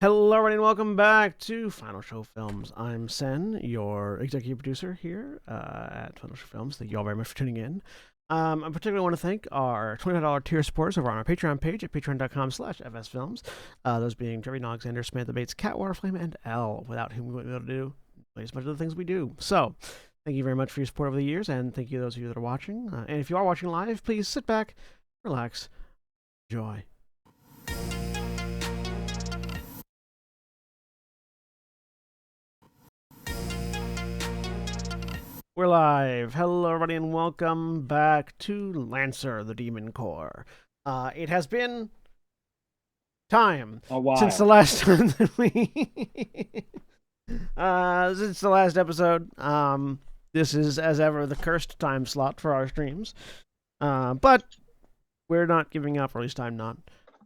Hello, everybody, and welcome back to Final Show Films. I'm Sen, your executive producer here at Final Show Films. Thank you all very much for tuning in. I particularly want to thank our $25 tier supporters over on our Patreon page at patreon.com/fsfilms. Those being Jerry Alexander, Samantha Bates, Cat Waterflame, and Elle, without whom we wouldn't be able to do as much of the things we do. So, thank you very much for your support over the years, and thank you to those of you that are watching. And if you are watching live, please sit back, relax, enjoy. We're live. Hello, everybody, and welcome back to Lancer, the Demon Core. It has been time A while. since the last time that we, since the last episode. This is, as ever, the cursed time slot for our streams. But we're not giving up, or at least I'm not.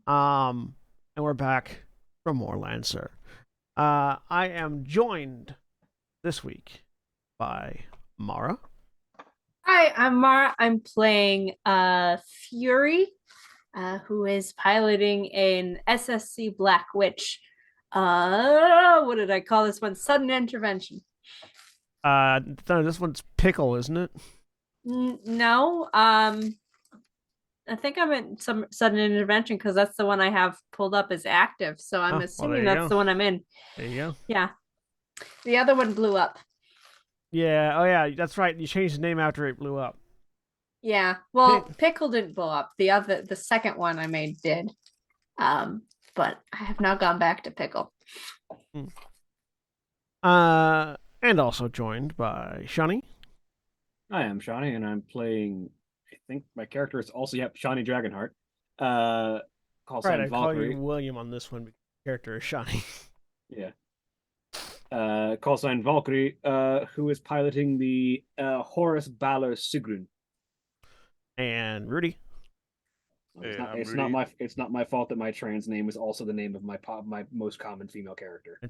And we're back for more Lancer. I am joined this week by Mara. Hi, I'm Mara. I'm playing Fury, who is piloting an SSC Black Witch. What did I call this one? Sudden intervention. This one's Pickle, isn't it? No. I think I'm in some sudden intervention because that's the one I have pulled up as active. So I'm assuming that's the one I'm in. There you go. Yeah. The other one blew up. Yeah. Oh, yeah. That's right. You changed the name after it blew up. Yeah. Well, Pickle didn't blow up. The second one I made did. But I have now gone back to Pickle. And also joined by Shani. I am Shawnee, and I'm playing. I think my character is also Shawnee Dragonheart. Call sign I call Valkyrie. you William on this one because the character is Shani. Yeah. Call sign Valkyrie, who is piloting the Horus Balor Sigrun. And Rudy. It's not my fault that my trans name is also the name of my most common female character.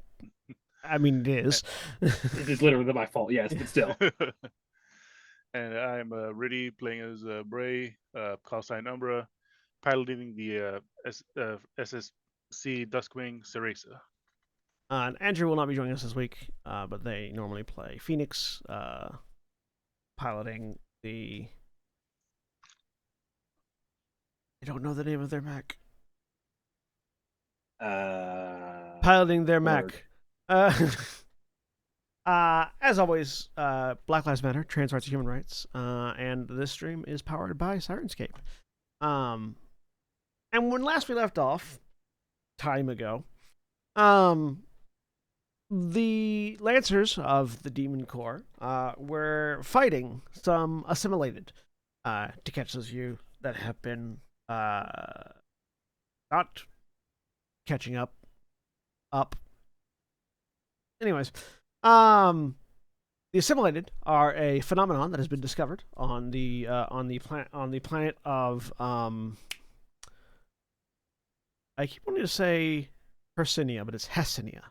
I mean, it is. It is literally my fault, yes, but still. And I'm Rudy, playing as Bray, call sign Umbra, piloting the SSC Duskwing Cereza. And Andrew will not be joining us this week, but they normally play Phoenix, piloting the... I don't know the name of their mech. Piloting their mech. As always, Black Lives Matter, trans rights and human rights, and this stream is powered by Sirenscape. And when last we left off, time ago, the Lancers of the Demon Corps were fighting some assimilated, to catch those of you that have been not catching up. Anyways, the assimilated are a phenomenon that has been discovered on the planet of I keep wanting to say Hercynia, but it's Hessinia.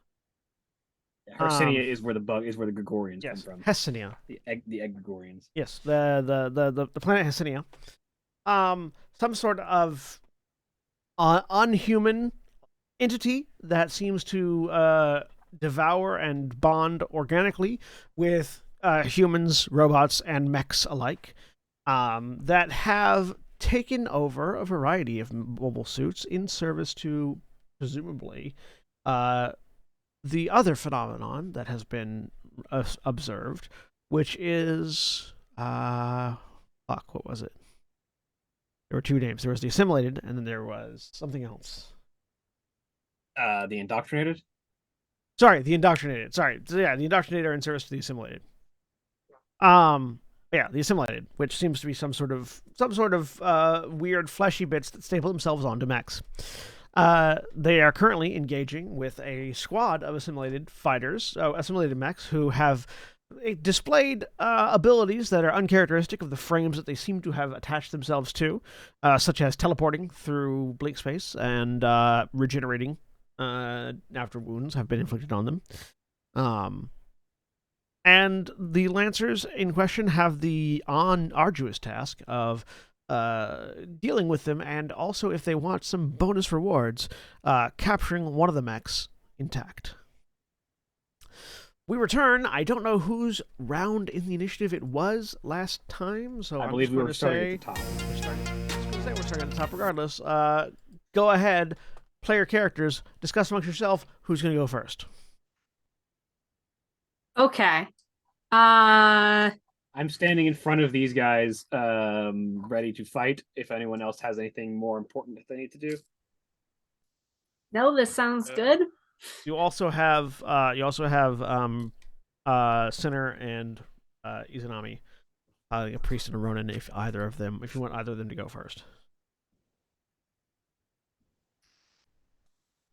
Hercynia is where the Gregorians come from. Hessinia. The egg Gregorians. Yes, the planet Hessinia. Some sort of unhuman entity that seems to devour and bond organically with humans, robots, and mechs alike, that have taken over a variety of mobile suits in service to, presumably, the other phenomenon that has been observed, which is... what was it? There were two names. There was the assimilated, and then there was something else. The indoctrinated? Sorry, the indoctrinated. Sorry. So, yeah, the indoctrinated are in service to the assimilated. Yeah, the assimilated, which seems to be some sort of weird fleshy bits that staple themselves onto mechs. They are currently engaging with a squad of assimilated fighters, assimilated mechs, who have displayed abilities that are uncharacteristic of the frames that they seem to have attached themselves to, such as teleporting through bleak space and regenerating after wounds have been inflicted on them. And the Lancers in question have the arduous task of dealing with them, and also, if they want some bonus rewards, capturing one of the mechs intact. We return. I don't know whose round in the initiative it was last time, so I I'm believe just we going were to starting say at the top. we're starting at the top regardless. Go ahead, player characters, discuss amongst yourself who's going to go first. Okay. I'm standing in front of these guys, ready to fight. If anyone else has anything more important that they need to do. No, this sounds good. You also have Sinner and Izanami, a priest and a Ronin. If you want either of them to go first.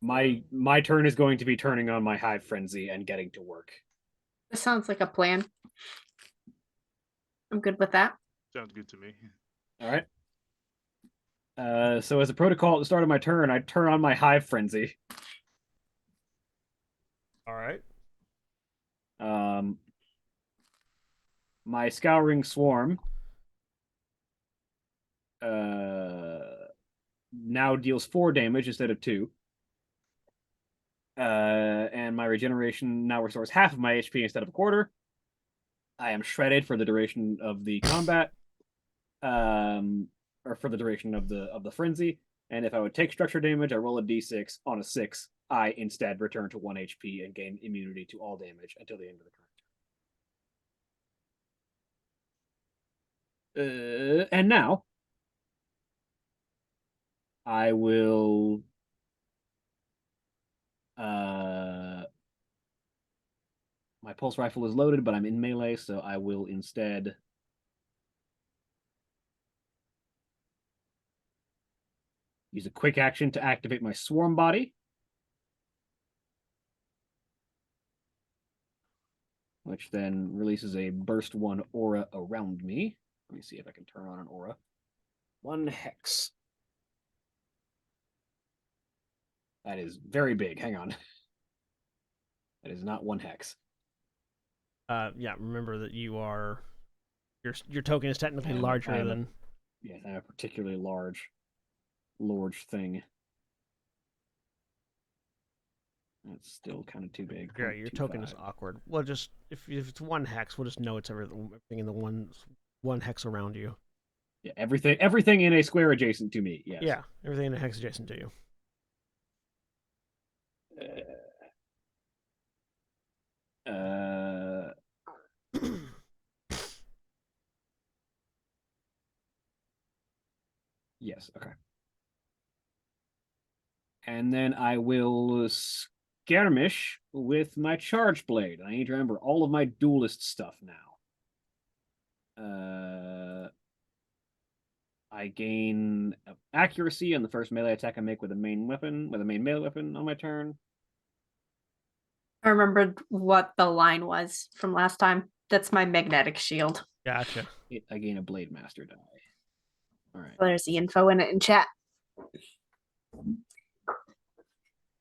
My turn is going to be turning on my hive frenzy and getting to work. This sounds like a plan. I'm good with that. Sounds good to me. All right. So as a protocol at the start of my turn, I turn on my hive frenzy. All right. My scouring swarm now deals 4 damage instead of 2. And my regeneration now restores half of my HP instead of a quarter. I am shredded for the duration of the combat, or for the duration of the frenzy. And if I would take structure damage, I roll a d6. On a 6, I instead return to 1 HP and gain immunity to all damage until the end of the turn. And now I will my pulse rifle is loaded, but I'm in melee, so I will instead use a quick action to activate my swarm body, which then releases a burst 1 aura around me. Let me see if I can turn on an aura. 1 hex. That is very big. Hang on. That is not 1 hex. Yeah. Remember that your token is technically I larger am than. Yes, I have a particularly large thing. That's still kind of too big. Yeah, your token is awkward. Well, just if it's 1 hex, we'll just know it's everything in the one hex around you. Yeah, everything in a square adjacent to me. Yes. Yeah, everything in a hex adjacent to you. Yes. Okay. And then I will skirmish with my charge blade. I need to remember all of my duelist stuff now. I gain accuracy on the first melee attack I make with a main melee weapon on my turn. I remembered what the line was from last time. That's my magnetic shield. Gotcha. I gain a blade master die. All right. There's the info in it in chat.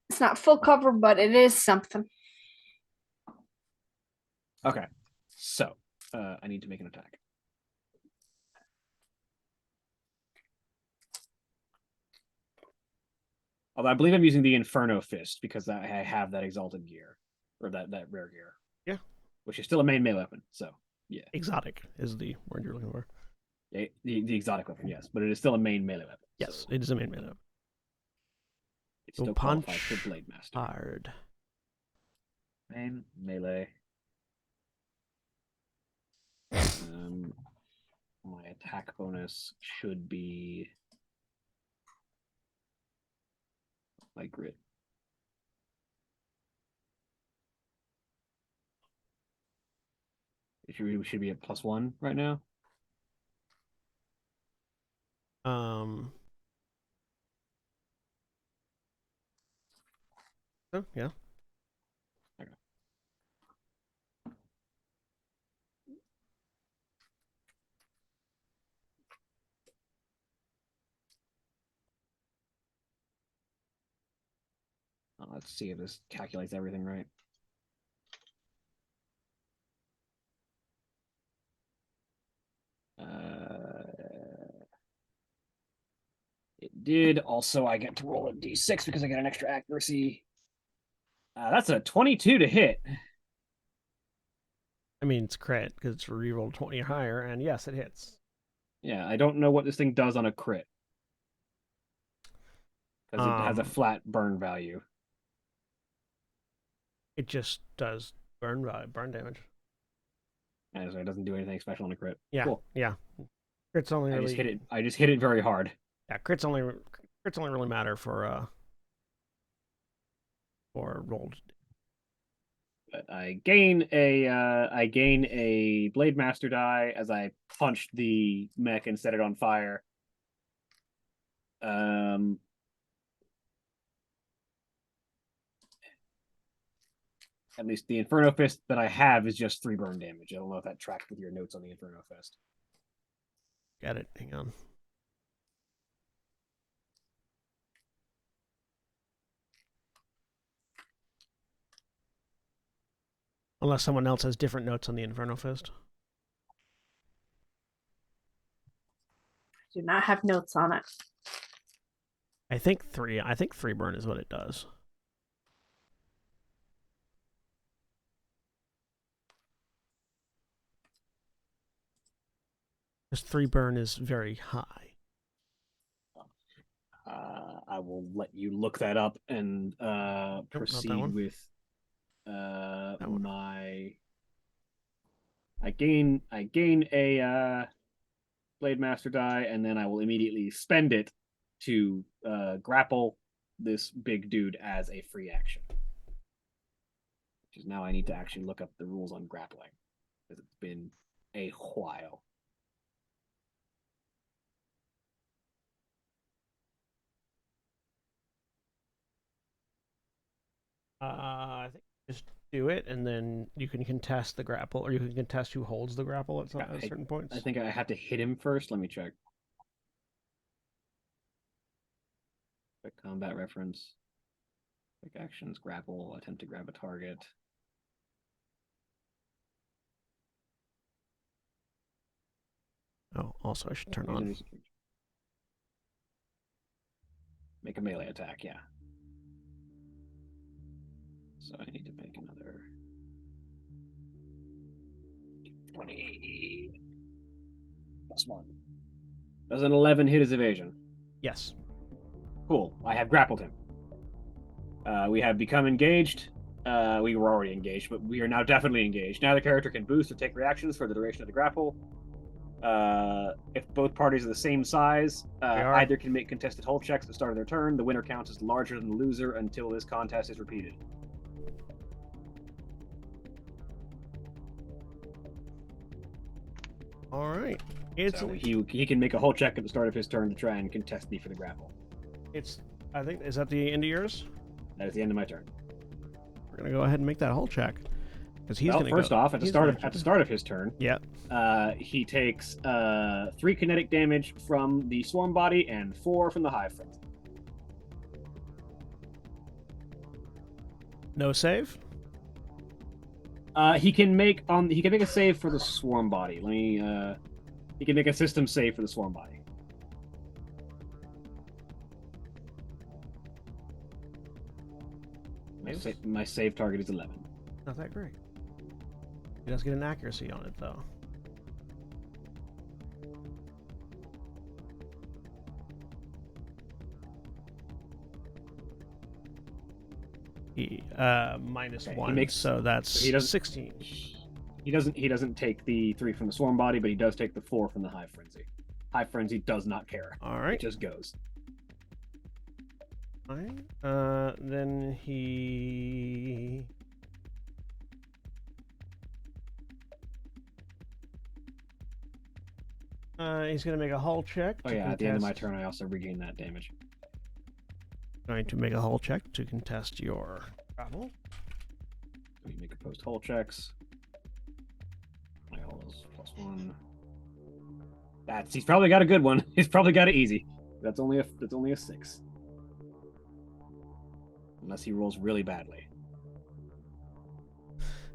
It's not full cover, but it is something. Okay. So I need to make an attack. Although I believe I'm using the Inferno Fist because I have that exalted gear, or that rare gear. Yeah. Which is still a main melee weapon. So yeah. Exotic is the word you're looking for. Yeah, the exotic weapon, yes, but it is still a main melee weapon. Yes, so it is a main melee weapon. it still qualifies for Blade Master. Hard. Main melee. My attack bonus should be like grit. We should be at +1 right now. Oh, yeah. Okay. Let's see if this calculates everything right. It did. Also, I get to roll a d6 because I get an extra accuracy. That's a 22 to hit. I mean, it's crit because it's reroll 20 or higher, and yes, it hits. Yeah, I don't know what this thing does on a crit. Because it has a flat burn value. It just does burn damage. And so it doesn't do anything special on a crit. Yeah, Cool. yeah. Crits only really. I just hit it very hard. Yeah, crits only really matter for rolled. But I gain a Blade Master die as I punch the mech and set it on fire. At least the Inferno Fist that I have is just 3 burn damage. I don't know if that tracked with your notes on the Inferno Fist. Got it. Hang on. Unless someone else has different notes on the Inferno Fist. I do not have notes on it. I think 3 burn is what it does. Because 3 burn is very high. I will let you look that up and proceed with my. I gain a Blade Master die, and then I will immediately spend it to grapple this big dude as a free action. Which is now I need to actually look up the rules on grappling, because it's been a while. I think just do it, and then you can contest the grapple, or you can contest who holds the grapple at certain points. I think I have to hit him first. Let me check. Quick combat reference. Quick actions, grapple, attempt to grab a target. Oh, also I should turn on. Make a melee attack, yeah. So I need to make another 20 plus 1. Does an 11 hit his evasion? Yes. Cool. I have grappled him. We have become engaged. We were already engaged, but we are now definitely engaged. Now the character can boost or take reactions for the duration of the grapple. If both parties are the same size, either can make contested hold checks at the start of their turn. The winner counts as larger than the loser until this contest is repeated. All right. So he can make a hold check at the start of his turn to try and contest me for the grapple. I think, is that the end of yours? That is the end of my turn. We're gonna go ahead and make that hold check, because he's gonna first off at the start of his turn. Yeah. He takes 3 kinetic damage from the swarm body and 4 from the hive frenzy. No save. He can make a save for the swarm body. He can make a system save for the swarm body. My save target is 11. Not that great. He does get an accuracy on it though. -1, so that's 16. He doesn't take the 3 from the swarm body, but he does take the 4 from the hive frenzy. Hive frenzy does not care. All right, it just goes. All right. Then he's gonna make a hull check. Oh yeah, at the end of my turn, I also regain that damage. Going to make a hull check to contest your grapple. We make opposed hull checks. My hull is +1. He's probably got a good one. He's probably got it easy. That's only a 6. Unless he rolls really badly.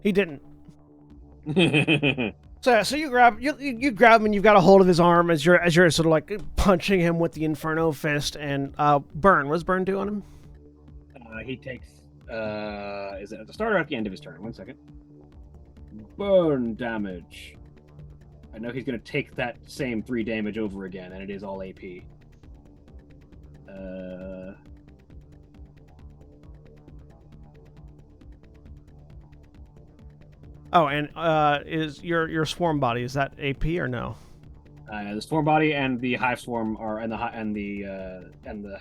He didn't. So you grab him and you've got a hold of his arm as you're sort of like punching him with the Inferno Fist, and Burn. What's Burn do on him? He takes Is it at the start or at the end of his turn? 1 second. Burn damage. I know he's going to take that same 3 damage over again, and it is all AP. Oh, and is your swarm body, is that AP or no? The swarm body and the hive swarm are, and the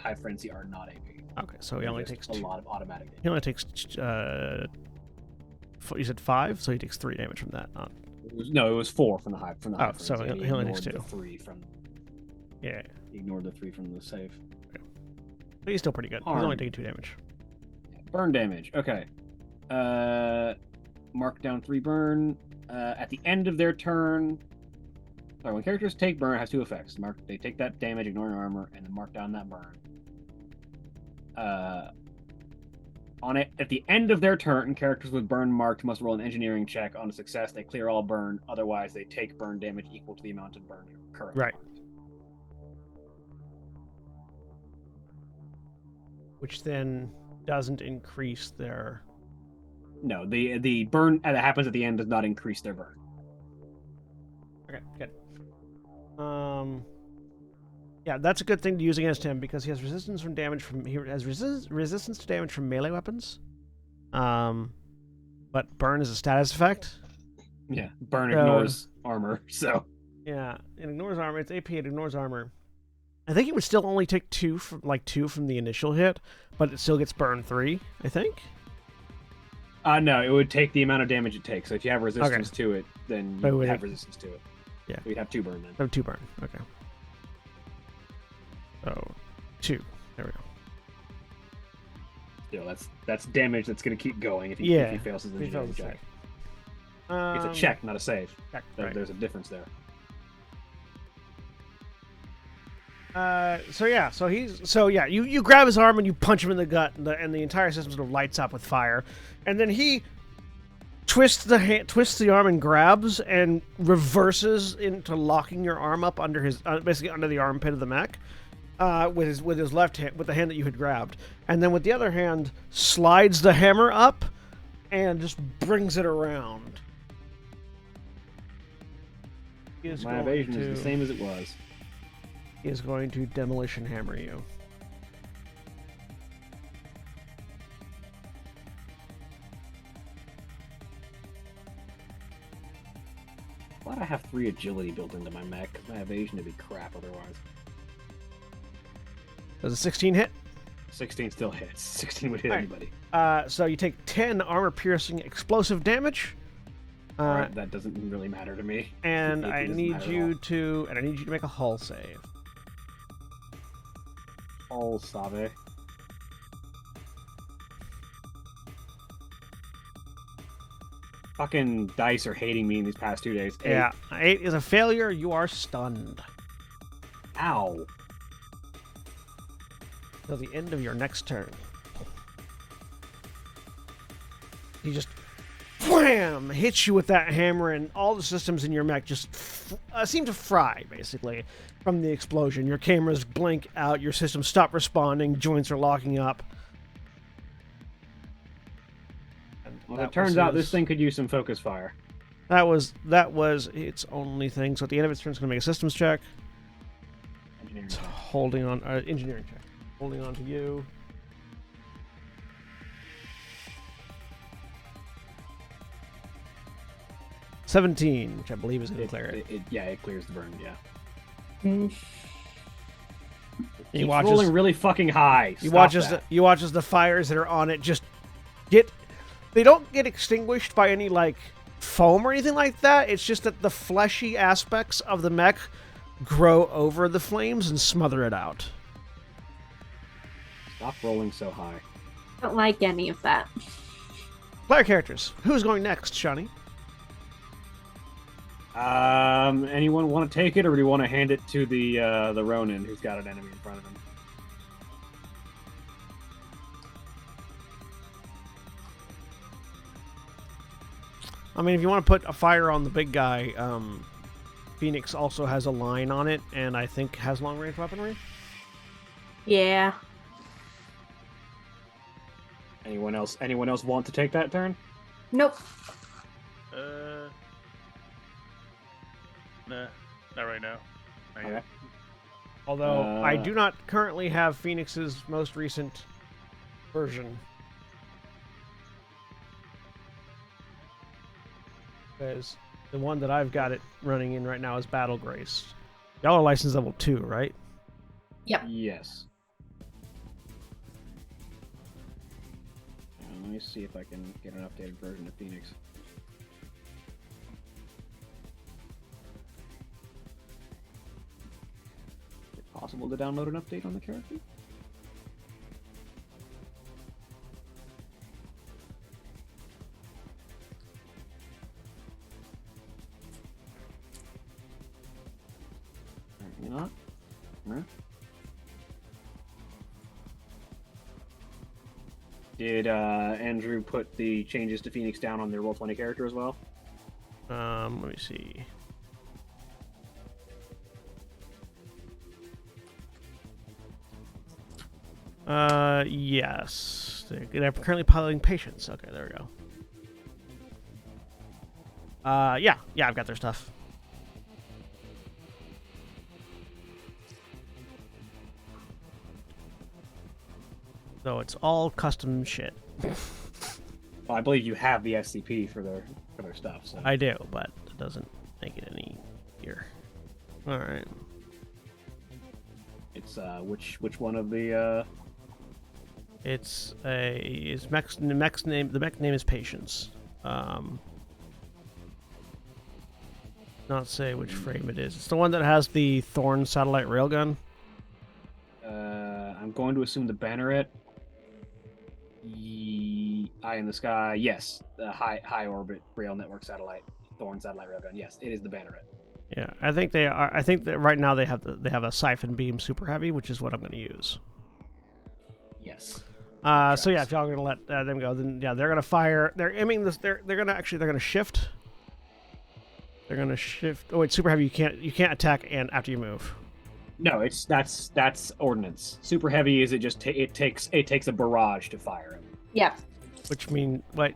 hive frenzy are not AP. Okay, so he only takes a lot of automatic damage. He only takes you said 5, so he takes 3 damage from that. Not... No, it was 4 from the hive. So he only takes 2. The 3 from. Yeah. He ignored the 3 from the save. Okay. But he's still pretty good. Harm. He's only taking 2 damage. Burn damage. Okay. Mark down 3 burn. At the end of their turn. Sorry, when characters take burn, it has 2 effects. They take that damage, ignoring armor, and then mark down that burn. At the end of their turn, characters with burn marked must roll an engineering check. On a success, they clear all burn. Otherwise, they take burn damage equal to the amount of burn currently Right. marked. Which then doesn't increase their... No, the burn that happens at the end does not increase their burn. Okay, good. Yeah, that's a good thing to use against him because he has resistance from damage from... He has resistance to damage from melee weapons. But burn is a status effect. Yeah, burn ignores armor, so... Yeah, it ignores armor. It's AP, it ignores armor. I think it would still only take 2 from the initial hit, but it still gets burn 3, I think. No, it would take the amount of damage it takes. So if you have resistance to it, then you have resistance to it. Yeah. So you'd have 2 burn then. Oh, 2 burn. Okay. So, 2. There we go. Still, that's damage that's going to keep going if he fails his engineering check. It's a check, not a save. Check, right. There's a difference there. You grab his arm and you punch him in the gut, and the entire system sort of lights up with fire, and then he twists the arm and grabs and reverses into locking your arm up under his basically under the armpit of the mech, with his left hand, with the hand that you had grabbed, and then with the other hand slides the hammer up and just brings it around. My evasion is the same as it was. He is going to demolition hammer you. Glad I have 3 agility built into my mech, because my evasion would be crap otherwise. Does a 16 hit? 16 still hits. 16 would hit anybody. So you take 10 armor-piercing explosive damage. Alright, that doesn't really matter to me. And I need you to make a hull save. All Save. Fucking dice are hating me in these past 2 days. 8. Yeah, 8 is a failure. You are stunned. Ow. Till the end of your next turn. He just wham hits you with that hammer, and all the systems in your mech just seem to fry, basically, from the explosion. Your cameras blink out, your systems stop responding, joints are locking up. Well, it turns out this thing could use some focus fire. That was its only thing. So at the end of its turn, it's going to make a systems check. Engineering check. Holding on, engineering check. Holding on to you. $17, which I believe is going to clear it. It clears the burn. Yeah. He watches rolling really fucking high. You watch as the fires that are on it just get. They don't get extinguished by any like foam or anything like that. It's just that the fleshy aspects of the mech grow over the flames and smother it out. Stop rolling so high. Don't like any of that. Player characters. Who's going next, Shani? Anyone want to take it, or do you want to hand it to the Ronin who's got an enemy in front of him? I mean, if you want to put a fire on the big guy, Phoenix also has a line on it, and I think has long-range weaponry. Yeah. Anyone else? Anyone else want to take that turn? Nope. Nah, not right now. Not yet. Okay. Although I do not currently have Phoenix's most recent version. Because the one that I've got it running in right now is Battle Grace. Y'all are license level 2, right? Yep. Yes. Let me see if I can get an updated version of Phoenix. Is it possible to download an update on the character? Apparently not. Huh? Did Andrew put the changes to Phoenix down on their Roll20 character as well? Let me see. Yes. They're currently piloting patients. Okay, there we go. Yeah, I've got their stuff. So it's all custom shit. Well, I believe you have the SCP for their stuff. So I do, but it doesn't make it any easier. All right. it's which one of the It's mech's name. The mech name is Patience. Not say which frame it is. It's the one that has the Thorn satellite railgun. I'm going to assume the Banneret. Eye in the sky. Yes, the high orbit rail network satellite, Thorn satellite railgun. Yes, it is the Banneret. Yeah, I think they are. I think that right now they have a siphon beam super heavy, which is what I'm going to use. Yes. So yeah, if y'all are going to let them go, then yeah, they're going to fire. They're aiming this. They're going to shift. They're going to shift. Oh wait, super heavy. You can't attack and after you move. No, that's ordnance. Super heavy is it takes a barrage to fire it. Yeah. Which mean what?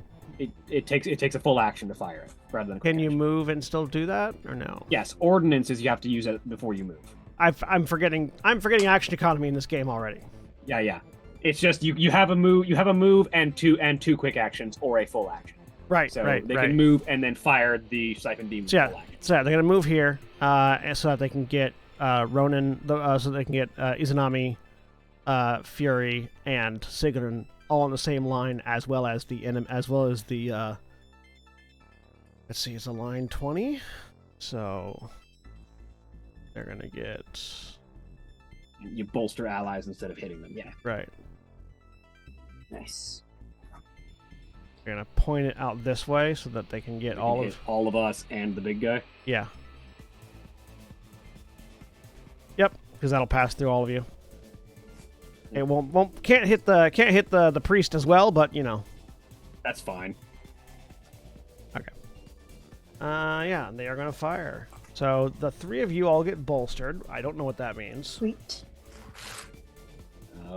It takes a full action to fire it rather than a quick Can you action. move and still do that or no? Yes, ordnance is you have to use it before you move. I'm forgetting action economy in this game already. Yeah. It's just you have a move and two quick actions or a full action. Right, So right, they right. can move and then fire the siphon beam with So full yeah, action. they're gonna move here, and so that they can get Ronin, so they can get Izanami, Fury, and Sigrun all on the same line, as well as the let's see, it's a line 20, so they're gonna get You bolster allies instead of hitting them. Yeah. right. Nice. They're gonna point it out this way so that they can get They all can of hit all of us and the big guy. yeah. Yep, because that'll pass through all of you. It can't hit the priest as well, but you know. That's fine. Okay. Yeah, they are gonna fire. So the three of you all get bolstered. I don't know what that means. Sweet.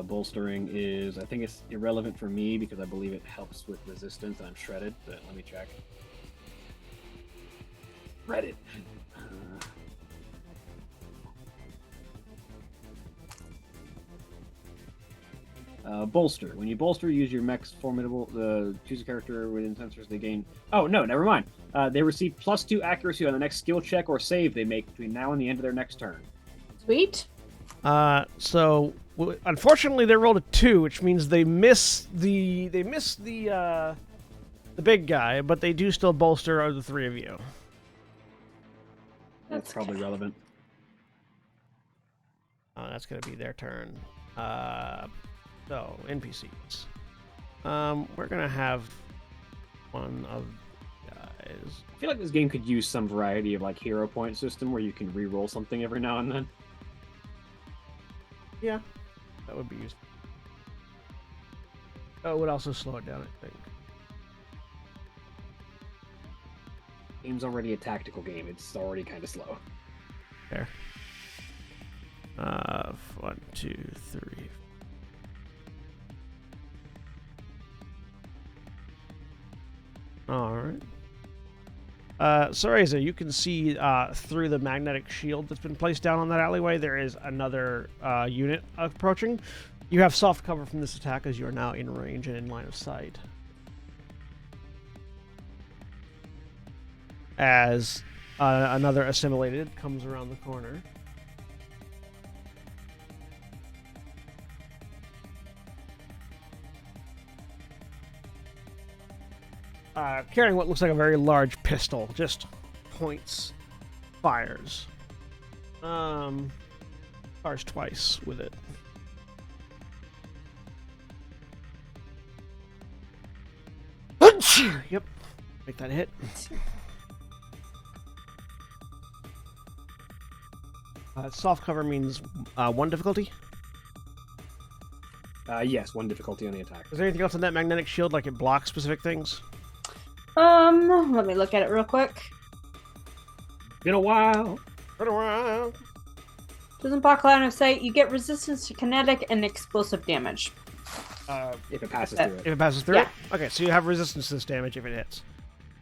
Bolstering is, I think it's irrelevant for me because I believe it helps with resistance and I'm shredded, but let me check. Shredded. Bolster. When you bolster, use your mech's formidable. Choose a character within sensors. They gain. Oh no, never mind. They receive +2 accuracy on the next skill check or save they make between now and the end of their next turn. Sweet. So unfortunately they rolled a 2, which means they miss the big guy, but they do still bolster the three of you. That's probably okay. relevant. That's gonna be their turn. So NPCs. We're gonna have one of guys. I feel like this game could use some variety of like hero point system where you can re-roll something every now and then. Yeah, that would be useful. Oh, it would also slow it down, I think. Game's already a tactical game. It's already kind of slow. There. 1, 2, 3. All right. Soreza, you can see through the magnetic shield that's been placed down on that alleyway. There is another unit approaching. You have soft cover from this attack as you are now in range and in line of sight. As another assimilated comes around the corner. Carrying what looks like a very large pistol, just points, fires. Fires twice with it. Yep, make that hit. Soft cover means 1 difficulty. Yes, 1 difficulty on the attack. Is there anything else on that magnetic shield, like it blocks specific things? Let me look at it real quick. Been a while. Doesn't block line of sight. You get resistance to kinetic and explosive damage. If it passes through it. If it passes through Yeah. it? Okay, so you have resistance to this damage if it hits.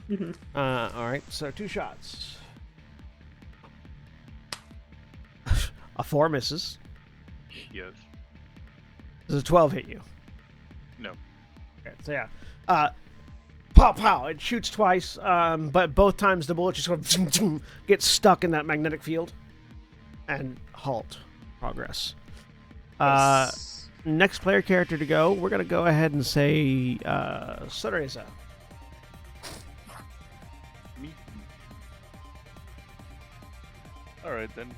Mm-hmm. Alright, so 2 shots. A 4 misses. Yes. Does a 12 hit you? No. Okay, so yeah. Pow, pow. It shoots twice, but both times the bullet just sort of gets stuck in that magnetic field and halt progress. Next player character to go, we're going to go ahead and say Soreza. Me. All right then.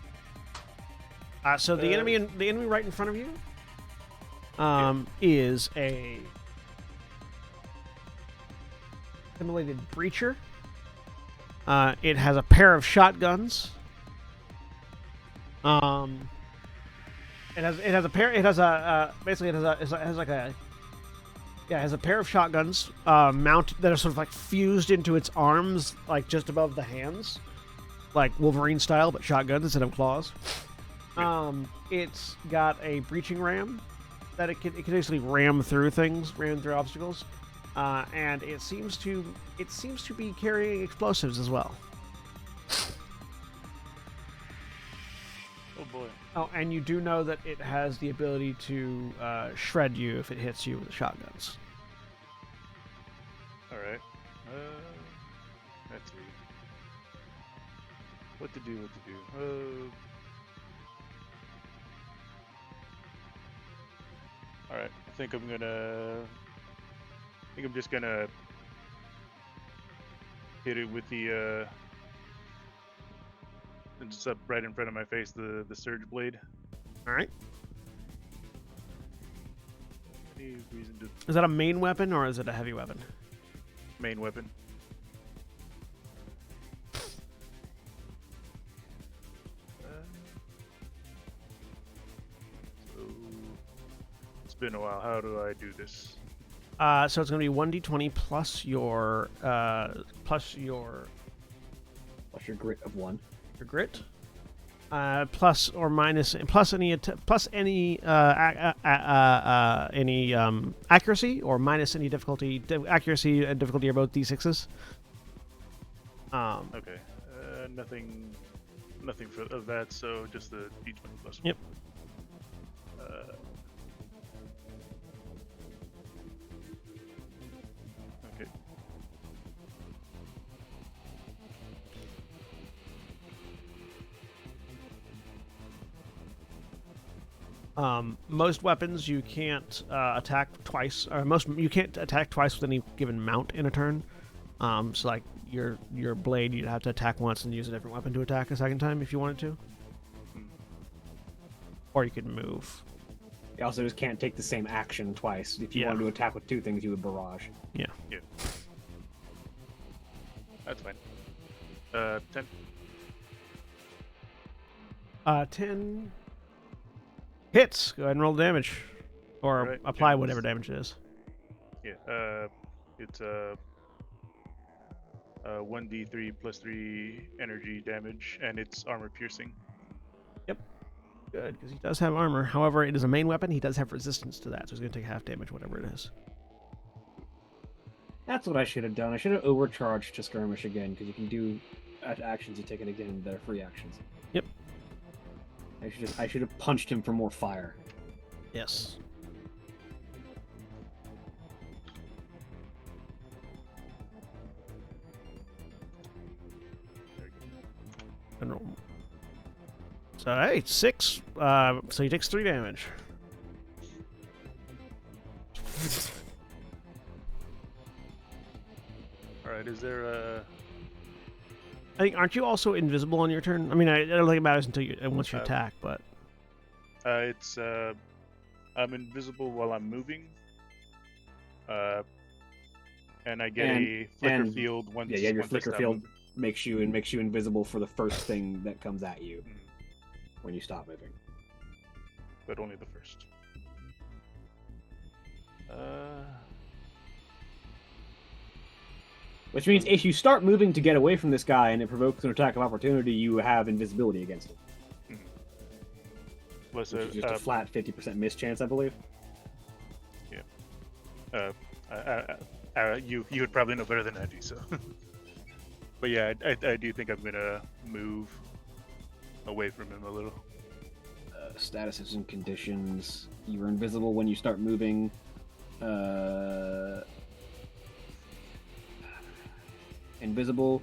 So the enemy right in front of you is a assimilated breacher. It has a pair of shotguns. It has a pair of shotguns mounted that are sort of like fused into its arms, like just above the hands, like Wolverine style, but shotguns instead of claws. It's got a breaching ram that it can basically ram through obstacles, and it seems to be carrying explosives as well. Oh boy. Oh, and you do know that it has the ability to shred you if it hits you with the shotguns. All right. Let's see. What to do? All right. I think I'm just gonna hit it with the just up right in front of my face, the surge blade. All right. Any reason to Is that a main weapon or is it a heavy weapon? main weapon? So it's been a while. How do I do this? So it's going to be 1d20 plus your Plus your grit of 1. your grit, plus or minus plus any accuracy, or minus any difficulty. Accuracy and difficulty are both d6s. Okay. Nothing of that. So just the d20 plus. Yep. Okay. Most weapons you can't attack twice, or you can't attack twice with any given mount in a turn. So like your blade, you'd have to attack once and use a different weapon to attack a second time if you wanted to. Or you could move. You also just can't take the same action twice. If you Yeah. wanted to attack with 2 things, you would barrage. Yeah. Yeah. That's fine. 10. 10 hits. Go ahead and roll the damage, or Alright, apply and- whatever damage it is. Yeah. It's 1d3 plus 3 energy damage, and it's armor piercing. Good, because he does have armor. However, it is a main weapon. He does have resistance to that, so he's going to take half damage, whatever it is. That's what I should have done. I should have overcharged to skirmish again, because you can do actions you take it again that are free actions. Yep. I should have punched him for more fire. Yes. So hey, 6. So he takes 3 damage. All right, is there a? I think, aren't you also invisible on your turn? I mean, I don't think it matters until once you attack, but It's I'm invisible while I'm moving. And I get a flicker field once. Yeah, you have your once I flicker stop field moving. makes you invisible for the first thing that comes at you when you stop moving. But only the first. Which means if you start moving to get away from this guy and it provokes an attack of opportunity, you have invisibility against him. Plus Which is just a flat 50% miss chance, I believe. Yeah. You would probably know better than I do, so. But yeah, I do think I'm gonna move away from him a little. Statuses and conditions. You're invisible when you start moving. Invisible.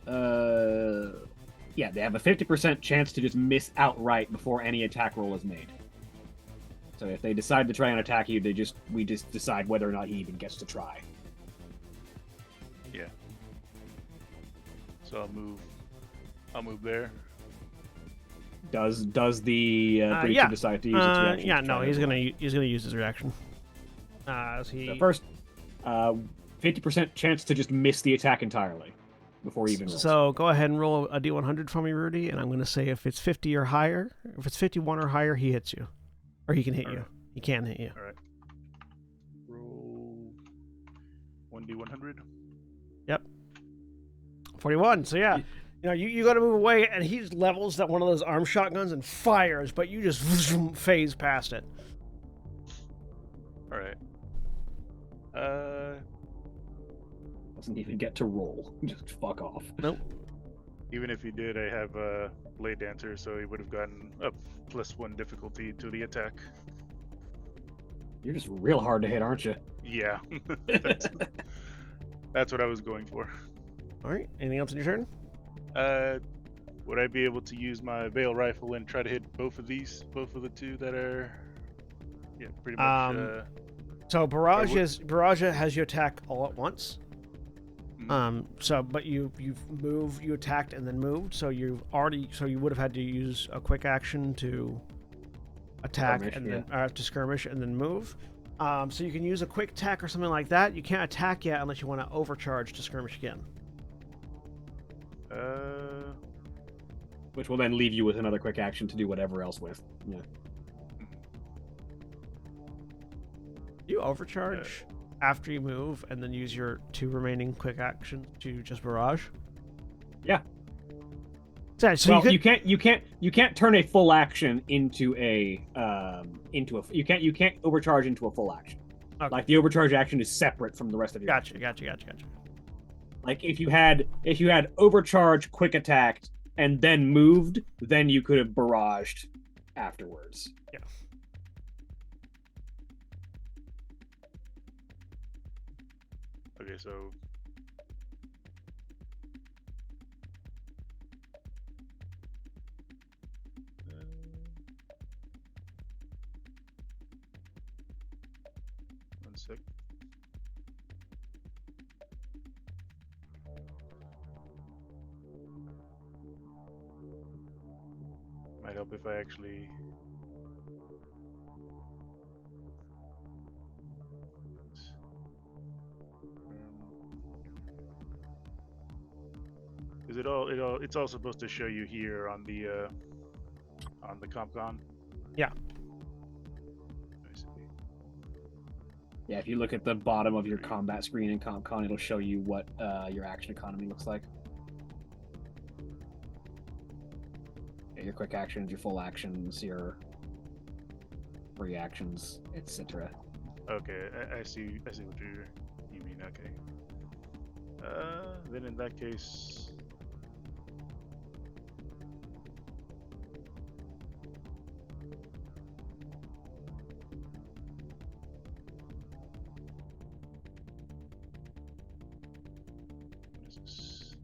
Yeah, they have a 50% chance to just miss outright before any attack roll is made. So if they decide to try and attack you, we just decide whether or not he even gets to try. Yeah. So I'll move there. Does the breacher decide to use its reaction? Yeah, to no, try he's to gonna use his reaction. So first, 50% chance to just miss the attack entirely before he even rolls. So go ahead and roll a d100 for me, Rudy, and I'm gonna say if it's 50 or higher, if it's 51 or higher, he hits you, or he can hit you. Right. He can hit you. All right. Roll 1d100. Yep. 41. So yeah. You got to move away, and he levels at one of those arm shotguns and fires, but you just phase past it. All right. Doesn't even get to roll. Just fuck off. Nope. Even if he did, I have a Blade Dancer, so he would have gotten a +1 difficulty to the attack. You're just real hard to hit, aren't you? Yeah. That's what I was going for. All right. Anything else in your turn? Would I be able to use my Veil Rifle and try to hit both of the two that are, pretty much. So Barrage has you attack all at once. But you've moved, you attacked and then moved. So you would have had to use a quick action to attack to skirmish and then move. So you can use a quick attack or something like that. You can't attack yet unless you want to overcharge to skirmish again. Which will then leave you with another quick action to do whatever else with. Yeah. You overcharge after you move and then use your 2 remaining quick actions to just barrage. Yeah. So you can't turn a full action into a you can't overcharge into a full action. Okay. Like the overcharge action is separate from the rest of your Gotcha. Like if you had overcharge, quick attacked, and then moved, then you could have barraged afterwards. Yeah. Okay, so. One sec. Might help if I actually. Is it all? It's all supposed to show you here on the CompCon. Yeah. I see. Yeah, if you look at the bottom of your combat screen in CompCon, it'll show you what your action economy looks like. Yeah, your quick actions, your full actions, your free actions, etc. Okay, I see what you mean. Okay. Then in that case, what is this?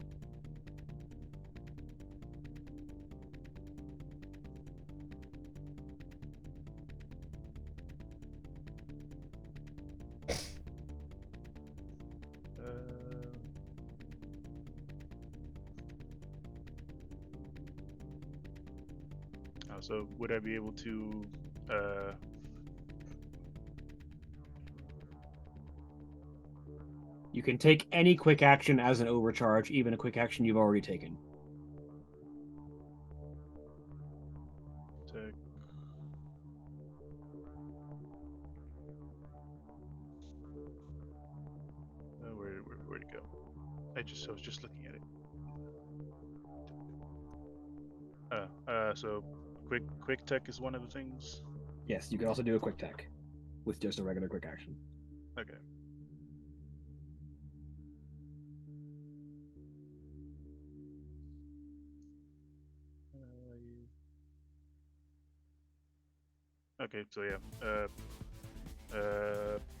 So would I be able to You can take any quick action as an overcharge, even a quick action you've already taken. take where'd it go? I was just looking at it. So quick tech is one of the things. Yes, you can also do a quick tech with just a regular quick action. Okay. Okay, so yeah.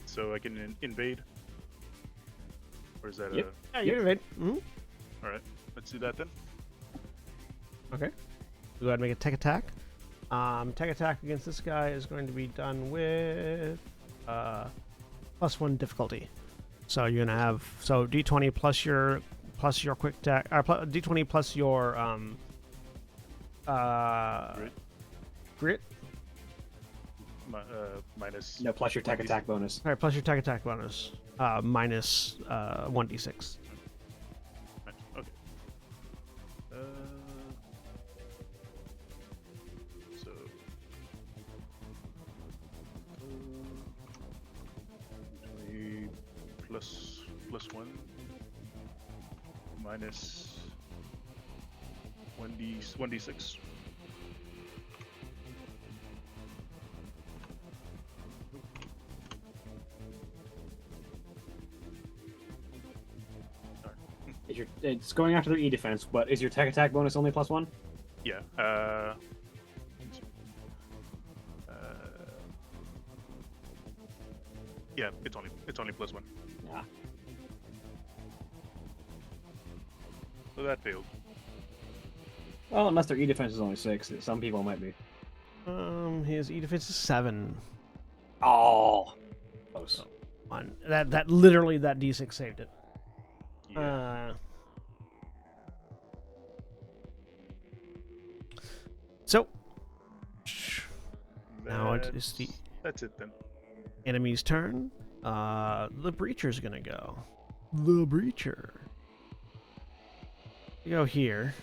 So I can invade? Or is that Yep. Yeah, you invade. Alright, let's do that then. Okay. Go ahead and make a tech attack. Tech attack against this guy is going to be done with +1 difficulty. So you're gonna have d20 plus your quick attack, d20 plus your grit. Minus. No, plus your tech 1d6. attack bonus. All right, plus your tech attack bonus, minus 1d6. Okay. So. +1 minus 1d6. It's going after their E defense, but is your tech attack bonus only +1? Yeah. Yeah, it's only +1. Yeah. So that failed. Well, unless their E defense is only 6, some people might be. His E defense is 7. Oh, close. That literally that d6 saved it. Yeah. So now it is the That's it then. enemy's turn. The Breacher's gonna go. The Breacher. You go here.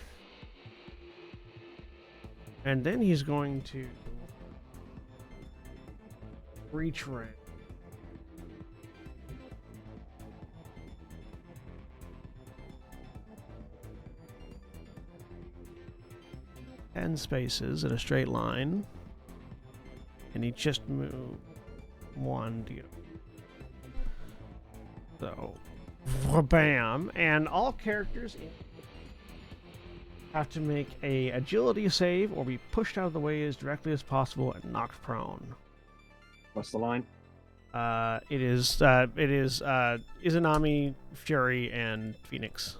And then he's going to reach range. And spaces in a straight line. And he just moved 1 to so bam, and all characters have to make a agility save or be pushed out of the way as directly as possible and knocked prone. What's the line? It is Izanami, Fury, and Phoenix.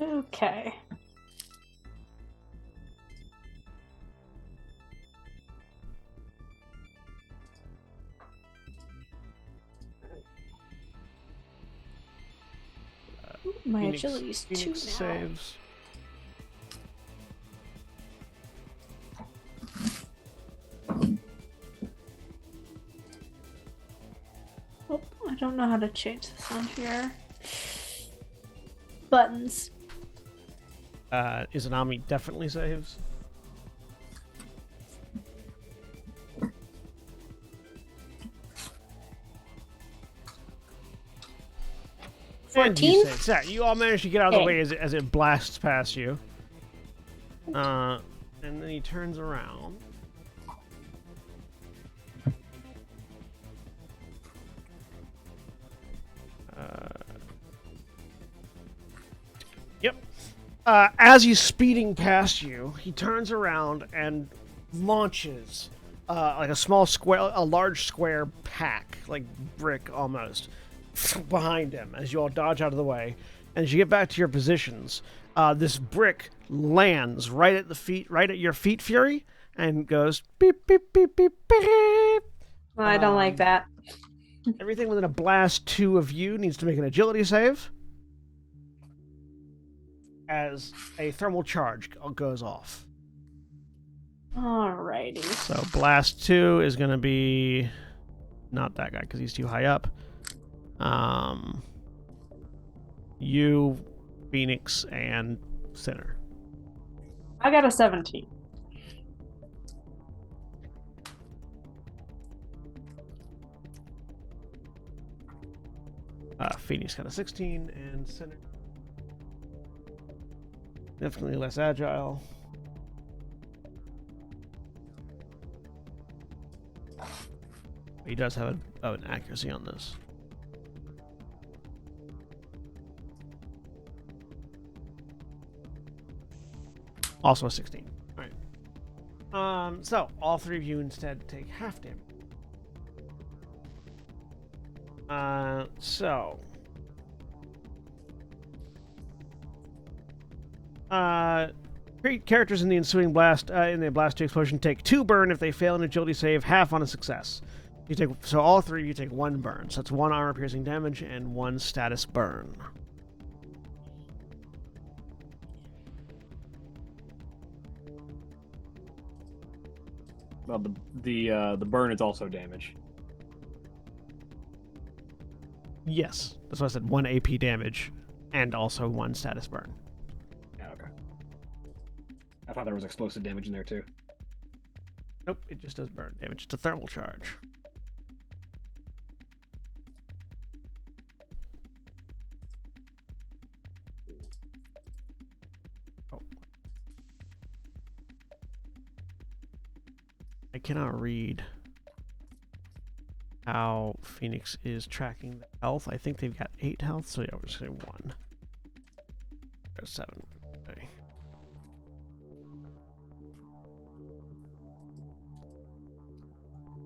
Okay. My agility is 2 now. Phoenix saves. Oh, I don't know how to change this on here. Buttons. Izanami definitely saves. And 14? you save. Yeah, you all manage to get out of the Okay. way as it blasts past you. And then he turns around. As he's speeding past you, he turns around and launches like a large square pack, like brick almost, behind him as you all dodge out of the way. And as you get back to your positions, this brick lands right at your feet, Fury, and goes beep beep beep beep beep. Well, I don't like that. Everything within a blast 2 of you needs to make an agility save as a thermal charge goes off. Alrighty. So blast 2 is going to be not that guy because he's too high up. You, Phoenix, and Sinner. I got a 17. Phoenix got a 16, and Sinner definitely less agile. He does have an accuracy on this. Also a 16. All right. So all 3 of you instead take half damage. Characters in the ensuing blast, in the blast 2 explosion, take 2 burn if they fail an agility save, half on a success. So all 3 of you take 1 burn. So that's 1 armor piercing damage and 1 status burn. Well, the burn is also damage. Yes, that's why I said 1 AP damage and also 1 status burn. Yeah, okay. I thought there was explosive damage in there too. Nope, it just does burn damage. It's a thermal charge. Oh. I cannot read how Phoenix is tracking the health. I think they've got 8 health, so yeah, we're just going to say 1. There's 7. Okay.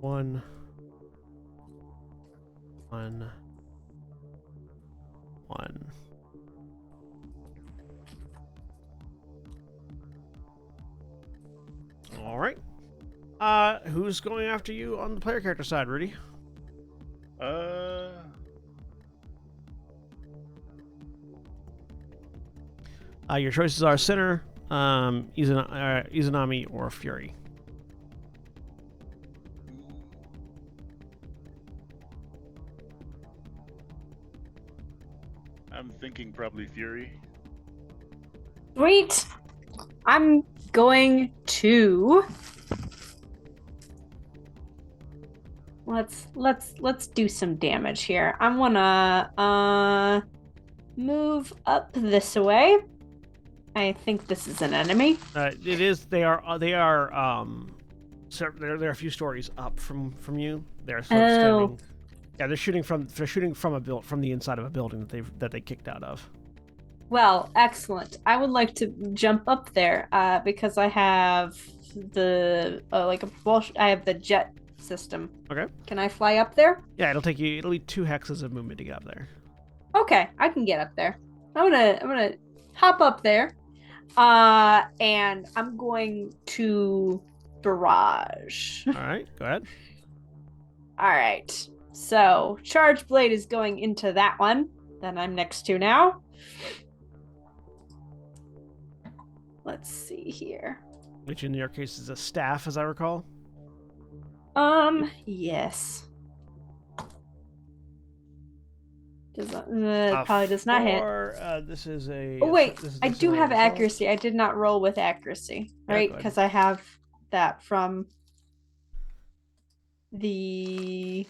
One. All right. Who's going after you on the player character side, Rudy? Your choices are Sinner, Izanami, or Fury. I'm thinking probably Fury. Sweet. I'm going to let's do some damage here. I wanna move up this way. I think this is an enemy. It is. They are. So they're a few stories up from you. They're sort of standing. Yeah, they're shooting from the inside of a building that they kicked out of. Well, excellent. I would like to jump up there because I have the I have the jet system. Okay. Can I fly up there? Yeah, it'll be 2 hexes of movement to get up there. Okay, I can get up there. I'm gonna hop up there, and I'm going to barrage. All right, go ahead. All right. So charge blade is going into that one that I'm next to now. Let's see here. Which in your case is a staff, as I recall. Yes. Probably does not hit. This is a. Oh wait, this is I a do similar have result. accuracy. I did not roll with accuracy, Yeah, right? go ahead. Because I have that from the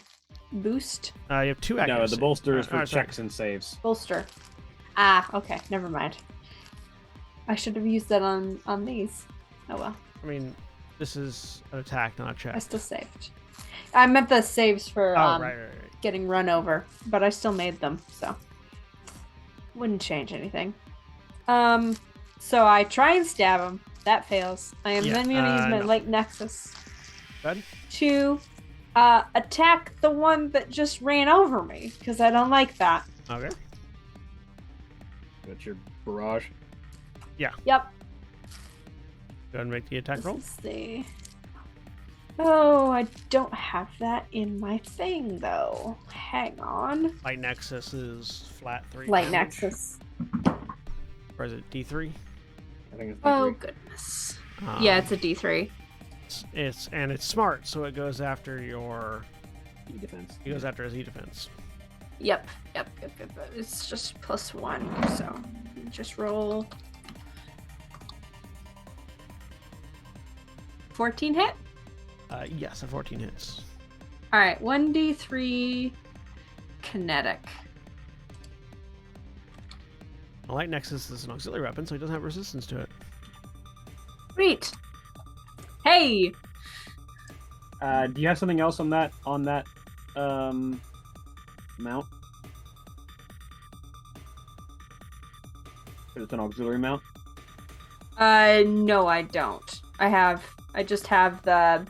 boost You have 2 accuracy. No, the bolster is for sorry. checks and saves. bolster. Ah, okay, never mind. I should have used that on these. Oh well, I mean, this is an attack, not a check. I still saved. I meant the saves for right. getting run over, but I still made them, so wouldn't change anything. So I try and stab him. That fails. I am Yeah, then going to use my no. light nexus Good. to attack the one that just ran over me because I don't like that. Okay. That's your barrage. Yep. Go ahead and make the attack roll. This is the... Oh, I don't have that in my thing though. Hang on. Light Nexus is flat 3. Light damage. nexus. Or is it D3? I think it's Oh D3. goodness. Yeah, it's a D3. It's smart, so it goes after your defense. It goes after his E defense. Yep. It's just +1, so just roll. 14 hit? Yes, a 14 hits. Alright, 1d3 kinetic. The Light Nexus is an auxiliary weapon, so he doesn't have resistance to it. Sweet. Hey! Do you have something else on that mount? It's an auxiliary mount. No, I don't. I just have the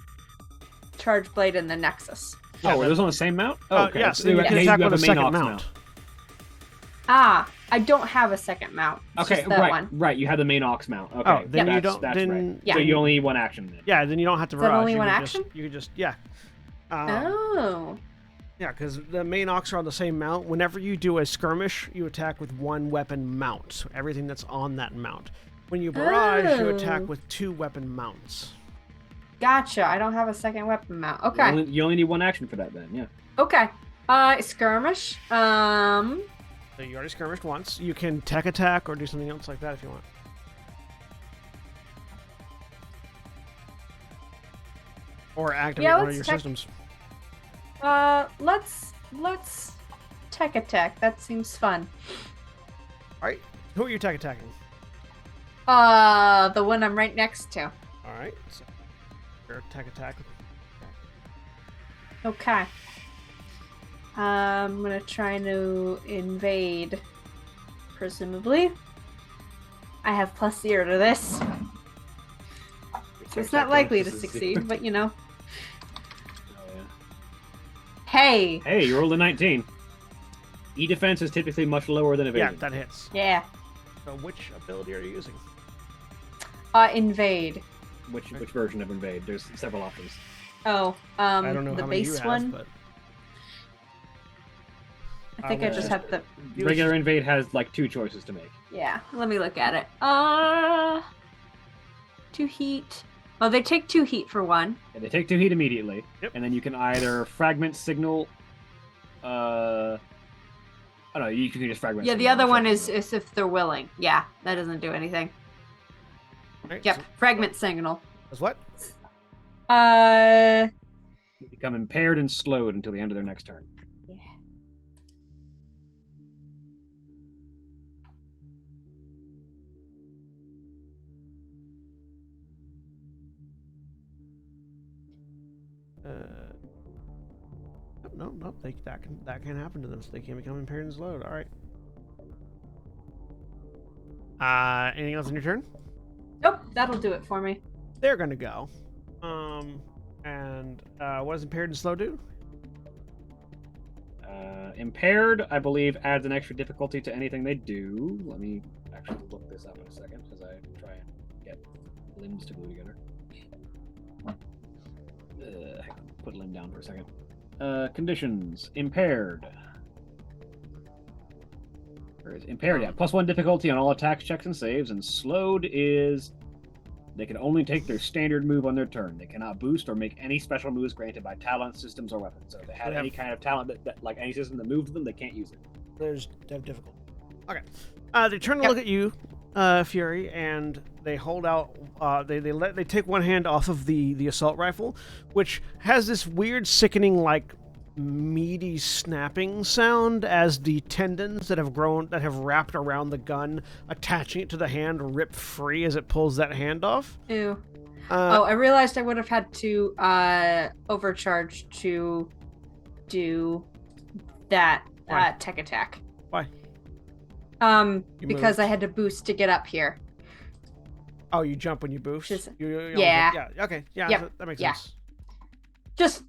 charge blade and the nexus. Yeah, Are those on the same mount? Okay. Yes, So you yeah, can you attack have with a the main second aux mount. Ah, I don't have a second mount. It's Okay, just that right, one. right. You have the main aux mount. Okay, Oh, then you that's, don't. That's Then right. Yeah. So you only need one action then. yeah, then you don't have to Is that barrage. only you one could action? You could just yeah. Oh. Yeah, because the main aux are on the same mount. Whenever you do a skirmish, you attack with one weapon mount. So everything that's on that mount. When you barrage, you attack Oh. with 2 weapon mounts. Gotcha. I don't have a second weapon mount. Okay. You only need one action for that then. Yeah. Okay. Skirmish. So you already skirmished once. You can tech attack or do something else like that if you want. Or activate one of let's your tech- systems. Let's tech attack. That seems fun. Alright. Who are you tech attacking? The one I'm right next to. Alright. So your tech attack. Okay. I'm gonna try to invade. Presumably. I have +0 to this. So it's not likely to succeed, but you know. Oh, yeah. Hey! Hey, you rolled a 19. E defense is typically much lower than Yeah, evasion. that hits. Yeah. So which ability are you using? Invade. Which version of invade? There's several options. Oh, I don't know the how many base you have, one. but I think I just have the. Regular invade has like 2 choices to make. Yeah, let me look at it. 2 heat. Oh, they take 2 heat for 1. Yeah, they take 2 heat immediately, Yep. and then you can either fragment signal. Oh no, you can just fragment. Yeah, the signal, other one fragment is signal. if they're willing. Yeah, that doesn't do anything. right, Yep, so- fragment signal. That's what? You become impaired and slowed until the end of their next turn. Yeah. No, that can happen to them. So they can become impaired and slowed. All right. Anything else on your turn? Nope, that'll do it for me. They're gonna go. And what does impaired and slow do? Impaired, I believe, adds an extra difficulty to anything they do. Let me actually look this up in a second as I try and get limbs to glue together. Hang on, put limb down for a second. Conditions. Impaired. Where is impaired? Yeah, +1 difficulty on all attacks, checks, and saves. And slowed is they can only take their standard move on their turn. They cannot boost or make any special moves granted by talent, systems, or weapons. So if they have They any have- kind of talent that like any system that moves them, they can't use it. There's difficult. Okay. They turn to Yep. look at you, Fury, and they hold out. They take one hand off of the assault rifle, which has this weird, sickening, like meaty snapping sound as the tendons that have wrapped around the gun, attaching it to the hand, rip free as it pulls that hand off. Ew. I realized I would have had to overcharge to do that Why? tech attack. Why? Because moved. I had to boost to get up here. Oh, you jump when you boost. Just- You yeah. Yeah. Okay. Yeah. Yep. That makes Yeah. sense.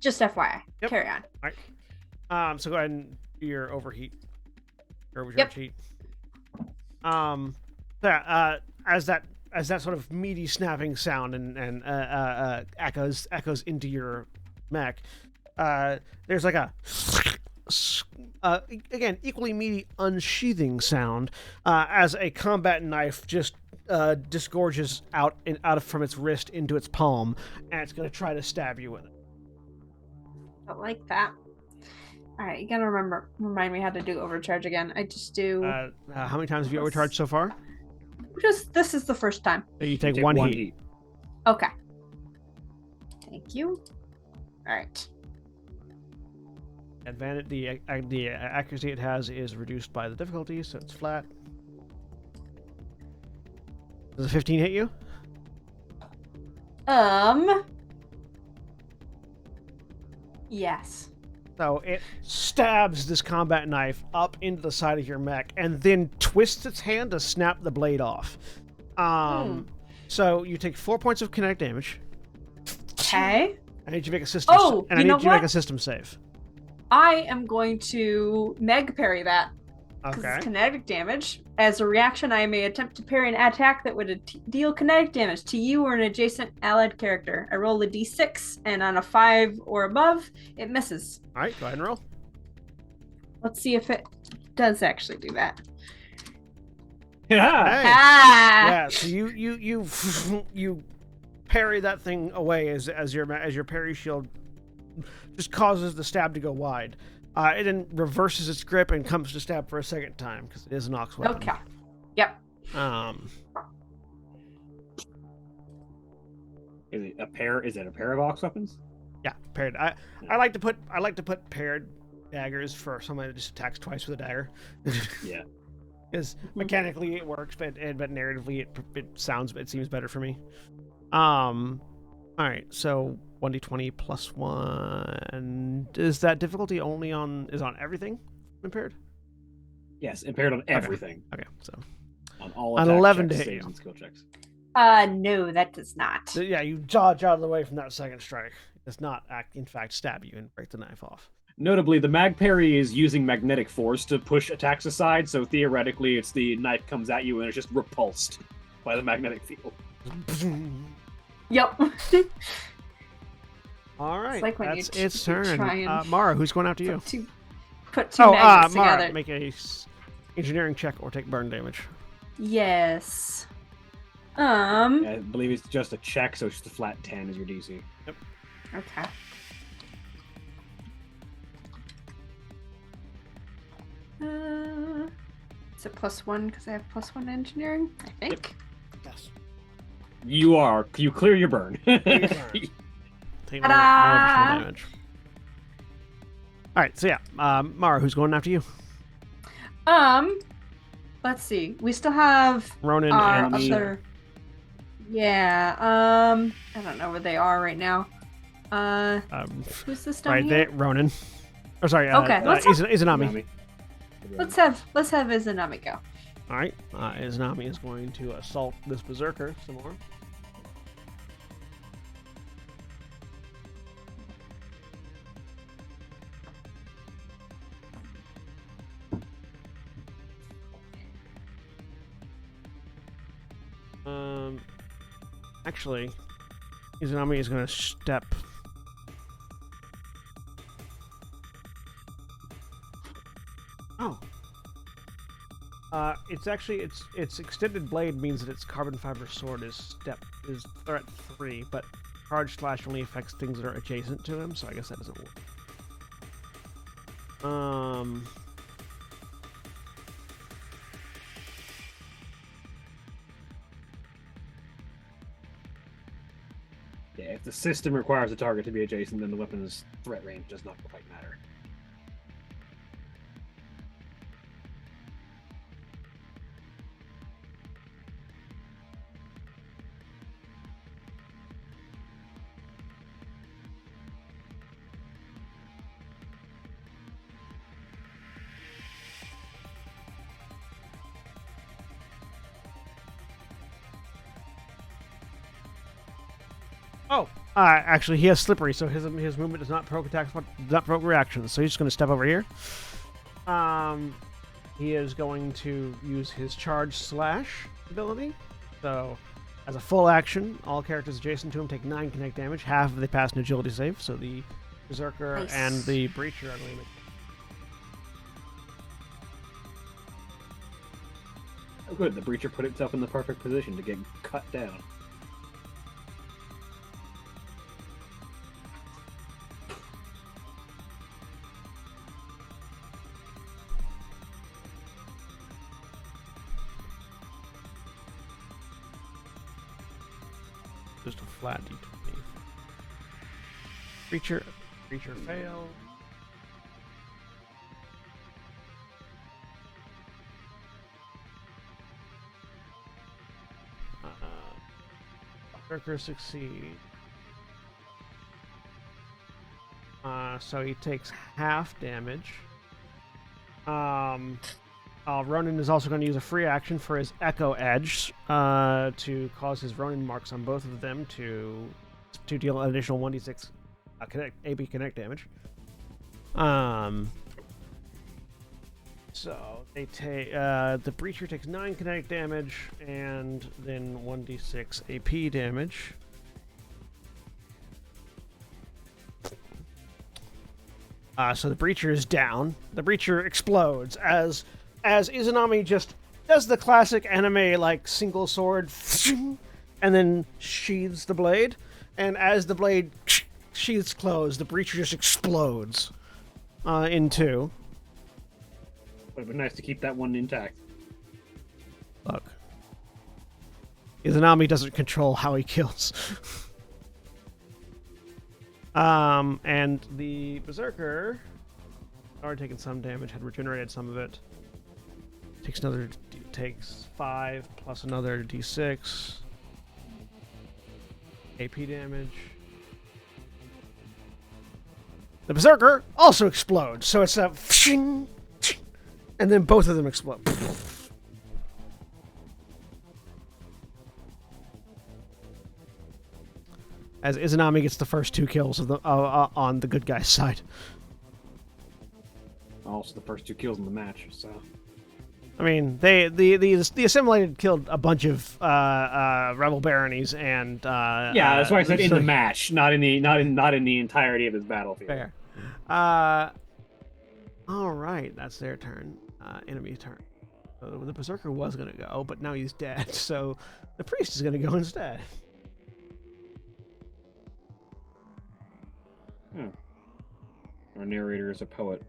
Just FYI. Yep. Carry on. All right. So go ahead and do your overheat. Or overcharge Yep. heat. Yeah. As that sort of meaty snapping sound and echoes into your mech, there's like a again equally meaty unsheathing sound as a combat knife just disgorges out from its wrist into its palm, and it's going to try to stab you with it. I like that. All right, you gotta remind me how to do overcharge again. I just do How many times have you overcharged so far? this is the first time. You take one heat. Okay. Thank you. All right. Advantage the accuracy it has is reduced by the difficulty, so it's flat. Does a 15 hit you? Yes. So it stabs this combat knife up into the side of your mech and then twists its hand to snap the blade off. So you take 4 points of kinetic damage. Okay. I need you to make a system. Oh, and I you need know you to make what? a system save. I am going to Meg parry that. Because Okay. it's kinetic damage. As a reaction, I may attempt to parry an attack that would deal kinetic damage to you or an adjacent allied character. I roll a d6, and on a 5 or above, it misses. All right, go ahead and roll. Let's see if it does actually do that. Yeah. Hey. Ah! Yeah. So you parry that thing away as your parry shield just causes the stab to go wide. It then reverses its grip and comes to stab for a second time because it is an ox weapon. Okay. Yep. Is it a pair? Is it a pair of ox weapons? Yeah, paired. I like to put paired daggers for someone that just attacks twice with a dagger. Yeah. Because mechanically it works, but narratively it seems better for me. All right, so 1d20 plus 1. Is that difficulty only on everything impaired? Yes, impaired on everything. Okay, so On all An attack 11 checks, to hit saves, you. and skill checks. No, that does not. So, yeah, you dodge out of the way from that second strike. It does not, in fact, stab you and break the knife off. Notably, the mag parry is using magnetic force to push attacks aside, so theoretically, it's the knife comes at you and it's just repulsed by the magnetic field. Yep. All right, like when that's you its turn. try and Mara, who's going after you? Put two magnets Mara, together. make a engineering check or take burn damage. Yes. I believe it's just a check, so it's just a flat 10 as your DC. Okay. Is it +1 because I have +1 engineering? I think. Yes. You clear your burn. Take no additional Ta-da! damage. All right, so yeah, Mara, who's going after you? Let's see. We still have Ronan our and other. Yeah. I don't know where they are right now. Who's this down right here? there, Ronan. Oh, sorry. Okay, let's have- Izanami. Let's have Izanami go. All right, Izanami is going to assault this berserker some more. Actually, Izanami is going to step. Oh. It's actually its extended blade means that its carbon fiber sword is threat 3, but charge slash only affects things that are adjacent to him, so I guess that doesn't work. Yeah, if the system requires the target to be adjacent, then the weapon's threat range does not quite matter. Oh, actually, he has slippery, so his movement does not provoke attacks, does not provoke reactions. So he's just going to step over here. He is going to use his charge slash ability. So, as a full action, all characters adjacent to him take 9 kinetic damage. Half if they pass an agility save. So the Berserker Nice. and the Breacher are going to make. Oh, good. The Breacher put itself in the perfect position to get cut down. Just a flat d20. Breacher fail. Berserker succeed. So he takes half damage. Ronin is also going to use a free action for his Echo Edge to cause his Ronin marks on both of them to deal an additional 1d6 AP Connect damage. So they take the Breacher takes 9 kinetic damage and then 1d6 AP damage. So the Breacher is down. The Breacher explodes as Izanami just does the classic anime like single sword and then sheathes the blade. And as the blade sheaths closed, the Breacher just explodes in two. Would have been nice to keep that one intact. Look. Izanami doesn't control how he kills. And the Berserker already taken some damage, had regenerated some of it. Takes 5 plus another d6 AP damage. The Berserker also explodes, so it's a and then both of them explode. As Izanami gets the first 2 kills of the on the good guy's side. Also, the first 2 kills in the match. So, I mean, the assimilated killed a bunch of rebel baronies and yeah, that's why I said in the match, not in the entirety of his battlefield. Fair. All right, that's their turn. Enemy's turn. So the Berserker was gonna go, but now he's dead. So the priest is gonna go instead. Our narrator is a poet.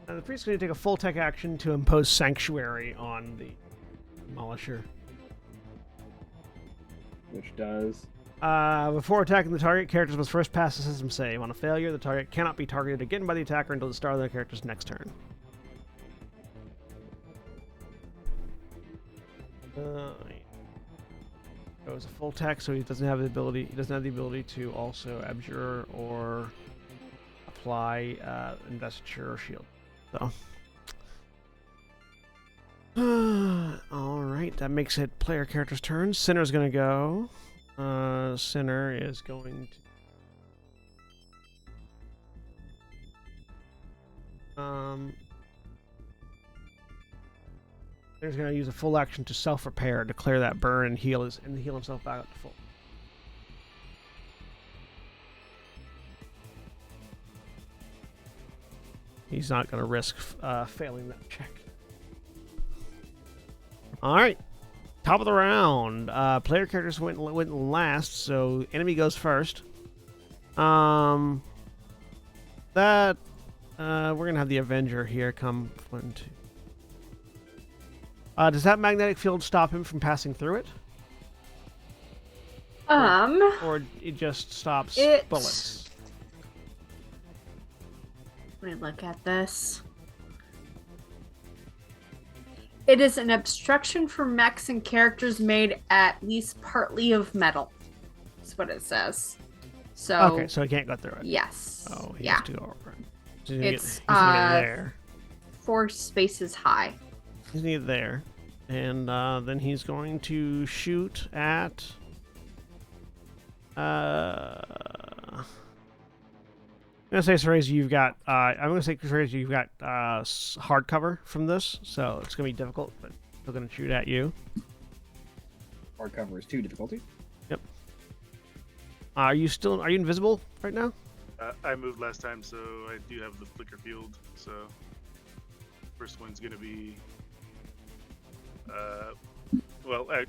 The priest is going to take a full tech action to impose Sanctuary on the Demolisher. Which does? Before attacking the target, characters must first pass a system save. On a failure, the target cannot be targeted again by the attacker until the start of the character's next turn. Goes a full tech, so he doesn't have the ability. He doesn't have the ability to also abjure or apply investiture or shield. So, all right, that makes it player character's turn. Sinner's gonna go. Sinner is going to. Sinner's gonna use a full action to self-repair to clear that burn and heal himself back up to full. He's not going to risk failing that check. All right. Top of the round. Player characters went last, so enemy goes first. We're going to have the Avenger here come 1, 2. Does that magnetic field stop him from passing through it? Or it just stops bullets? Let me look at this. It is an obstruction for mechs and characters made at least partly of metal. That's what it says. So okay, so he can't go through it. yes. Oh, he has to go over it. It's he's gonna get there. 4 spaces high. He's gonna get there, and then he's going to shoot at. I'm gonna say, Cereza, you've got. I'm gonna say, Cereza, you've got hard cover from this, so it's gonna be difficult, but still gonna shoot at you. Hard cover is 2 difficulty. Yep. Are you invisible right now? I moved last time, so I do have the flicker field. So first one's gonna be. Well, I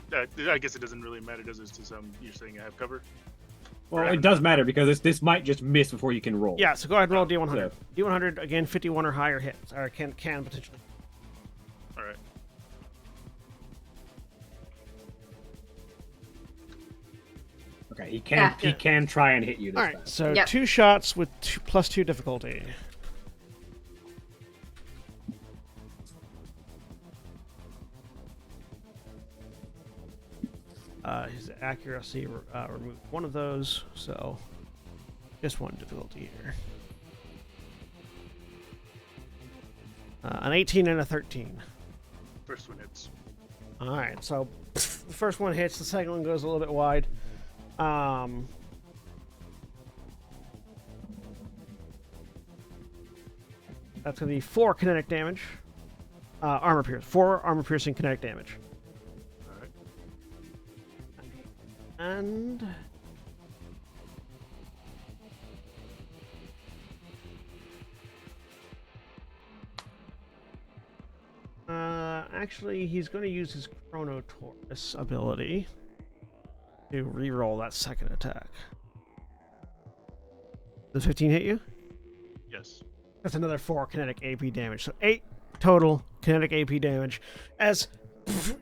guess it doesn't really matter, does it? To some, you're saying I have cover. Well, it does matter because this might just miss before you can roll. Yeah. So go ahead and roll D100. Yeah. D100 again, 51 or higher hits, or can potentially. All right. Okay, he can Yeah. can try and hit you this All right. time. So Yep. 2 shots with +2 difficulty. His accuracy removed one of those, so just 1 difficulty here. An 18 and a 13. First one hits. All right, so the first one hits, the second one goes a little bit wide. That's gonna be 4 kinetic damage. Armor pierce. 4 armor piercing kinetic damage. All right. And actually, he's going to use his Chronotaurus ability to re-roll that second attack. Does 15 hit you? Yes. That's another 4 kinetic AP damage. So 8 total kinetic AP damage. As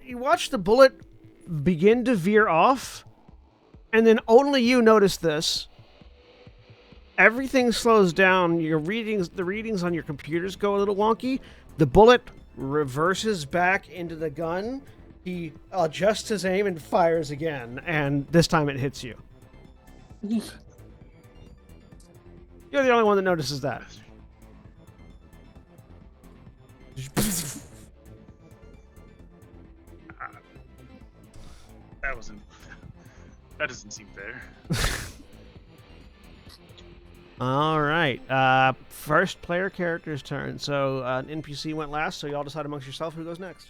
you watch the bullet begin to veer off, and then only you notice this. Everything slows down. The readings on your computers go a little wonky. The bullet reverses back into the gun. He adjusts his aim and fires again, and this time it hits you. You're the only one that notices that. That doesn't seem fair. All right. First player character's turn. So an NPC went last, so you all decide amongst yourself who goes next.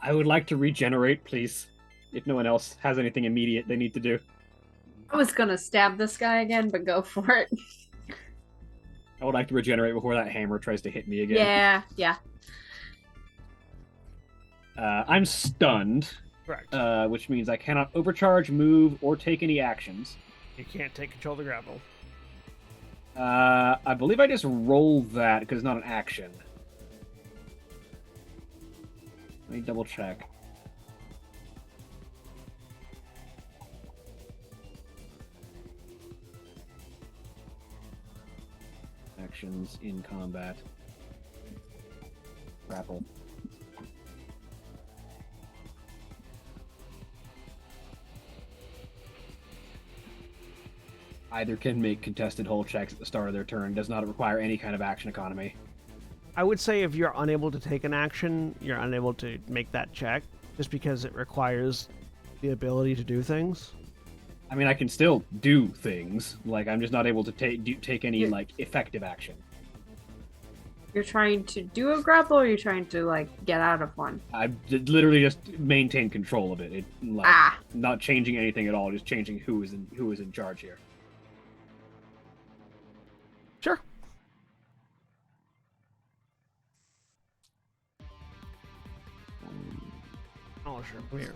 I would like to regenerate, please. If no one else has anything immediate they need to do. I was gonna stab this guy again, but go for it. I would like to regenerate before that hammer tries to hit me again. Yeah. I'm stunned, Correct. which means I cannot overcharge, move, or take any actions. You can't take control of the grapple. I believe I just roll that because it's not an action. Let me double check. Actions in combat. Grapple. Either can make contested hold checks at the start of their turn. Does not require any kind of action economy. I would say if you're unable to take an action, you're unable to make that check, just because it requires the ability to do things. I mean, I can still do things. Like, I'm just not able to take any, like, effective action. You're trying to do a grapple, or you're trying to like get out of one? I literally just maintain control of it. Not changing anything at all. Just changing who is in charge here. Sure. Oh, sure. Come here.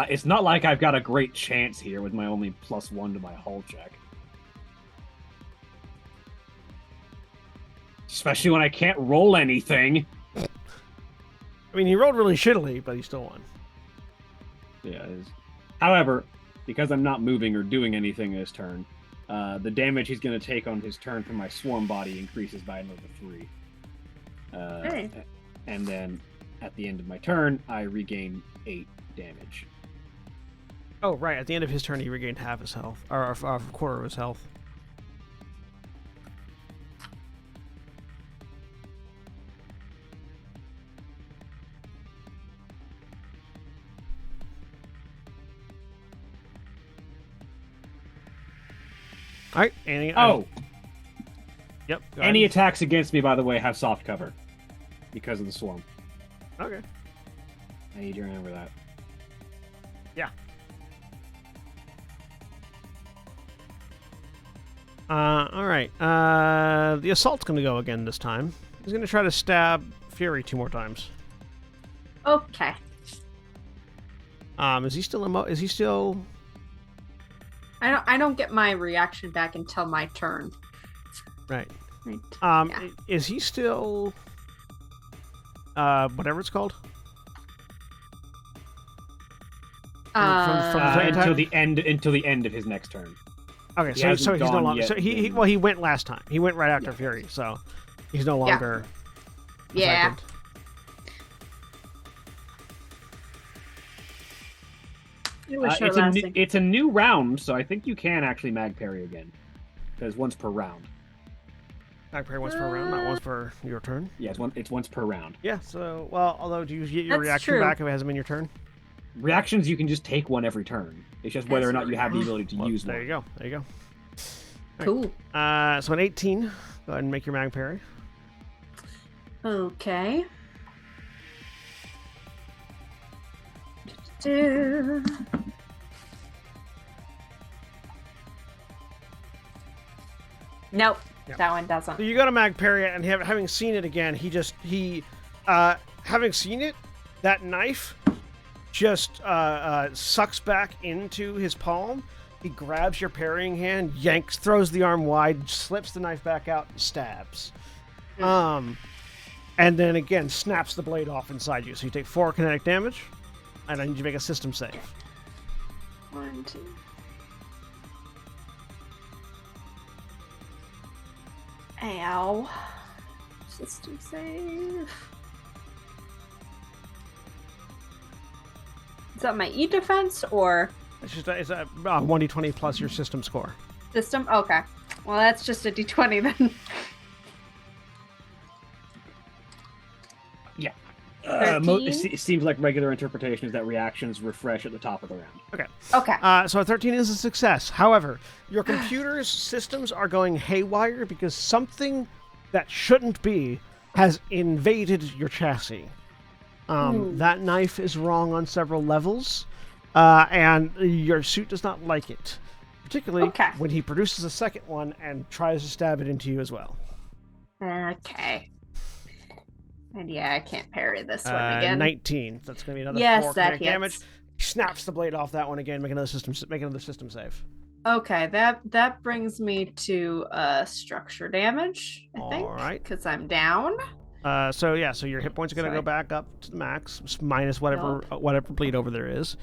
It's not like I've got a great chance here with my only +1 to my hull check. Especially when I can't roll anything. I mean, he rolled really shittily, but he still won. Yeah. However, because I'm not moving or doing anything this turn, the damage he's going to take on his turn from my swarm body increases by another 3. Hey. And then at the end of my turn, I regain 8 damage. Oh, right. At the end of his turn, he regained half his health, or a quarter of his health. right. Any? Yep. go Any ahead. attacks against me, by the way, have soft cover because of the swarm. Okay. I need you to remember that. Yeah. All right. The assault's gonna go again this time. He's gonna try to stab Fury 2 more times. Okay. Is he still Is he still? I don't get my reaction back until my turn. Right. Right. Yeah. Is he still? Whatever it's called. from the until the end of his next turn. Okay, He so hasn't he's no gone longer. yet So he in- well, he went last time. He went right after Yeah. Fury, so he's no longer. Yeah. affected. It was short lasting. It's a new round, so I think you can actually mag parry again. Because once per round. Back parry once per round, not once per your turn. Yeah, it's once per round. Yeah. So although do you get your That's reaction true. back if it hasn't been your turn? Reactions, you can just take one every turn. It's just whether or That's not you have the ability to Well, use there one. you go. There you go. Cool. So an 18. Go ahead and make your mag parry. Okay. Nope, Yep. that one doesn't. So you go to mag parry, and having seen it again, having seen it, that knife just sucks back into his palm. He grabs your parrying hand, yanks, throws the arm wide, slips the knife back out, and stabs. And then again snaps the blade off inside you. So you take 4 kinetic damage, and I need you to make a system save. 1, 2. Ow. System save. Is that my E defense or It's just it's a 1d20 plus your system score. system? Okay. Well, that's just a D20 then. Yeah. 13? It seems like regular interpretation is that reactions refresh at the top of the round. Okay. Okay. So a 13 is a success. However, your computer's systems are going haywire because something that shouldn't be has invaded your chassis. That knife is wrong on several levels, and your suit does not like it. Particularly Okay. when he produces a second one and tries to stab it into you as well. Okay. And yeah, I can't parry this one again. 19. That's going to be another Yes, 4 that kinetic damage. hits. Snaps the blade off that one again. Make another system save. Okay, that brings me to structure damage, I think. All right. Because I'm down. So your hit points are going to go Sorry. back up to the max, minus whatever bleed over there is.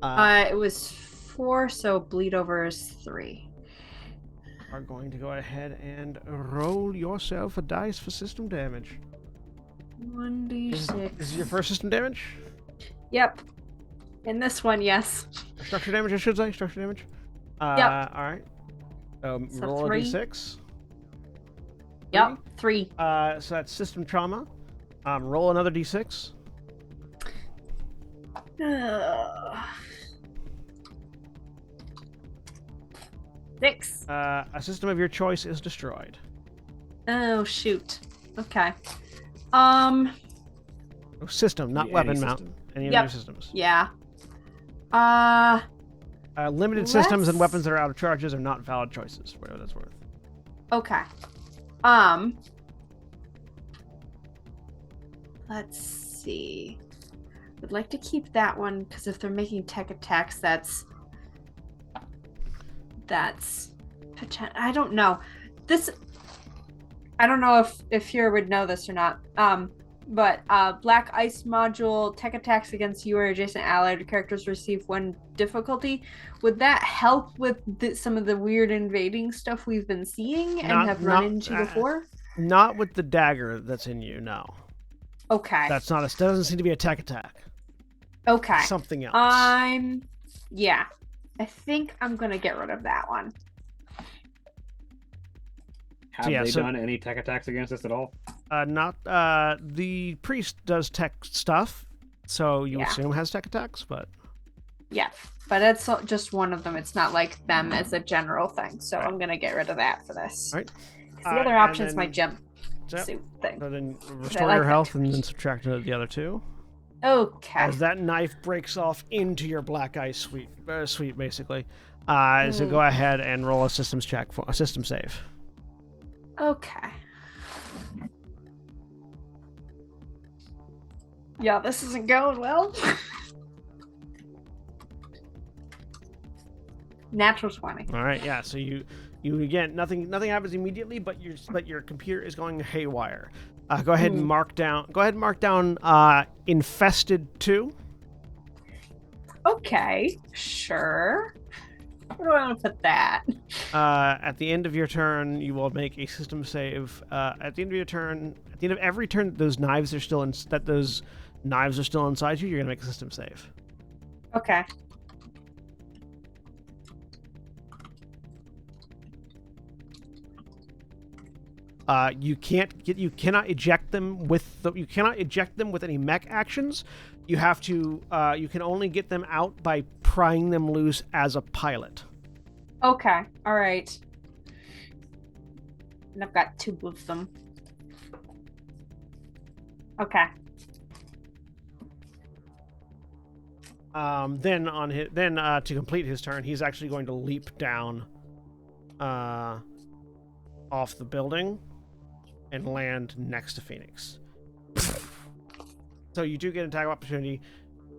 It was 4, so bleed over is 3. Are going to go ahead and roll yourself a dice for system damage. 1d6. This is your first system damage? Yep. In this one, yes. Or structure damage, I should say. Structure damage. Yep. All right. So So roll 3. a d6. Yep. 3. So that's system trauma. Roll another d6. Ugh. 6. A system of your choice is destroyed. Oh shoot. Okay. Oh, system, not Yeah, weapon any mount. system. Any of Yep. your systems. Yeah. Limited systems and Let's- weapons that are out of charges are not valid choices, whatever that's worth. Okay. Let's see. Would like to keep that one because if they're making tech attacks, that's I don't know. This I don't know if Fury would know this or not. But Black Ice module tech attacks against you or adjacent allied characters receive 1 difficulty. Would that help with some of the weird invading stuff we've been seeing and have run into before? Not with the dagger that's in you, no. Okay. That doesn't seem to be a tech attack. Okay. Something else. Yeah. I think I'm gonna get rid of that one. Have So, yeah, they so- done any tech attacks against us at all? The priest does tech stuff, so you Yeah. assume has tech attacks, but Yeah, but it's just one of them. It's not like them as a general thing. So Right. I'm gonna get rid of that for this. Right. 'Cause the other option is my jump Yep. suit thing. So then restore like your that health too and much. then subtract the other 2. Okay. As that knife breaks off into your black ice sweep, basically. So go ahead and roll a systems check for a system save. Okay. Yeah, this isn't going well. Natural 20. All right, yeah. So you again, nothing happens immediately, but your computer is going haywire. Go ahead and mark down. Go ahead and mark down infested 2. Okay, sure. Where do I want to put that? At the end of your turn, you will make a system save. At the end of your turn, at the end of every turn, those knives are still inside you. You're gonna make a system save. Okay. You cannot eject them with any mech actions. You have to. You can only get them out by prying them loose as a pilot. Okay. All right. And I've got 2 of them. Okay. Then to complete his turn, he's actually going to leap down, off the building, and land next to Phoenix. So you do get an attack opportunity.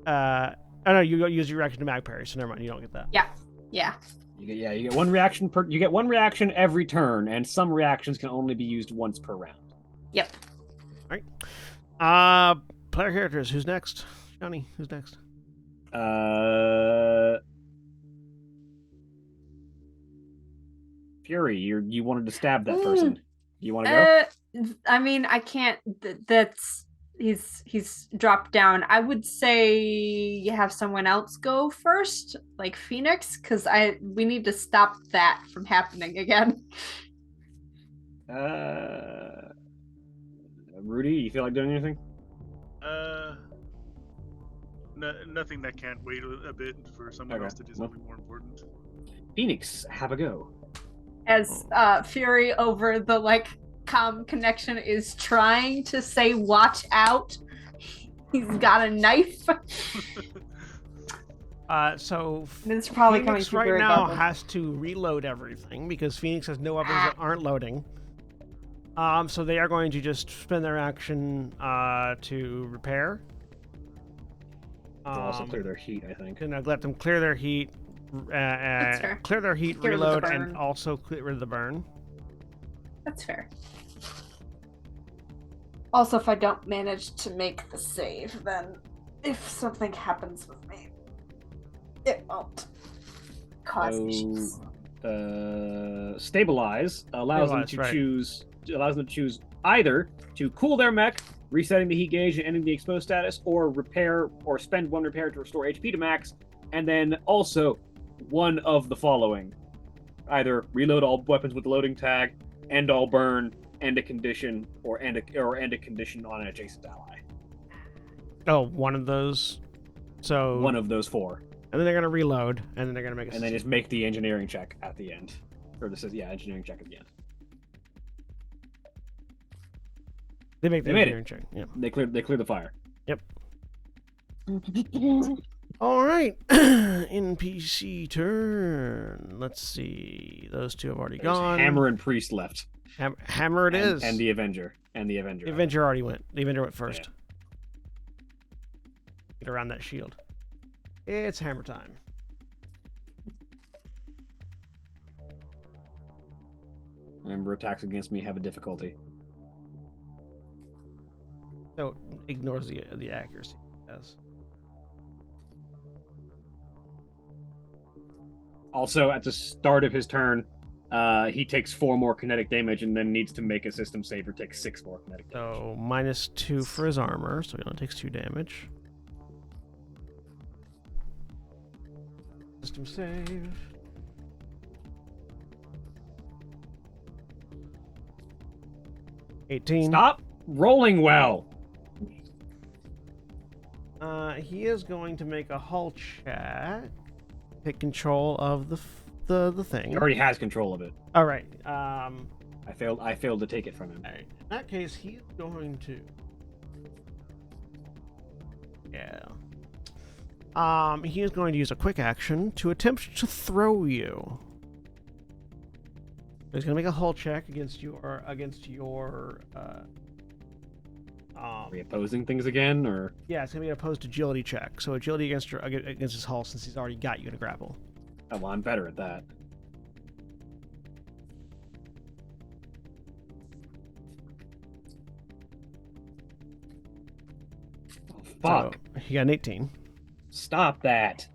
Oh no, you use your reaction to mag parry, so never mind, you don't get that. Yeah. Yeah. You get one reaction you get one reaction every turn, and some reactions can only be used once per round. Yep. All right. Player characters. Who's next? Johnny. Who's next? Fury, you wanted to stab that person. You want to go? I mean, I can't. That's he's dropped down. I would say you have someone else go first, like Phoenix, because we need to stop that from happening again. Rudy, you feel like doing anything? Nothing that can't wait a bit for someone else to do something more important. Phoenix, have a go. As Fury over the comm connection is trying to say watch out. He's got a knife. So It's probably coming Phoenix through right very now badly. has to reload everything because Phoenix has no weapons that aren't loading. So they are going to just spend their action to repair. They'll also clear their heat, I think. Gonna let them clear their heat, clear their heat, Get rid of the reload, burn. and also get rid of the burn. That's fair. Also, if I don't manage to make the save, then if something happens with me, it won't cause issues. Stabilize allows them to choose either to cool their mech, resetting the heat gauge and ending the exposed status, or repair or spend 1 repair to restore HP to max, and then also one of the following: either reload all weapons with the loading tag, end all burn, end a condition, or end a condition on an adjacent ally. Oh, one of those. So One of those 4. and then they're gonna reload, and then they're gonna make a. And then just make the engineering check at the end. Or this is engineering check at the end. They make the They made it. engineering check. Yeah. They clear the fire. Yep. All right. NPC turn. Let's see. Those 2 have already There's gone. Hammer and Priest left. Hammer it is. And the Avenger. The Avenger already went. The Avenger went first. Yeah. Get around that shield. It's hammer time. Remember, attacks against me have a difficulty. So ignores the accuracy. Yes. Also, at the start of his turn, he takes 4 more kinetic damage and then needs to make a system save or take 6 more kinetic damage. So -2 for his armor, so he only takes 2 damage. System save. $18. Stop rolling well. He is going to make a hull check. Take control of the thing. He already has control of it. All right. I failed to take it from him. All right. In that case, he's going to. Yeah. He is going to use a quick action to attempt to throw you. He's going to make a hull check against your Are we opposing things again, or? yeah, it's going to be an opposed agility check. So agility against his hull, since he's already got you in a grapple. Oh, well, I'm better at that. Oh, fuck. So he got an 18. Stop that.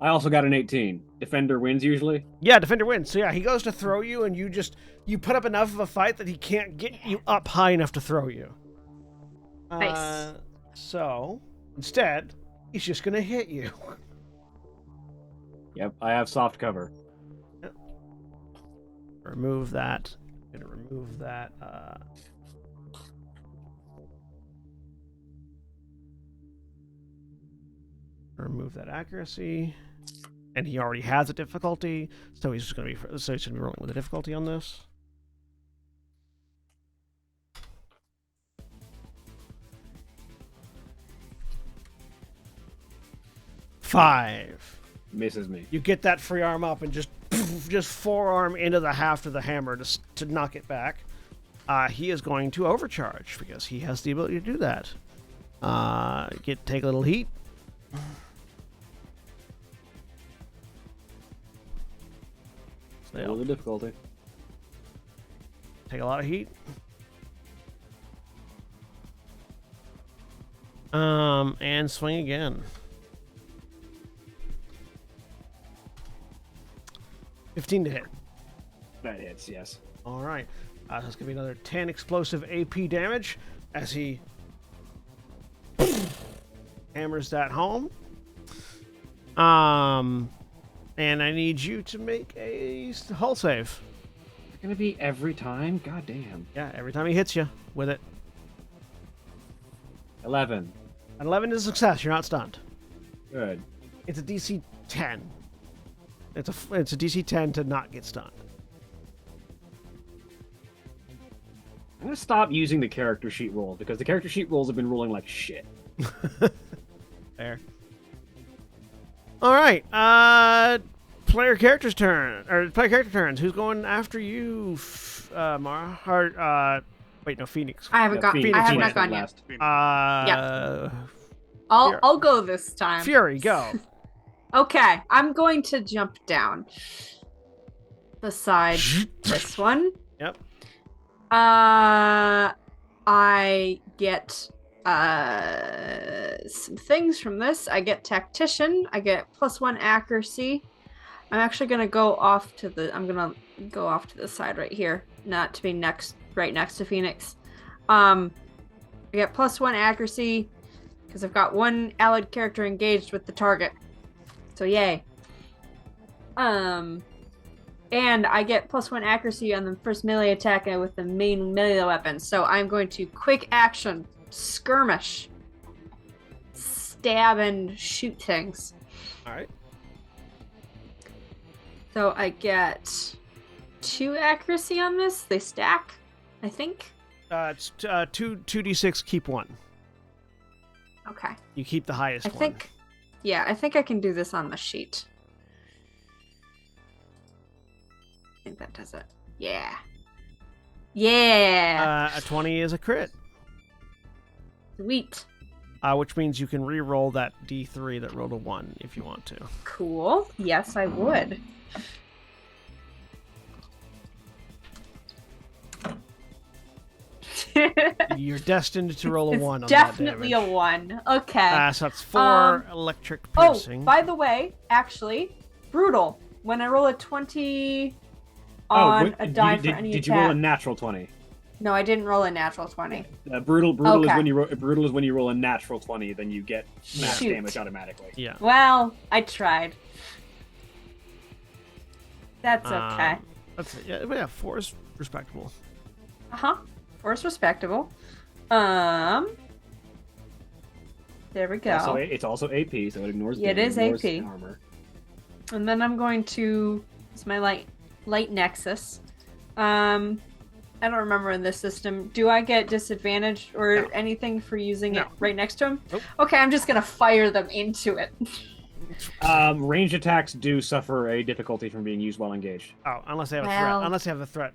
I also got an 18. Defender wins usually. Yeah, defender wins. So yeah, he goes to throw you, and you put up enough of a fight that he can't get you up high enough to throw you. Nice. So instead, he's just gonna hit you. Yep, I have soft cover. Remove that. Gonna remove that. Remove that accuracy. And he already has a difficulty, so he's just gonna be rolling with a difficulty on this. Five. Misses me. You get that free arm up and just forearm into the haft of the hammer to knock it back. He is going to overcharge because he has the ability to do that. Take a little heat. Roll the difficulty. Take a lot of heat. And swing again. 15 to hit. That hits, yes. All right. So it's going to be another 10 explosive AP damage as he hammers that home. And I need you to make a hull save. It's gonna be every time? God damn. Yeah, every time he hits you with it. 11. An 11 is a success. You're not stunned. Good. It's a DC 10. It's a DC 10 to not get stunned. I'm gonna stop using the character sheet roll because the character sheet rolls have been rolling like shit. There. All right. Player character turns. Who's going after you, Mara? Or, wait, no, Phoenix. I haven't gone. Phoenix I have went not gone yet. last. I'll go this time. Fury, go. Okay, I'm going to jump down beside this one. Yep. I get some things from this. I get tactician. I get +1 accuracy. I'm actually gonna go off to the. I'm gonna go off to the side right here, not to be right next to Phoenix. I get +1 accuracy because I've got one allied character engaged with the target. So yay. And I get +1 accuracy on the first melee attack with the main melee weapon. So I'm going to quick action, skirmish, stab and shoot things. All right. So I get 2 accuracy on this. They stack, I think. It's 2d6. Keep 1. Okay. You keep the highest I one. think. Yeah, I think I can do this on the sheet. I think that does it. Yeah. Yeah. A 20 is a crit, Sweet. which means you can re-roll that d3 that rolled a 1 if you want to. Cool. Yes, I would. You're destined to roll a It's 1 on definitely that a damage. 1. Okay. So that's 4 electric piercing. Oh, by the way, actually, brutal. When I roll a 20 on a die for any did attack. you roll a natural 20? No, I didn't roll a natural 20. Brutal Okay. is when you roll a natural 20, then you get max Shoot. damage automatically. Yeah. Well, I tried. That's okay. That's yeah, 4 is respectable. Uh-huh. 4 is respectable. There we go. It's also AP, so it ignores. Yeah, it is ignores AP. armor. And then I'm going to use my light nexus. I don't remember in this system. Do I get disadvantage or anything for using it right next to him? Nope. Okay, I'm just gonna fire them into it. Ranged attacks do suffer a difficulty from being used while engaged. Oh, unless they have a threat. Well- Unless they have a threat.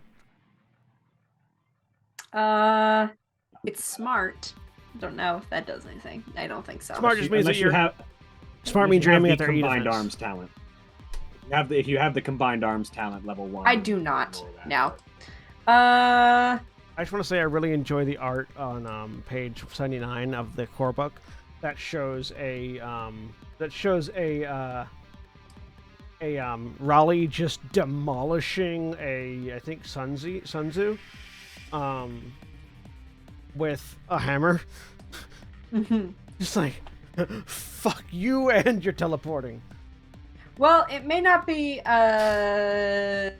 It's smart. I don't know if that does anything. I don't think so. Smart just means that Unless you you're have smart means you're aiming the at their E combined defense. arms talent. If you have the combined arms talent level 1. I do not. ignore that. No. I just want to say I really enjoy the art on page 79 of the core book that shows a Raleigh just demolishing I think Sun Tzu with a hammer. Just like fuck you and you're teleporting. Well, it may not be an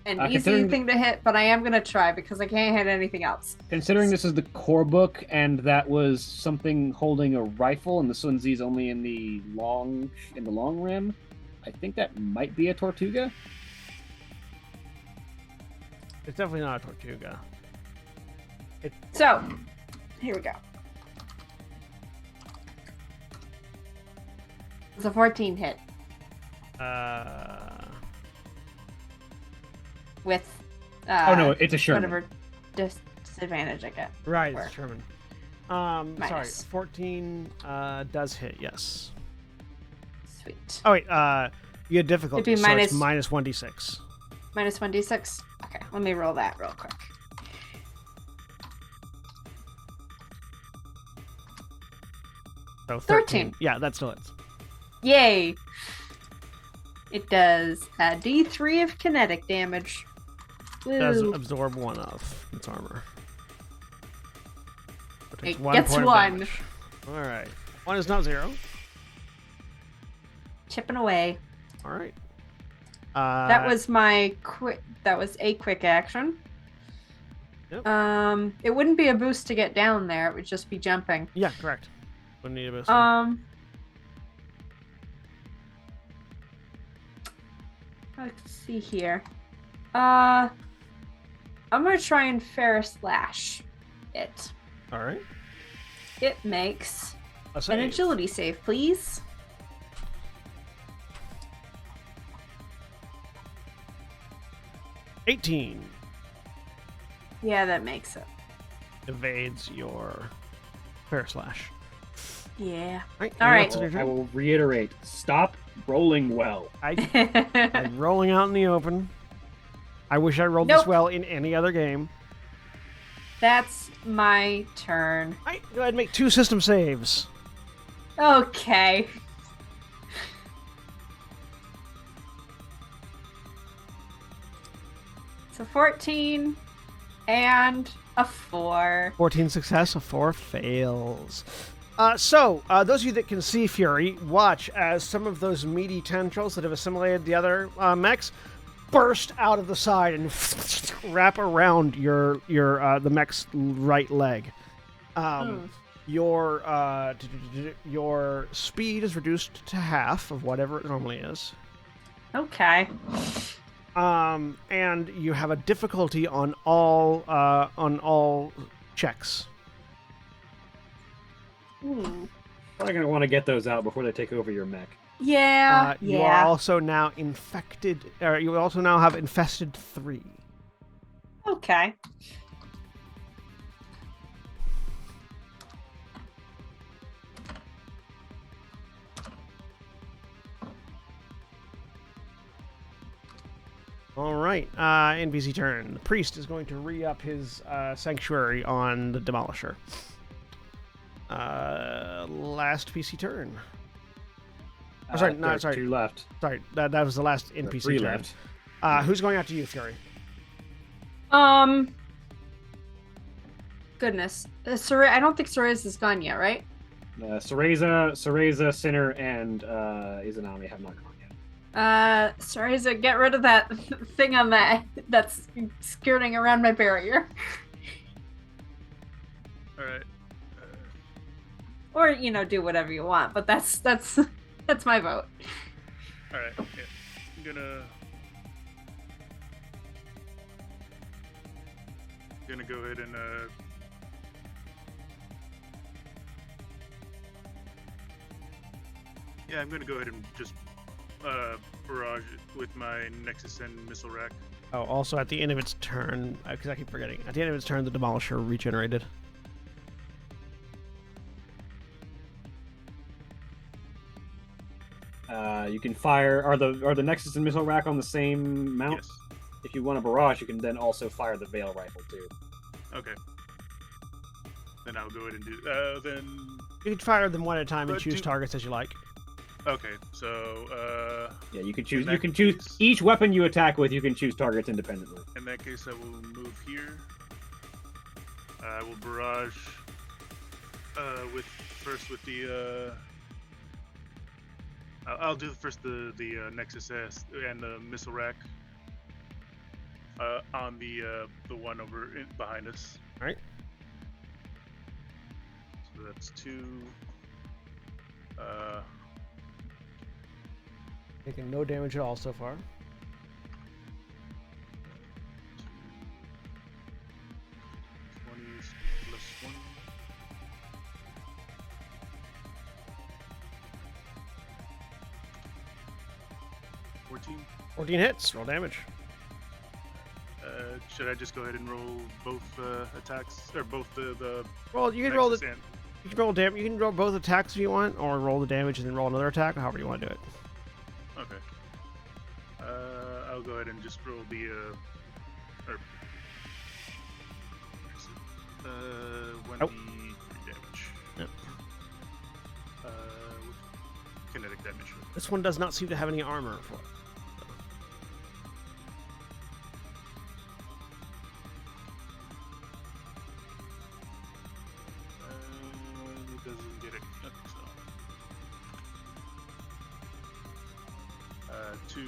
easy considering- thing to hit, but I am gonna try because I can't hit anything else. Considering this is the core book and that was something holding a rifle and the Sun Tzu's only in the long rim, I think that might be a Tortuga. It's definitely not a Tortuga. So, here we go. It's a 14 hit with Oh no, it's a Sherman. whatever disadvantage I get. Right, Or- it's Sherman. Sorry, Minus. 14 does hit, yes. Sweet. Oh wait, you had difficulty, It'd be so minus- it's minus 1d6. Minus 1d6. Okay, let me roll that real quick. So 13. Yeah, that still is. Yay! It does a d3 of kinetic damage. Does Woo. absorb 1 of its armor. So it takes It 1 gets point of 1. damage. Alright. 1 is not 0. Chipping away. Alright. That was my quick. That was a quick action. Yep. It wouldn't be a boost to get down there. It would just be jumping. Yeah, correct. Wouldn't need a boost. Let's see here. I'm gonna try and Ferris slash it. Alright. It makes A an save. agility save, please. $18 Yeah, that makes it. evades your fair slash. Yeah. Right, All anyone right. else on your I turn? will reiterate: stop rolling well. I'm rolling out in the open. I wish I rolled this Nope. well in any other game. That's my turn. Right, go ahead and make 2 system saves. Okay. So 14 and a 4. 14 success, a 4 fails. Those of you that can see Fury, watch as some of those meaty tendrils that have assimilated the other mechs burst out of the side and wrap around the mech's right leg. Your speed is reduced to half of whatever it normally is. Okay. And you have a difficulty on all checks. Probably gonna want to get those out before they take over your mech. Yeah. You are also now infected. You also now have infested 3. Okay. All right. NPC turn. The priest is going to re-up his sanctuary on the demolisher. Last PC turn. Oh, sorry, no, There's sorry. 2 left. Sorry, that was the last There are NPC 3 turn. left. Who's going after you, Fury? Goodness. I don't think Sorez is gone yet, right? Cereza, Sinner, and Izanami have not gone yet. Sorez, get rid of that thing on that's skirting around my barrier. All right. or do whatever you want. But that's that's my vote. All right. Yeah. I'm gonna go ahead and yeah, I'm gonna go ahead and just barrage it with my Nexus and missile rack. Oh, also at the end of its turn, because I keep forgetting, at the end of its turn, the Demolisher regenerated. You can fire. Are the Nexus and missile rack on the same mount? Yes. If you want a barrage, you can then also fire the Veil rifle too. Okay. Then I'll go ahead and do. Then. You can fire them one at a time and But choose targets as you like. Okay. So. Yeah, you can choose. that You can choose case- each weapon you attack with. You can choose targets independently. In that case, I will move here. I will barrage. With the. I'll do first the Nexus S and the missile rack. On the one over behind us. All right. So that's 2. Taking no damage at all so far. 20 plus 1. 14. 14 hits. Roll damage. Should I just go ahead and roll both attacks or both the Well, you can roll the. Nexus and- You can roll You can roll both attacks if you want, or roll the damage and then roll another attack, however you want to do it. Okay. I'll go ahead and just roll the or 1d3 damage. Yep. With kinetic damage. This one does not seem to have any armor for it. It doesn't get it. Okay, so. 2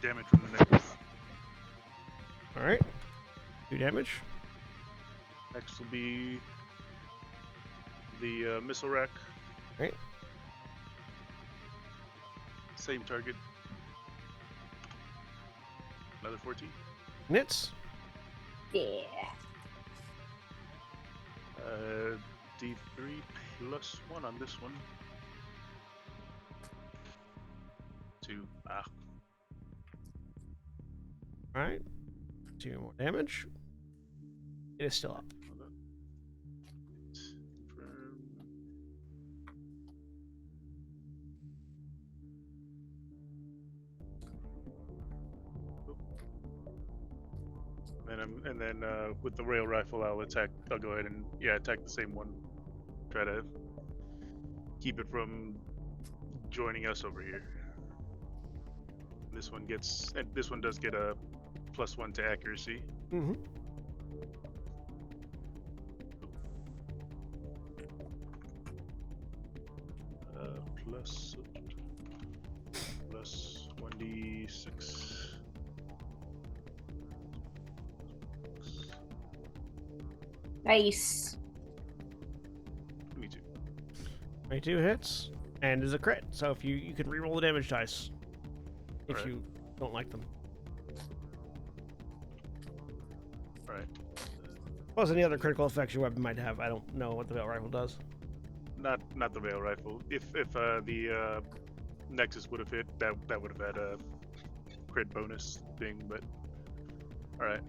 damage from the necklace. All right. 2 damage. Next will be the missile rack. Right. Same target. Another 14. Hits. Yeah. D3 plus 1 on this one. 2. Ah. All right. 2 more damage. It is still up. Confirm. And then with the rail rifle, I'll attack. I'll go ahead and attack the same one. Try to keep it from joining us over here. This one does get a +1 to accuracy. Mm-hmm. Plus 1d6. Nice. Me too. 22 hits and is a crit. So if you can re-roll the damage dice if Alright. you don't like them. Alright. Plus any other critical effects your weapon might have. I don't know what the Veil Rifle does. Not the veil rifle. If the Nexus would have hit, that would have had a crit bonus thing. But all right,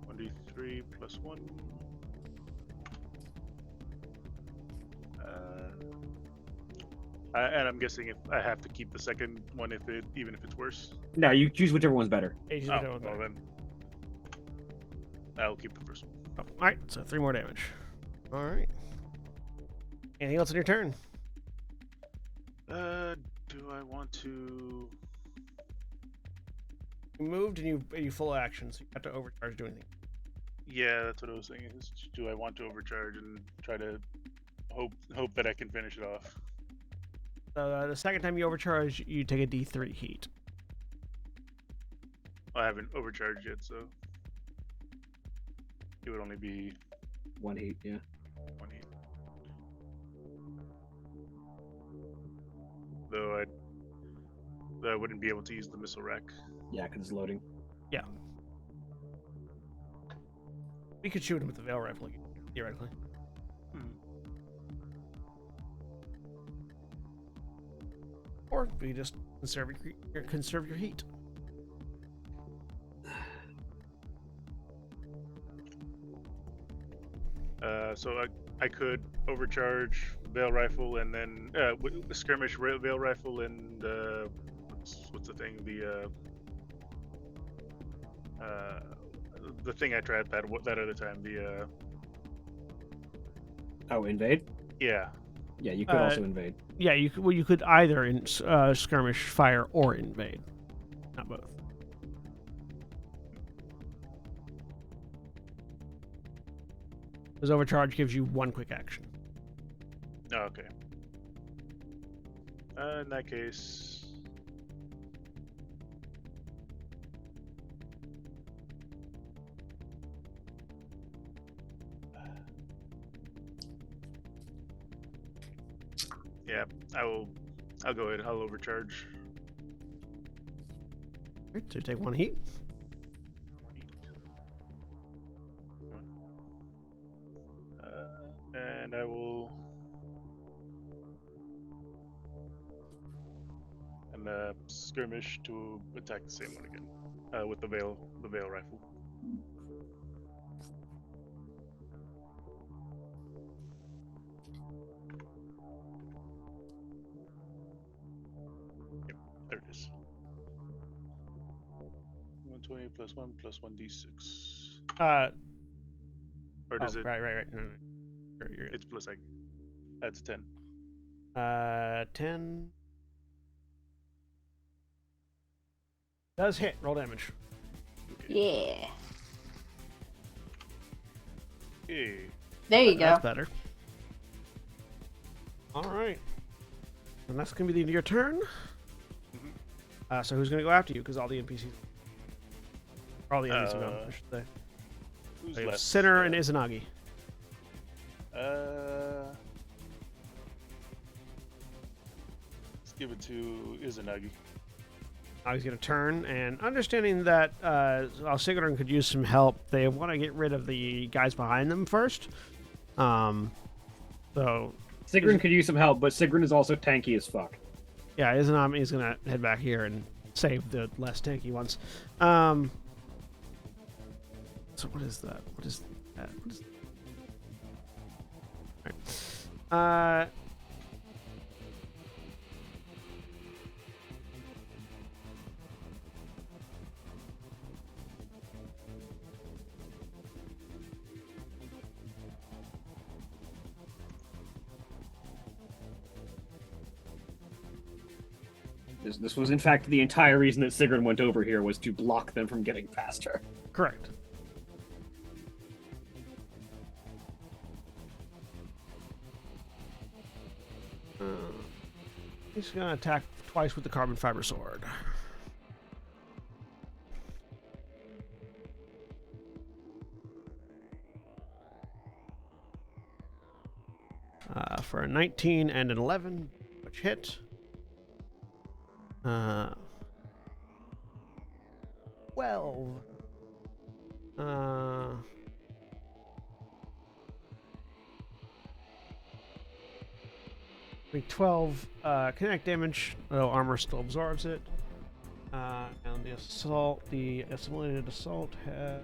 1d3 plus 1. And I'm guessing if I have to keep the second one, even if it's worse. No, you choose whichever one's better. Well then, I'll keep the first one. Oh, all right, so 3 more damage. All right. Anything else on your turn? Do I want to? You moved and you full action, so you have to overcharge doing anything. Yeah, that's what I was saying. Is do I want to overcharge and try to hope that I can finish it off? The second time you overcharge, you take a D3 heat. I haven't overcharged yet, so It would only be 1 heat, yeah. 1 heat. Though I wouldn't be able to use the missile rack. Yeah, because it's loading. We could shoot him with the Veil Rifle, theoretically. Or we just conserve your heat. So I could overcharge Veil Rifle and then skirmish Veil Rifle and what's the thing, the thing I tried that other time, the Invade? yeah. Yeah, you could also invade. Yeah, you could either skirmish, fire, or invade. Not both. Because overcharge gives you one quick action. Oh, okay. In that case, yeah, I'll go ahead. I'll overcharge. Right, so you take 1 heat. And I will. And skirmish to attack the same one again with the veil rifle. Yep, there it is. 120 plus 1 plus 1d6. Or does it? Right. No. You're It's plus like that's 10. 10 does hit. Roll damage. Yeah. Hey. There you go. That's better. All right. And that's going to be the end of your turn. So who's going to go after you? Because all the NPCs... All the enemies are gone, I should say. Who's We have left? Sinner and Izanagi. Let's give it to Izanagi. He's going to turn, and understanding that Sigrun could use some help, they want to get rid of the guys behind them first. So Sigrun could use some help, but Sigrun is also tanky as fuck. yeah, Izanami is going to head back here and save the less tanky ones. So what is that? What is that? What is... All right. This was, in fact, the entire reason that Sigrun went over here was to block them from getting past her. Correct. He's going to attack twice with the carbon fiber sword. For a 19 and an 11, which hit. 12. 12 kinetic damage, though armor still absorbs it. And the assimilated assault had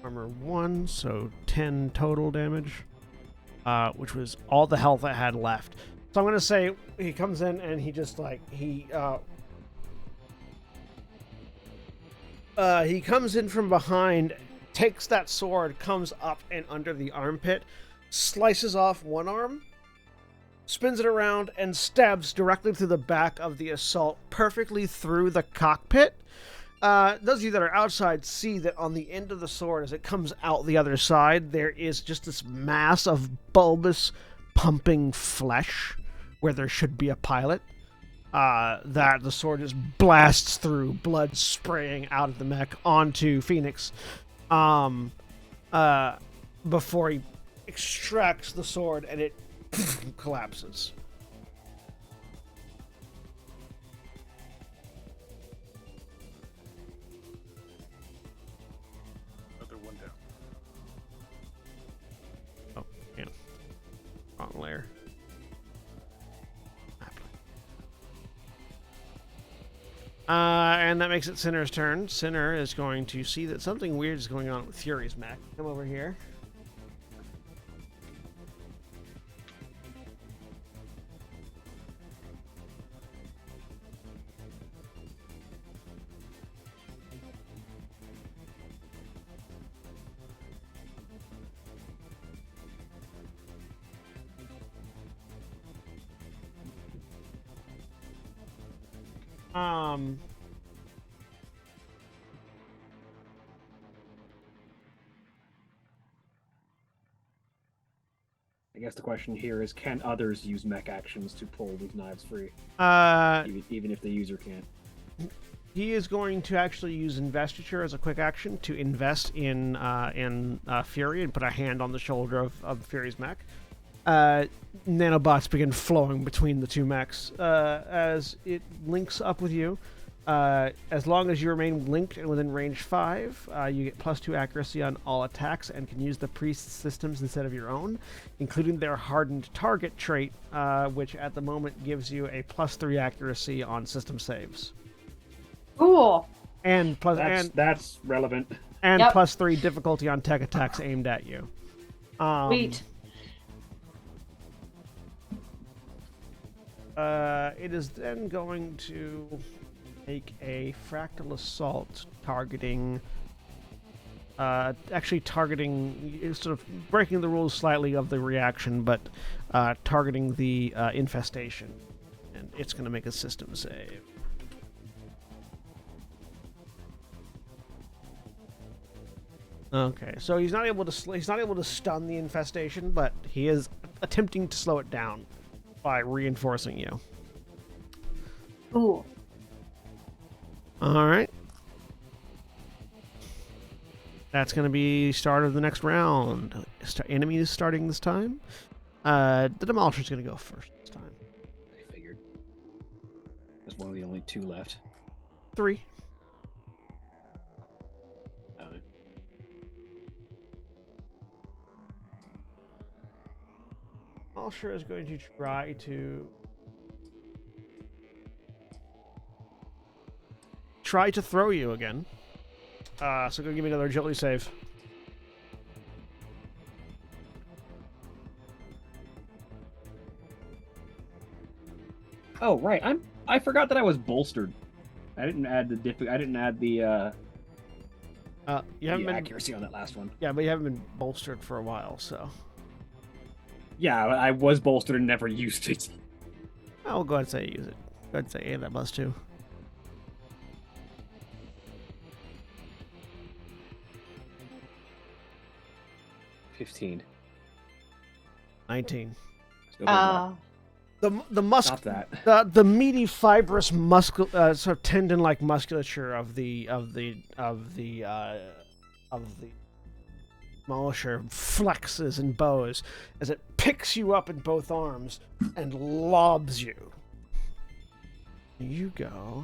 armor 1, so 10 total damage, which was all the health I had left. So I'm gonna say he comes in and he just he comes in from behind, takes that sword, comes up and under the armpit, slices off one arm, spins it around, and stabs directly through the back of the assault, perfectly through the cockpit. Those of you that are outside see that on the end of the sword, as it comes out the other side, there is just this mass of bulbous, pumping flesh where there should be a pilot. that the sword just blasts through, blood spraying out of the mech onto Phoenix, before he extracts the sword and it collapses. Another one down. Oh, yeah. Wrong layer. And that makes it Sinner's turn. Sinner is going to see that something weird is going on with Fury's mech. Come over here. I guess the question here is, can others use mech actions to pull these knives free? Even if the user can't. He is going to actually use investiture as a quick action to invest in Fury and put a hand on the shoulder of Fury's mech. Nanobots begin flowing between the two mechs as it links up with you. As long as you remain linked and within range 5, you get +2 accuracy on all attacks and can use the priest's systems instead of your own, including their hardened target trait, which at the moment gives you a +3 accuracy on system saves. Cool. And that's relevant. And Yep. +3 difficulty on tech attacks aimed at you. Sweet. It is then going to make a fractal assault targeting, sort of breaking the rules slightly of the reaction, but targeting the infestation. And it's going to make a system save. Okay, so he's not able to stun the infestation, but he is attempting to slow it down by reinforcing you. Cool. All right. That's going to be start of the next round. Enemies starting this time. The Demolisher's going to go first this time. I figured. There's one of the only 2 left. 3. Demolisher is going to try to throw you again. So go give me another agility save. Oh right, I forgot that I was bolstered. I didn't add the You haven't been, accuracy on that last one. yeah, but you haven't been bolstered for a while, so Yeah, I was bolstered and never used it. I'll go ahead and say use it. Go ahead and say A that +2. $15. 19. Still doing that. Stop that. The meaty fibrous sort of tendon-like musculature of the Demolisher flexes and bows as it picks you up in both arms and lobs you. You go.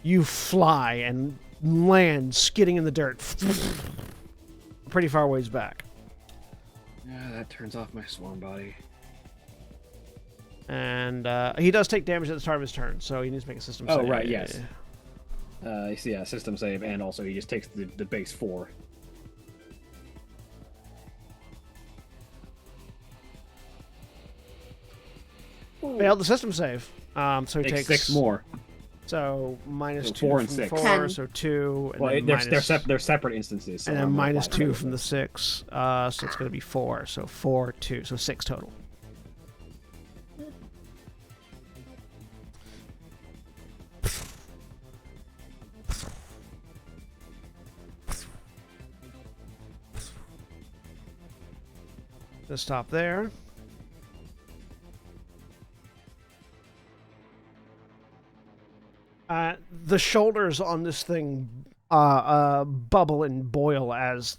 You fly and land, skidding in the dirt, pretty far ways back. Yeah, that turns off my swarm body. And he does take damage at the start of his turn, so he needs to make a system save. Oh, right, yes. Yeah, system save, and also he just takes the base 4. Failed the system save. So he takes 6 more. So minus So 2 4 and from 6. 4, 10. so 2. And Well, then they're separate instances. So and then I'm not minus applying 2 those. from the 6. So it's going to be 4. So 4, 2. So 6 total. to stop there. The shoulders on this thing bubble and boil as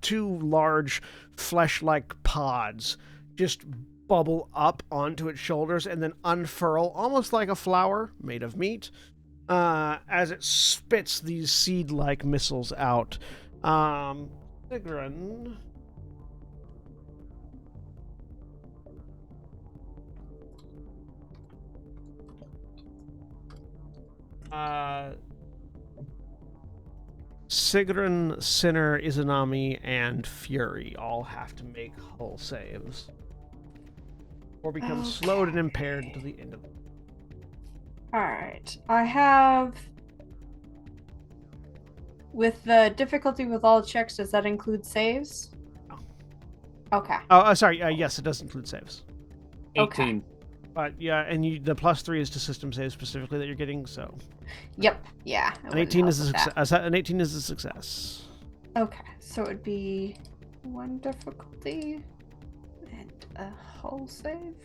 two large flesh-like pods just bubble up onto its shoulders and then unfurl almost like a flower made of meat as it spits these seed-like missiles out. Sigrun. Sigrun, Sinner, Izanami, and Fury all have to make hull saves. Or become slowed and impaired until the end of the... Alright. I have... With the difficulty with all checks, does that include saves? No. Okay. Oh, sorry. Yes, it does include saves. 18. Okay. But yeah, and the +3 is to system saves specifically that you're getting, so... Yep. Yeah. An 18 is a success. An 18 is a success. Okay. So it would be 1 difficulty and a hull save.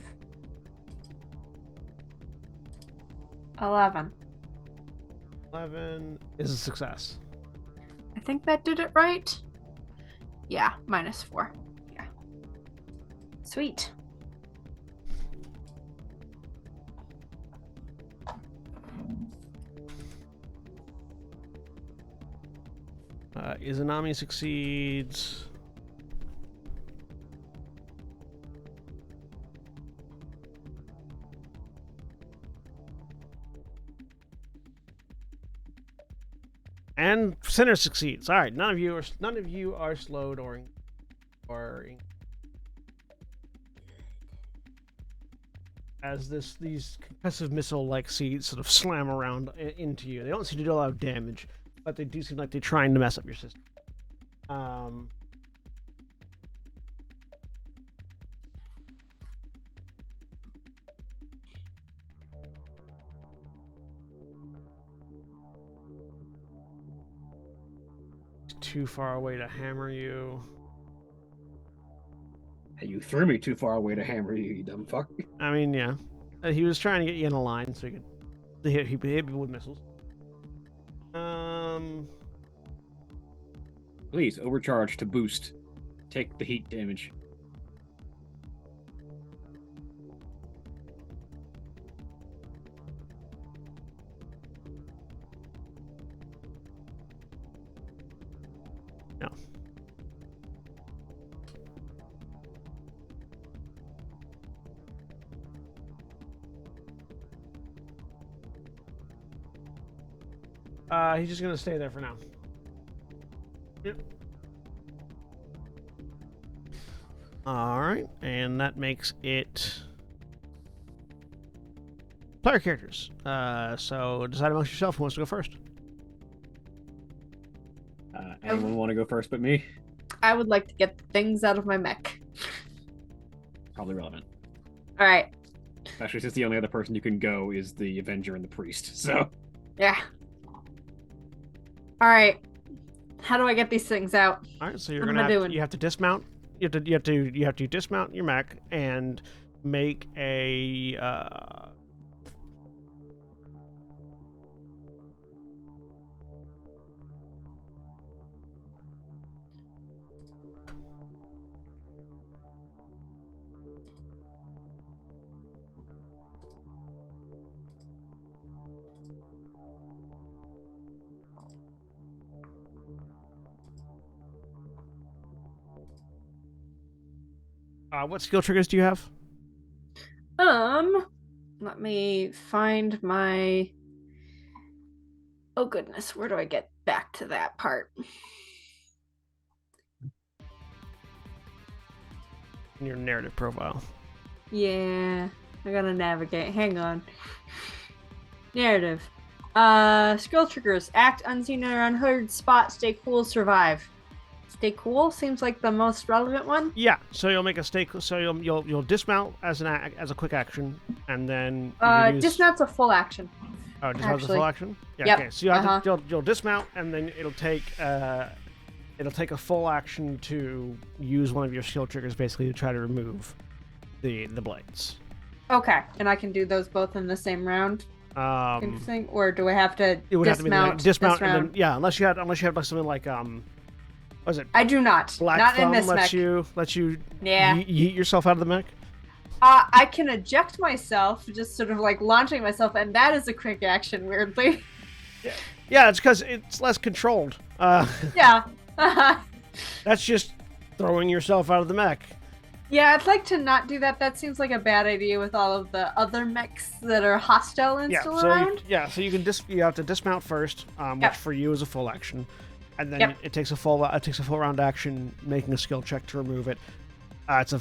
11. 11 is a success. I think that did it right. Yeah, -4. Yeah. Sweet. Izanami succeeds. And Sinner succeeds. All right, none of you are slowed or as these concussive missile-like seeds sort of slam around into you. They don't seem to do a lot of damage, but they do seem like they're trying to mess up your system. Too far away to hammer you. Hey, you threw me too far away to hammer you, you dumb fuck. I mean, yeah. He was trying to get you in a line so he could hit people with missiles. Please, overcharge to boost. Take the heat damage. No. He's just gonna stay there for now. Yep. Alright, and that makes it player characters. So decide amongst yourself who wants to go first. Anyone want to go first but me? I would like to get the things out of my mech. Probably relevant. All right. Especially since the only other person you can go is the Avenger and the Priest. So Yeah. All right. How do I get these things out? All right, so you're What am gonna I have doing? you have to dismount. You have to dismount your mech and make a what skill triggers do you have? Let me find my... Oh goodness, where do I get back to that part? In your narrative profile. Yeah, I gotta navigate. Hang on. Narrative. Skill triggers. Act unseen or unheard. Spot. Stay cool. Survive. Stay cool seems like the most relevant one. Yeah, so you'll make a stake. So you'll dismount as a quick action, and then Dismount's a full action. Oh, dismount's a full action. Yeah. Yep. Okay. So you'll dismount, and then it'll take it'll take a full action to use one of your skill triggers, basically to try to remove the blades. Okay, and I can do those both in the same round. Interesting. Or do I have to It would have to be dismount dismount this and round? then unless you have like something like what was it? I do not. Black Not Thumb in this lets mech. you Yeah. yeet yourself out of the mech. I can eject myself, just sort of like launching myself, and that is a quick action, weirdly. Yeah, it's because it's less controlled. Yeah. That's just throwing yourself out of the mech. Yeah, I'd like to not do that. That seems like a bad idea with all of the other mechs that are hostile and Yeah, still so around. you can you have to dismount first, which Yep. for you is a full action, and then Yep. it takes a full round action making a skill check to remove it. It's a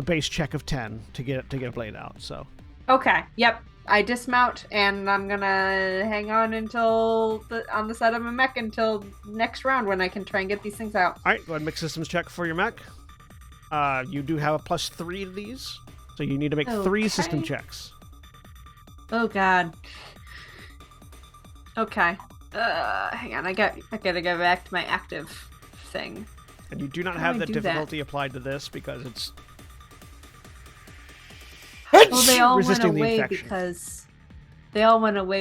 base check of 10 to get a blade out. So Okay, yep. I dismount, and I'm gonna hang on on the side of my mech until next round when I can try and get these things out. all right, go ahead and make systems check for your mech. You do have a +3 to these, so you need to make 3 system Okay. checks. Oh god. Okay. Hang on. I gotta go back to my active thing. And you do not How have do I the do that? difficulty applied to this because it's Well, they all went resisting the away infection.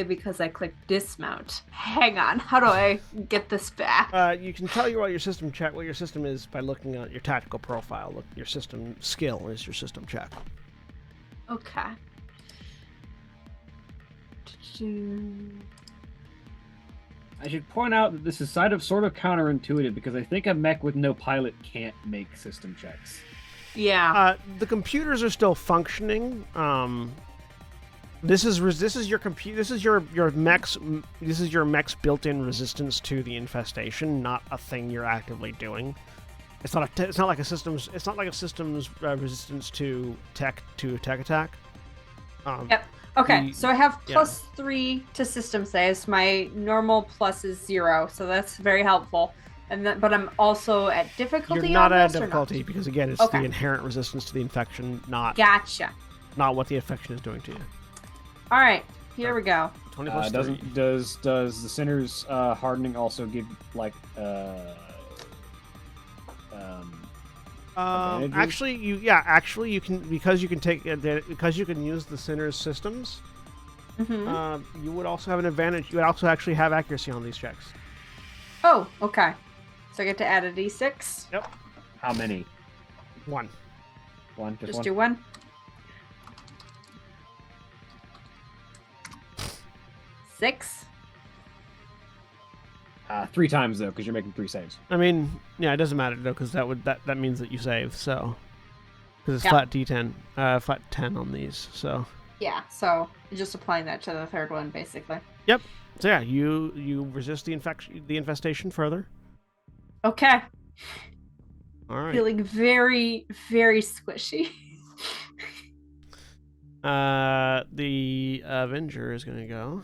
because I clicked dismount. Hang on. How do I get this back? You can tell what your system is by looking at your tactical profile. Look, your system skill is your system check. Okay. I should point out that this is sort of counterintuitive because I think a mech with no pilot can't make system checks. Yeah. The computers are still functioning. This is your mech's built-in resistance to the infestation, not a thing you're actively doing. It's not like a systems resistance to tech attack. Yep. Okay, the- so I have yeah. +3 to system saves. My normal plus is 0, so that's very helpful. But I'm also at difficulty. You're not on at this or difficulty not? because again, it's Okay. the inherent resistance to the infection, not Gotcha. what the infection is doing to you. All right, here we go. 20 plus 3. Does the sinner's hardening also give like advantages? Actually, you can because you can use the sinner's systems. Mm-hmm. You would also have an advantage. You would also actually have accuracy on these checks. Oh, okay. So I get to add a d6. Yep. How many? 1. One, just Just one. do 1. Six. 3 times though, because you're making 3 saves. I mean, yeah, it doesn't matter though, because that means that you save. So, because it's Yeah. flat D10, flat 10 on these. So Yeah, so just applying that to the third one, basically. so yeah, you resist the infestation further. Okay. All right. Feeling very, very squishy. The Avenger is gonna go.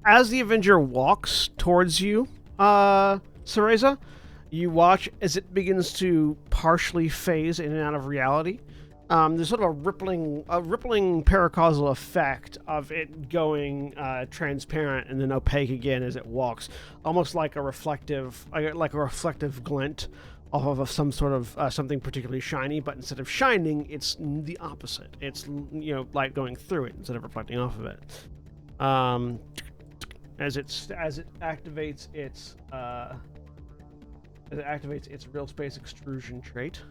As the Avenger walks towards you, Cereza, you watch as it begins to partially phase in and out of reality. There's sort of a rippling paracausal effect of it going transparent and then opaque again as it walks, almost like a reflective glint off of some sort of something particularly shiny. But instead of shining, it's the opposite. It's light going through it instead of reflecting off of it. As it activates its real space extrusion trait.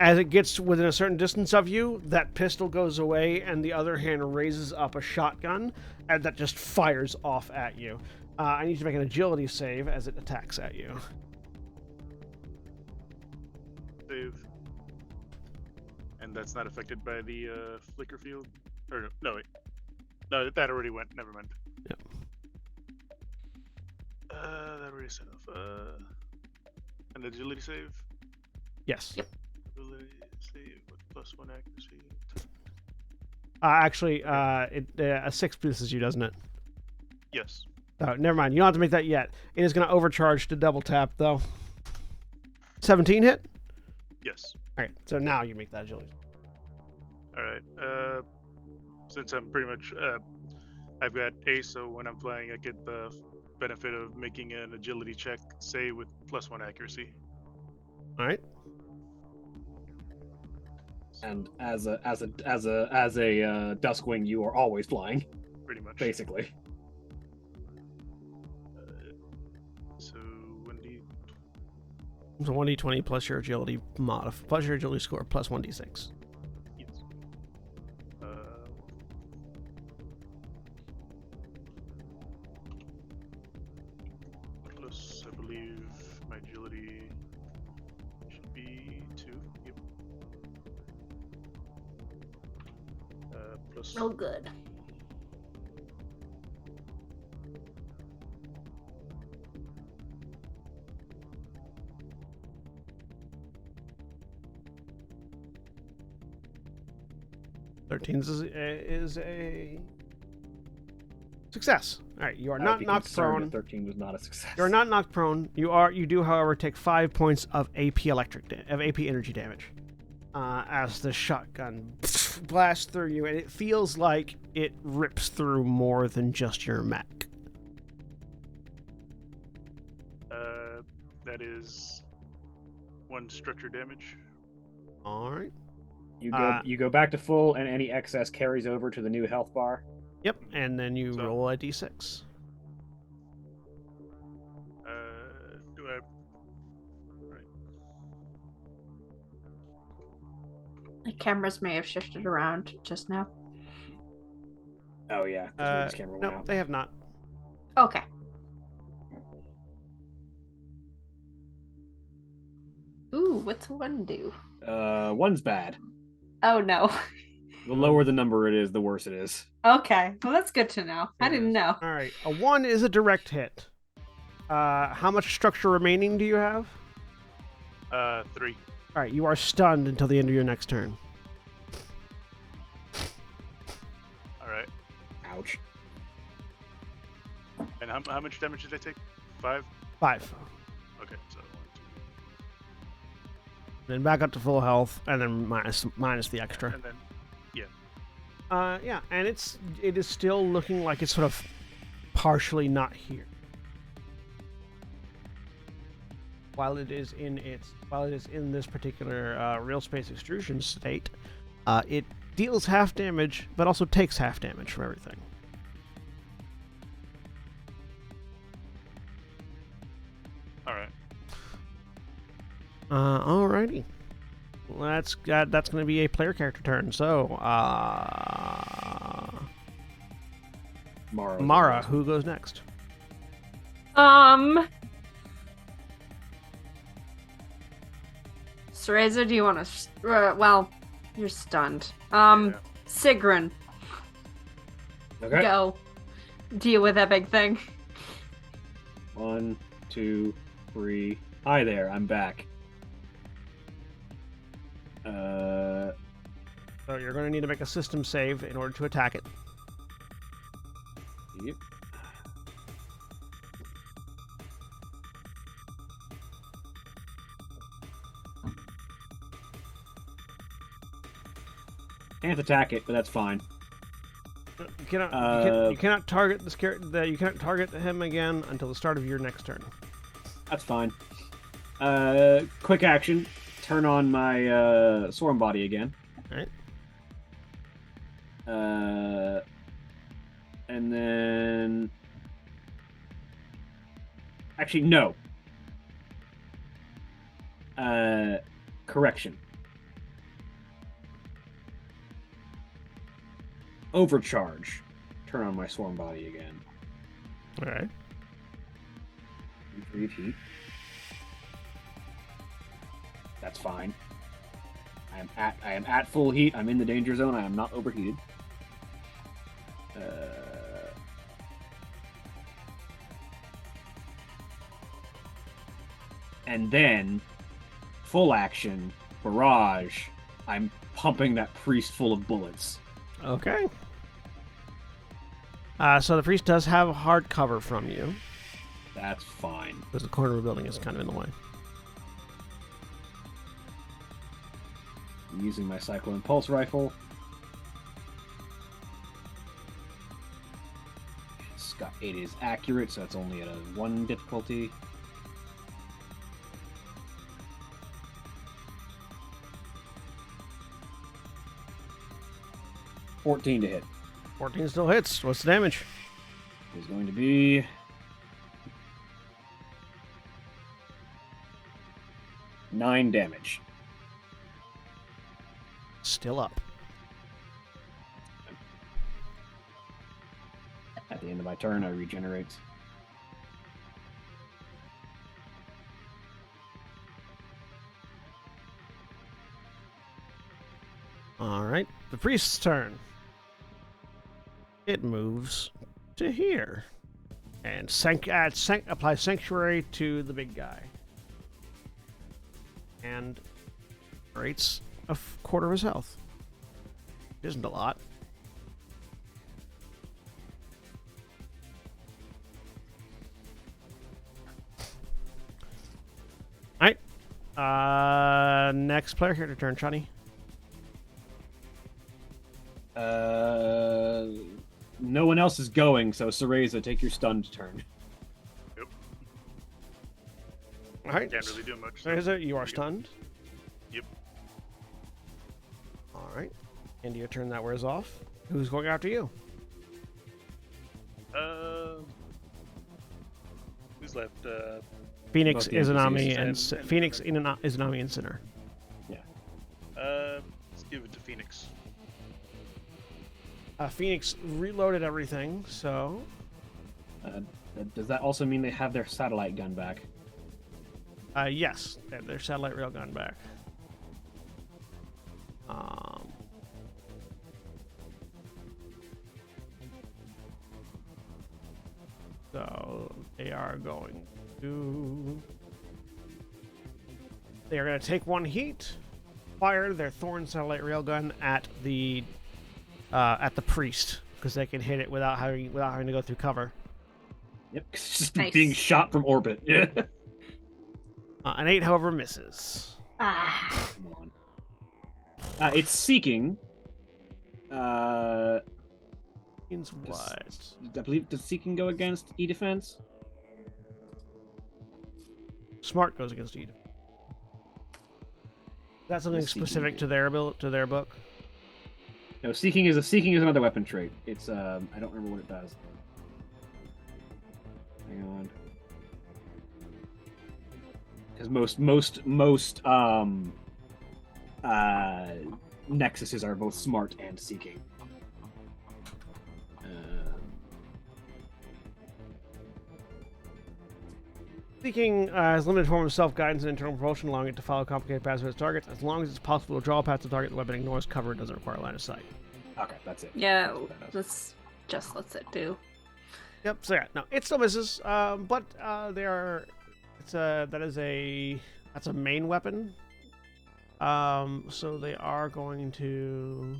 As it gets within a certain distance of you, that pistol goes away, and the other hand raises up a shotgun, and that just fires off at you. I need you to make an agility save as it attacks at you. Save. And that's not affected by the flicker field? Or no, wait. No, that already went. Never mind. That already set off. An agility save. Yes. Yep. Agility save with +1 accuracy. Actually, a 6 boosts you, doesn't it? Yes. Oh, never mind. You don't have to make that yet. It is going to overcharge to double tap, though. 17 hit? Yes. Alright, so now you make that agility. All right. Since I'm pretty much, I've got ace, so when I'm flying, I get the benefit of making an agility check, say with +1 accuracy. Alright. And as a Duskwing, you are always flying, Pretty much. basically. So 1d. So 1d20 plus your agility plus your agility score plus 1d6. Yes. Plus, I believe my agility should be 2. Yep. Plus. Oh, good. Is a success. All right, you are I would not be knocked concerned prone. if 13 was not a success. You are not knocked prone. You do, however, take 5 points of AP AP energy damage as the shotgun blasts through you, and it feels like it rips through more than just your mech. That is 1 structure damage. All right. You go back to full, and any excess carries over to the new health bar. Yep, and then you So- roll a d6. Do I? Right. The cameras may have shifted around just now. Oh yeah, 'cause Ruby's camera went No, out. they have not. Okay. Ooh, what's one do? One's bad. Oh no. The lower the number it is, the worse it is. Okay, well that's good to know. I didn't know. All right, a 1 is a direct hit. How much structure remaining do you have? 3. All right, you are stunned until the end of your next turn. All right. Ouch. And how much damage did I take? 5. 5. Okay, so 1, 2, Then back up to full health, and then minus the extra. and then Yeah, and it is still looking like it's sort of partially not here. While it is in this particular real space extrusion state, it deals half damage, but also takes half damage from everything. all right. Alrighty. Well, that's going to be a player character turn. So, Mara, who goes next? Cereza, do you want to? Well, you're stunned. Yeah. Sigrun, Okay. go deal with that big thing. 1, 2, 3. Hi there, I'm back. So you're going to need to make a system save in order to attack it. Yep. Can't attack it, but that's fine. You cannot. You cannot target this character. You cannot target him again until the start of your next turn. That's fine. Quick action. Turn on my Swarm Body again. Alright. And then... Actually, no. Correction. Overcharge. Turn on my Swarm Body again. Alright. Breathe heat. That's fine. I am at full heat. I'm in the danger zone. I am not overheated. and then full action barrage. I'm pumping that priest full of bullets. Okay. So the priest does have hard cover from you That's fine. because the corner of the building is kind of in the way. I'm using my Cyclo Impulse rifle. It is accurate, so it's only at a 1 difficulty. $14 to hit. 14 still hits. What's the damage? Is going to be 9 damage. Still up. At the end of my turn, I regenerate. All right. The priest's turn. It moves to here. And apply Sanctuary to the big guy. And rates a quarter of his health. Which isn't a lot. Alright. Next player here to turn, Johnny. No one else is going, so Cereza, take your stunned turn. Yep. Alright. Can't really do much. Cereza, you are stunned. Yep. Alright. End of your turn, that wears off. Who's going after you? Who's left? Phoenix, Both the Izanami, NPCs and Phoenix, Izanami, and Sinner. Let's give it to Phoenix. Phoenix reloaded everything, so Does that also mean they have their satellite gun back? yes, they have their satellite railgun back. So they are going to take one heat, fire their Thorn satellite railgun at the priest because they can hit it without having to go through cover. Yep, it's just Nice. being shot from orbit. Yeah. An 8, however, misses. Ah. Come on. It's seeking. Means what? I believe does seeking go against E-defense? Smart goes against Eden. That's something Yes, Seeking specific did. to their book. No, seeking is another weapon trait. It's I don't remember what it does. Hang on. Because most nexuses are both smart and seeking. Seeking has limited form of self-guidance and internal propulsion, allowing it to follow complicated paths with its targets. As long as it's possible to draw past the target, the weapon ignores cover and doesn't require line of sight. Okay, that's it. Yeah, let's lets it do. Yep. So yeah, no, it still misses. But they are. That's a main weapon. So they are going to.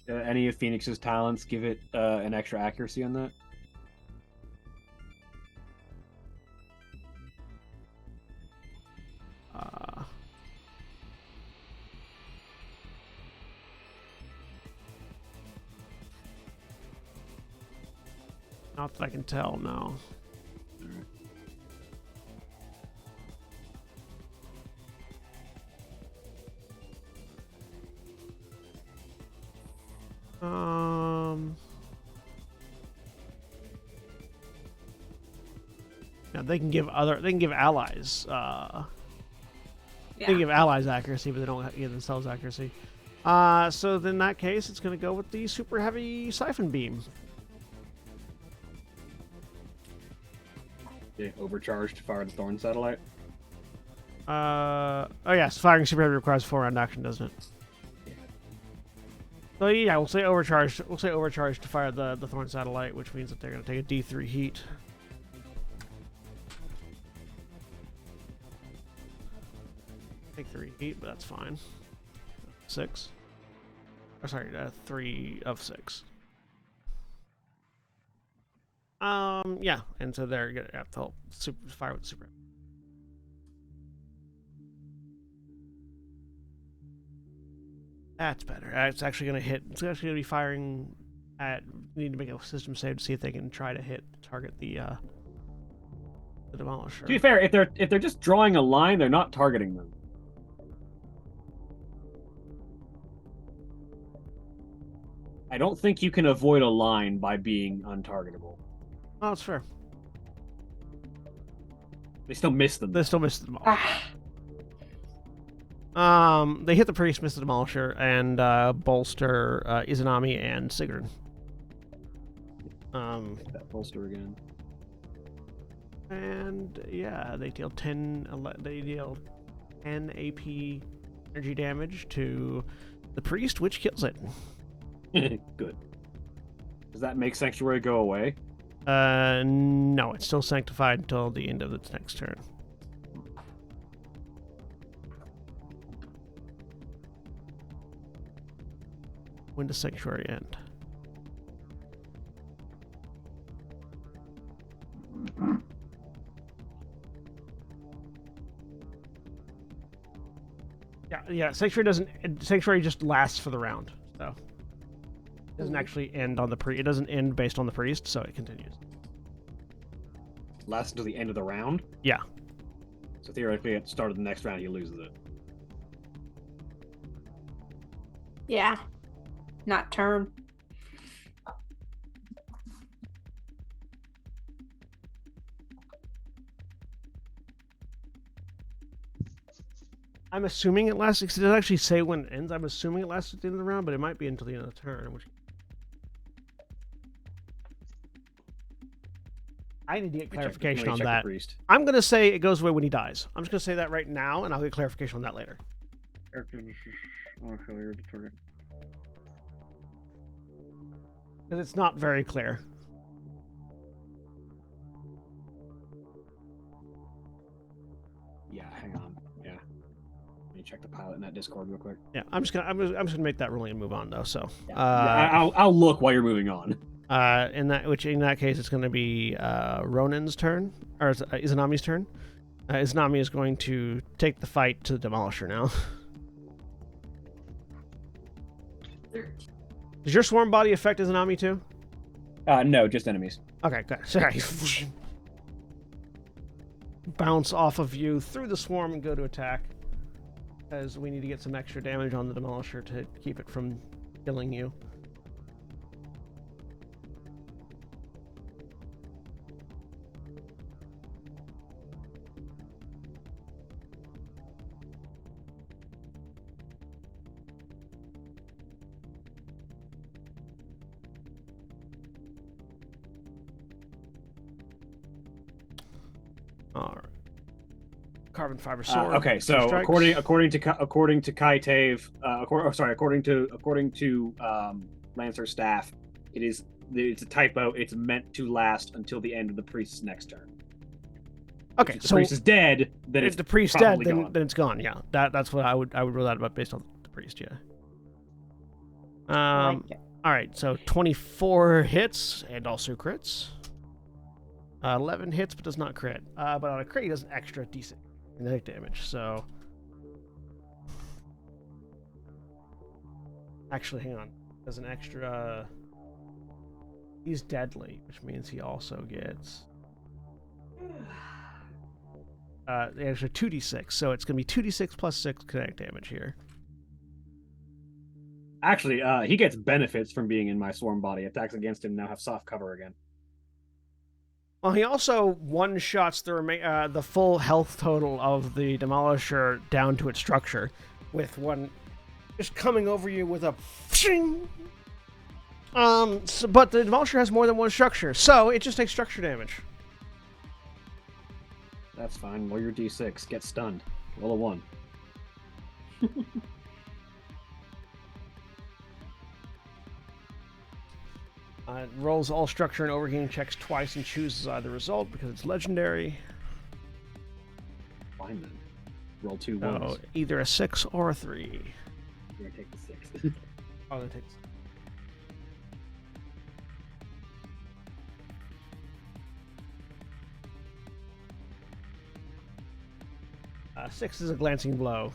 Any of Phoenix's talents give it an extra accuracy on that? Not that I can tell. No. Yeah, they can give allies. They can give allies accuracy, but they don't give themselves accuracy. So in that case, it's going to go with the super heavy siphon beam. Yeah, overcharged to fire the Thorn satellite. Oh yes, firing super heavy requires 4-round action, doesn't it? Yeah. So yeah, we'll say overcharged. We'll say overcharged to fire the Thorn satellite, which means that they're going to take a D3 heat. Take 3 heat, but that's fine. 6. Oh, sorry, 3 of 6. Yeah, and so they're gonna have to help fire with super. That's better. It's actually gonna hit. It's actually gonna be firing at. Need to make a system save to see if they can try to target the demolisher. To be fair, if they're just drawing a line, they're not targeting them. I don't think you can avoid a line by being untargetable. Oh, that's fair. They still miss them. They still miss the demolisher. They hit the priest, miss the demolisher, and bolster Izanami and Sigurd. That bolster again. And yeah, they deal 10 AP energy damage to the priest, which kills it. Good. Does that make Sanctuary go away? No, it's still sanctified until the end of its next turn. When does Sanctuary end? Yeah. Sanctuary just lasts for the round, so it doesn't actually end on the priest. It doesn't end based on the priest, so it continues. Lasts until the end of the round? Yeah. So theoretically, at the start of the next round, he loses it. Yeah. Not turn. I'm assuming it lasts. It doesn't actually say when it ends. I'm assuming it lasts at the end of the round, but it might be until the end of the turn. Which I need to get clarification on that. I'm going to say it goes away when he dies. I'm just going to say that right now, and I'll get clarification on that later. Because it's not very clear. Yeah, hang on. Yeah. Let me check the pilot in that Discord real quick. Yeah, I'm just gonna make that ruling and move on though. So I'll look while you're moving on. In that case, it's going to be Ronin's turn, or Izanami's turn. Izanami is going to take the fight to the Demolisher now. Does your swarm body affect Izanami too? No, just enemies. Okay, good. Sorry. Bounce off of you through the swarm and go to attack, as we need to get some extra damage on the Demolisher to keep it from killing you. All right. Carbon fiber sword. Okay, so according to Kai Tave, according to Lancer's staff, it's a typo. It's meant to last until the end of the priest's next turn. Okay, if the priest is dead, then if it's the priest's dead, then it's gone. Yeah, that's what I would rule that about based on the priest. Yeah. All right, so 24 hits and also crits. 11 hits but does not crit. But on a crit, he does an extra d6 kinetic damage. So actually, hang on. Does an extra. He's deadly, which means he also gets the extra 2d6. So it's gonna be 2d6 plus 6 kinetic damage here. Actually, he gets benefits from being in my swarm body. Attacks against him now have soft cover again. Well, he also one-shots the full health total of the Demolisher down to its structure, with one just coming over you with a pshing. But the Demolisher has more than one structure, so it just takes structure damage. That's fine. Roll your d6. Get stunned. Roll a 1. It rolls all structure and overgain checks twice and chooses either result because it's legendary. Fine then. roll 2 So ones. either a 6 or a 3. We're gonna take the 6. Oh, that takes. Six is a glancing blow,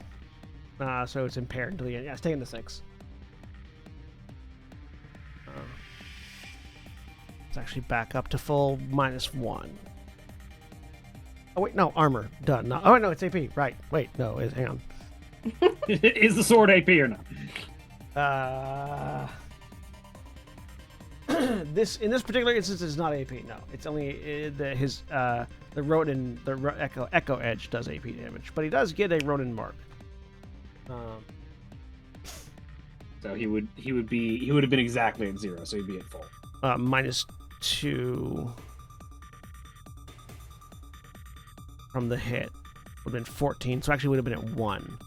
so it's impaired until the end. Yeah, it's taking the 6. It's actually back up to full -1. Oh wait, no, armor done. No, oh no, it's AP. Right. Wait, no, hang on. Is the sword AP or not? This in this particular instance is not AP. No, it's only the Ronin, Echo Edge does AP damage, but he does get a Ronin mark. So he would have been exactly at 0, so he'd be at full. -2 from the hit would have been 14, so actually would have been at 1.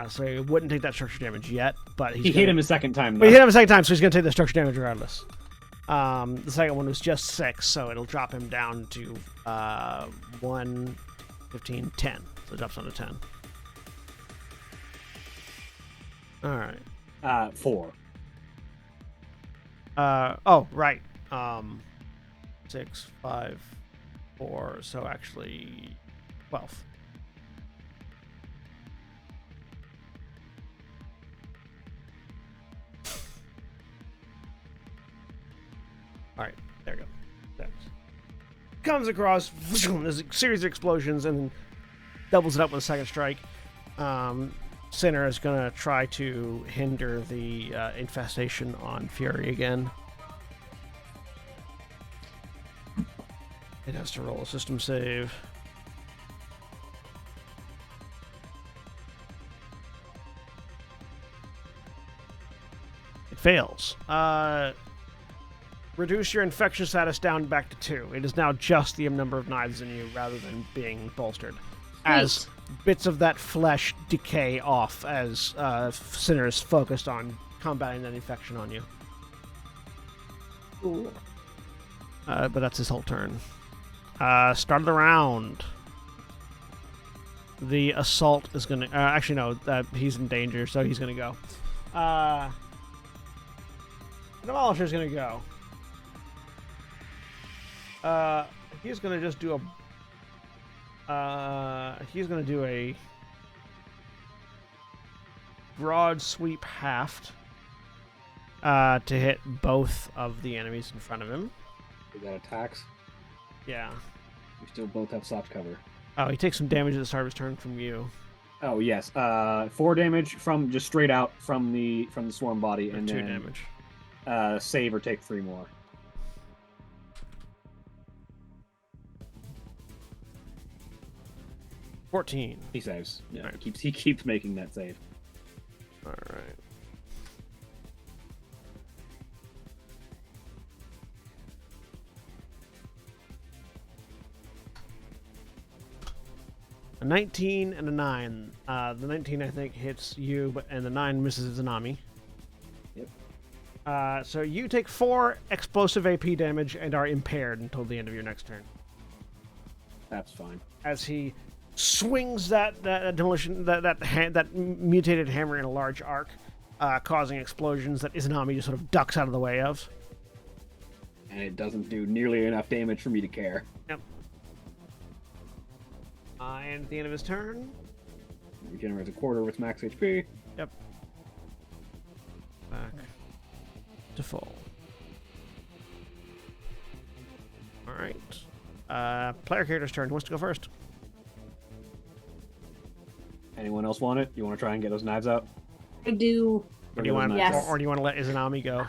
So he wouldn't take that structure damage yet, but He hit him a second time. But he hit him a second time, so he's going to take the structure damage regardless. The second one was just 6, so it'll drop him down to 1, 15, 10. So it drops down to 10. All right. 4. Oh, right. 6, 5, 4. So actually, 12. All right, there we go. Thanks. Comes across, there's a series of explosions, and doubles it up with a second strike. Sinner is going to try to hinder the infestation on Fury again. It has to roll a system save. It fails. Reduce your infection status down back to 2. It is now just the number of knives in you rather than being bolstered. As bits of that flesh decay off as Sinner is focused on combating that infection on you. Ooh. But that's his whole turn. Start of the round. The assault is going to... actually, no. He's in danger, so he's going to go. The Demolisher is going to go. He's going to just do he's going to do a broad sweep haft to hit both of the enemies in front of him. Is that attacks? Yeah. We still both have soft cover. Oh, he takes some damage at the start of his turn from you. Oh yes, 4 damage from just straight out from the swarm body, and 2 then damage. Save or take 3 more. 14. He saves. Yeah, Right. he keeps making that save. All right. A 19 and a 9. The 19, I think, hits you, and the 9 misses Zanami. Yep. So you take 4 explosive AP damage and are impaired until the end of your next turn. That's fine. As he swings that demolition, that mutated hammer in a large arc, causing explosions that Izanami just sort of ducks out of the way of. And it doesn't do nearly enough damage for me to care. Yep. And at the end of his turn, Regenerates a quarter with max HP. yep, back to full. All right. Player character's turn. Who wants to go first? Anyone else want it? You want to try and get those knives out? I do. Or do you want, Yes. or do you want to let Izanami go?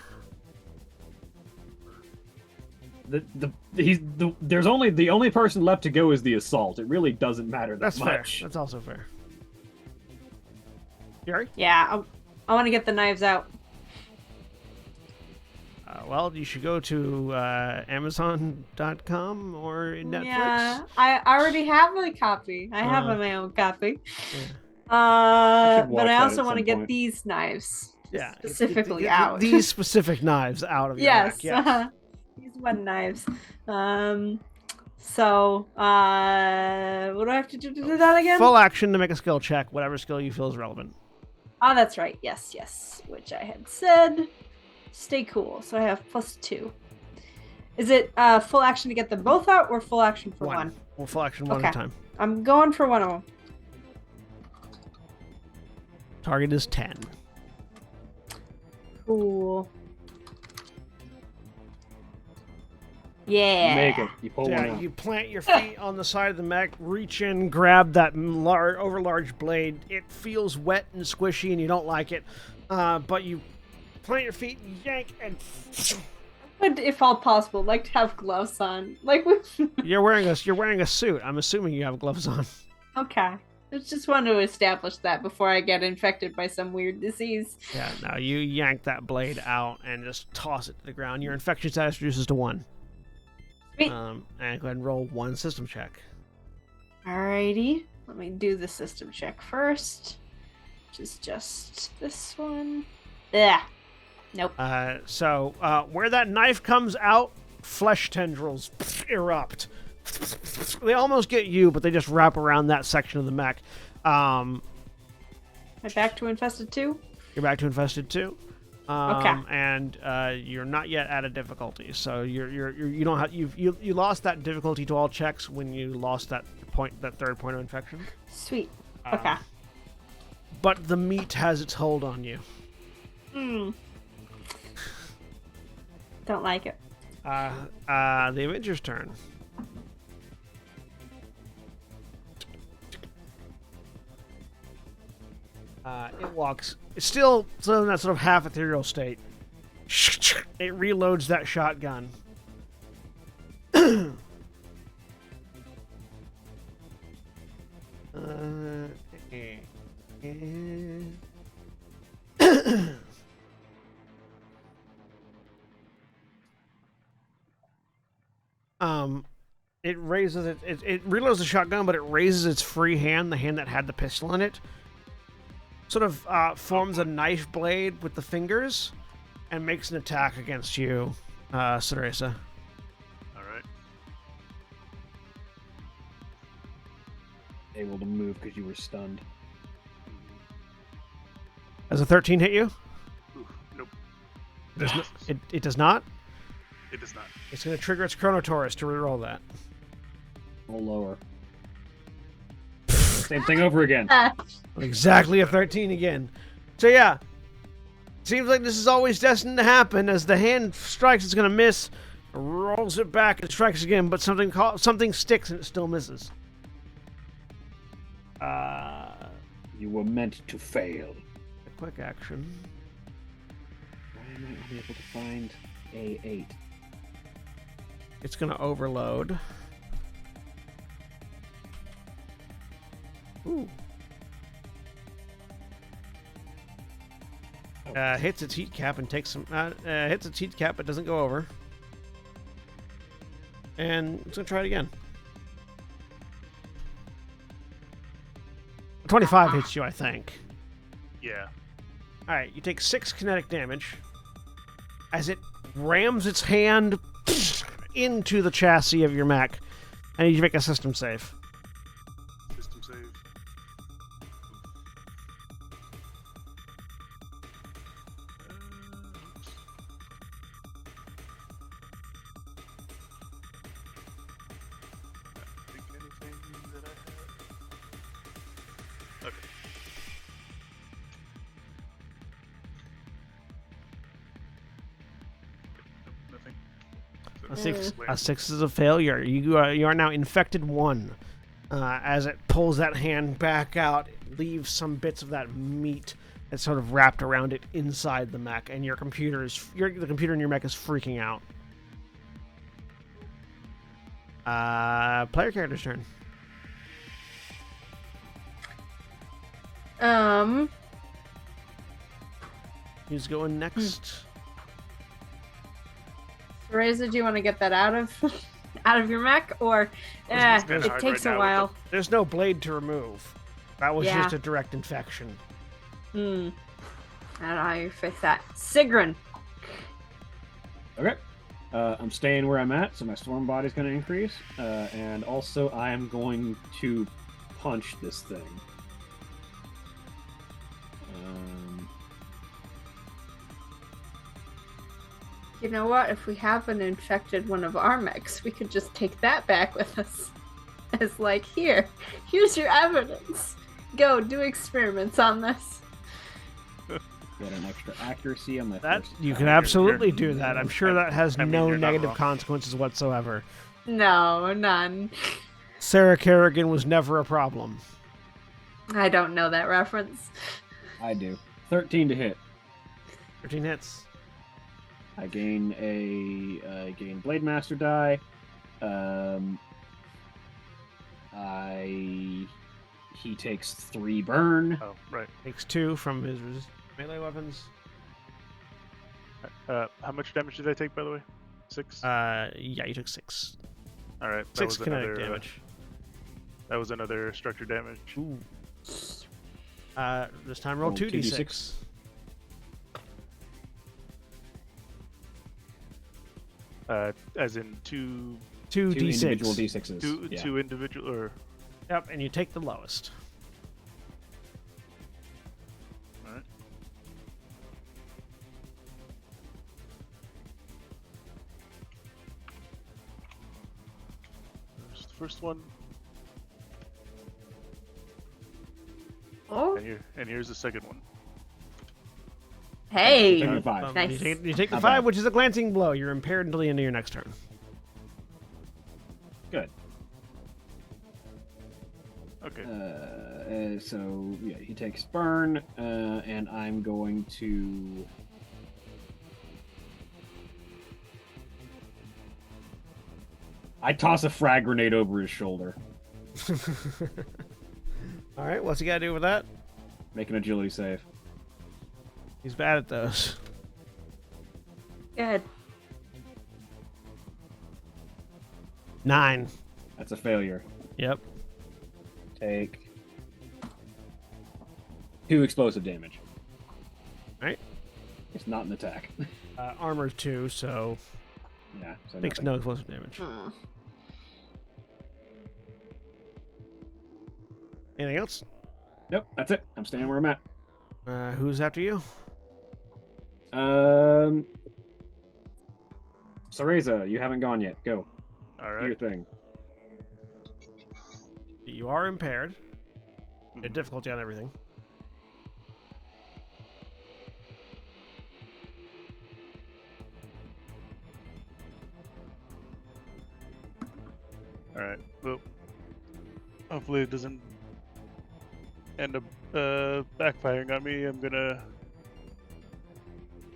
There's only the only person left to go is the assault. It really doesn't matter that That's much. fair. That's also fair. Yuri? Yeah, I want to get the knives out. Well, you should go to Amazon.com or Netflix. Yeah, I already have a copy. I have my own copy. Yeah. should watch But I that also at want to some get point. these knives Yeah, specifically get out. these specific knives out of your Yes, rack. Yes. these one knives. So, what do I have to do that again? Full action to make a skill check, whatever skill you feel is relevant. Oh, that's right. Yes. Which I had said. Stay cool. So I have +2. Is it full action to get them both out, or full action for one? Well, full action one at a time. I'm going for one of them. Target is 10. Cool. Yeah. You make it. You pull one Yeah, out. you plant your feet on the side of the mech, reach in, grab that overlarge blade. It feels wet and squishy, and you don't like it. But you plant your feet, yank, and Would, if all possible, like to have gloves on. Like, you're wearing a suit. I'm assuming you have gloves on. okay. I just want to establish that before I get infected by some weird disease. Yeah, no, you yank that blade out and just toss it to the ground. Your infection status reduces to 1. Sweet. And go ahead and roll 1 system check. Alrighty. Let me do the system check first. Which is just this one. Yeah. Nope. So where that knife comes out, flesh tendrils erupt. They almost get you, but they just wrap around that section of the mech. Am I back to infested too? You're back to infested too. Okay. And you're not yet at a difficulty, so you don't have you lost that difficulty to all checks when you lost that third point of infection. Sweet. Okay. But the meat has its hold on you. Don't like it. The Avenger's turn. It walks. It's still in that sort of half ethereal state. It reloads that shotgun. It raises it. It reloads the shotgun, but it raises its free hand, the hand that had the pistol in it. Sort of forms a knife blade with the fingers, and makes an attack against you, Cereza. All right. Able to move because you were stunned. Does a 13 hit you? Ooh, nope. It does not. It does not. It's going to trigger its Chronotaurus to reroll that. Roll lower. Same thing over again. Exactly a 13 again. So yeah, seems like this is always destined to happen. As the hand strikes, it's going to miss. Rolls it back and strikes again, but something sticks and it still misses. You were meant to fail. A quick action. Why am I unable to find A8? It's going to overload. Ooh. Hits its heat cap and takes some. Hits its heat cap, but doesn't go over. And it's gonna try it again. 25 hits you, I think. Yeah. All right, you take 6 kinetic damage as it rams its hand into the chassis of your mech. I need you to make a system save. System save. Not thinking anything that I have. Okay. Nothing. A six is a failure. You are now infected 1. As it pulls that hand back out, it leaves some bits of that meat that's sort of wrapped around it inside the mech, and the computer in your mech is freaking out. Player character's turn. Who's going next? Reza, do you want to get that out of your mech, or It's kinda it hard takes right a now with while? There's no blade to remove. That was Yeah. just a direct infection. I don't know how you fix that. Sigrun. Okay. I'm staying where I'm at, so my storm body's going to increase, and also I am going to punch this thing. You know what? If we haven't infected one of our mechs, we could just take that back with us. As like, here's your evidence. Go do experiments on this. Get an extra accuracy on my That first you can attack. absolutely do that. I'm sure that has I mean, no you're not negative wrong. consequences whatsoever. No, none. Sarah Kerrigan was never a problem. I don't know that reference. I do. 13 to hit. 13 hits. I gain Blade Master die. He takes 3 burn. Oh, right. Takes 2 from his melee weapons. How much damage did I take, by the way? 6? Yeah, you took 6. All right. 6 kinetic another, damage. That was another structure damage. Ooh. This time roll Roll 2d6. As in two 2d6. Individual D6s. two individual or Yep, and you take the lowest. all right. There's the first one, Oh, and here's the second one. hey. Take the 5. Nice. You take the Not 5, bad. which is a glancing blow. You're impaired until the end of your next turn. Good. Okay. So yeah, he takes burn, and I'm going to. I toss a frag grenade over his shoulder. All right, what's he got to do with that? Make an agility save. He's bad at those. Good. 9. That's a failure. Yep. Take 2 explosive damage. Right. It's not an attack. Armor 2, so Yeah. So takes nothing. no explosive damage. Hmm. Anything else? Nope. That's it. I'm staying where I'm at. Who's after you? Cereza, you haven't gone yet. Go. All Do your right. thing. You are impaired. The difficulty on everything. All right. Well, hopefully it doesn't end up backfiring on me.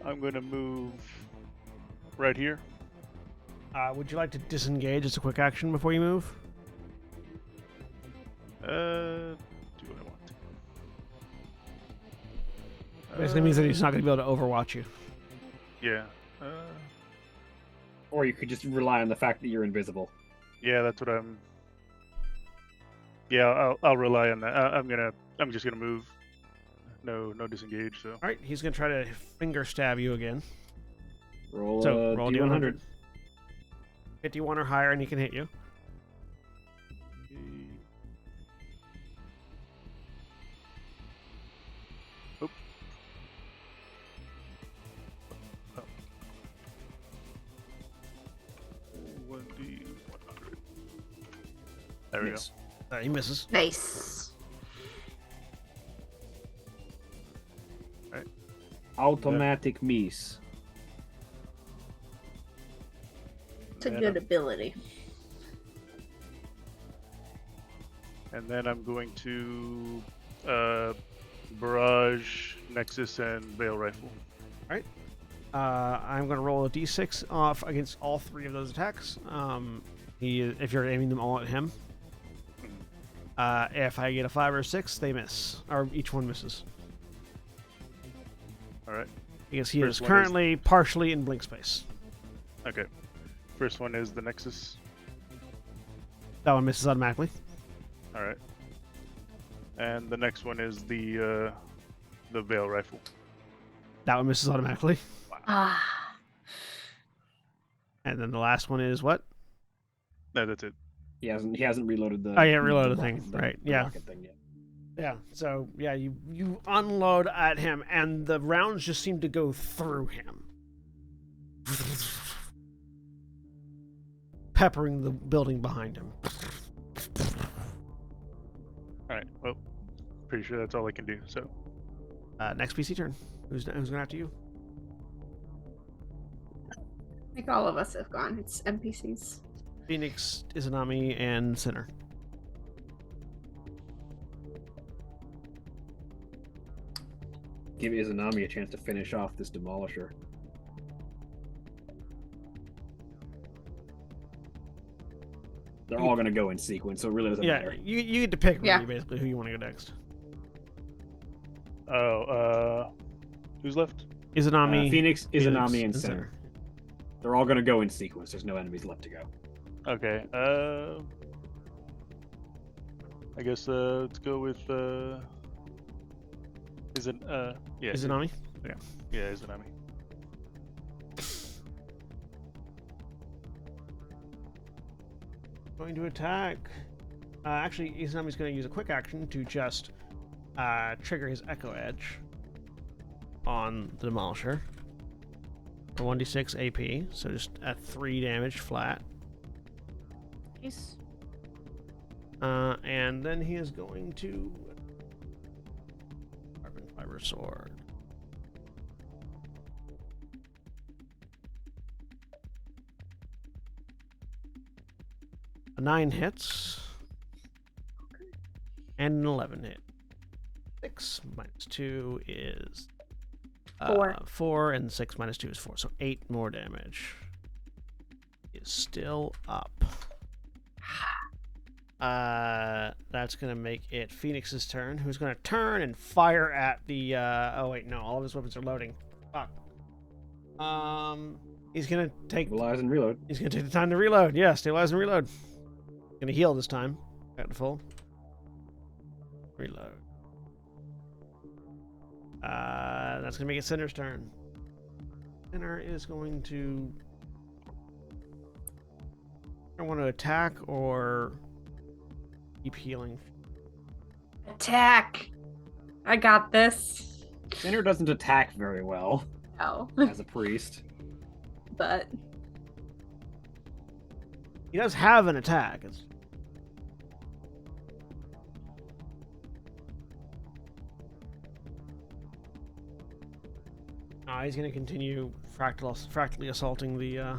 I'm gonna move right here. Would you like to disengage as a quick action before you move? Do what I want. Basically means that he's not going to be able to overwatch you. Yeah. Or you could just rely on the fact that you're invisible. Yeah, that's what I'm. Yeah, I'll rely on that. I'm just gonna move. No disengage. So. All right, he's going to try to finger stab you again. Roll So a roll D100. 51 or higher, and he can hit you. Oop. Oh. 1D100. There we go. Miss. He misses. Nice. Automatic miss. It's a Yeah. good ability. And then I'm going to barrage, Nexus, and Veil Rifle. I'm going to roll a d6 off against all 3 of those attacks. If you're aiming them all at him. If I get a 5 or a 6, they miss. Or each one misses. All right. Because he First is one is- currently partially in blink space. Okay. First one is the Nexus. That one misses automatically. All right. And the next one is the Veil Rifle. That one misses automatically. Ah. And then the last one is what? No, that's it. He hasn't reloaded the. Oh, yeah, reloaded the rocket- thing. Right, yeah. rocket thing yet. Yeah. So yeah, you unload at him, and the rounds just seem to go through him, peppering the building behind him. All right. Well, pretty sure that's all I can do. So Next PC turn. Who's going after you? I think all of us have gone. It's NPCs. Phoenix, Izanami, and Sinner. Give Izanami a chance to finish off this demolisher. They're all gonna go in sequence, so it really doesn't matter. You get to pick Yeah. really, basically who you want to go next. who's left? Izanami, Phoenix, Phoenix, Izanami, and Sinner. They're all gonna go in sequence. There's no enemies left to go. Okay. I guess let's go with yeah. Izanami. Yeah, Izanami. Going to attack. Actually, Izanami's going to use a quick action to just trigger his Echo Edge on the Demolisher. For 1d6 AP, so just at 3 damage flat. Nice. And then he is going to carbon fiber sword. A 9 hits. And an 11 hit. 6 minus 2 is 4. 4, and 6 minus 2 is 4. So 8 more damage. Is still up. That's going to make it Phoenix's turn, who's going to turn and fire at the, oh wait, no, all of his weapons are loading. Fuck. He's going to take... Stabilize and reload. He's going to take the time to reload. Yeah, stabilize and reload. Going to heal this time. Back to full. Reload. That's going to make it Cinder's turn. Cinder is going to... I want to attack or keep healing. Attack! I got this. Sinner doesn't attack very well Oh, as a priest. but He does have an attack. He's going to continue fractally assaulting the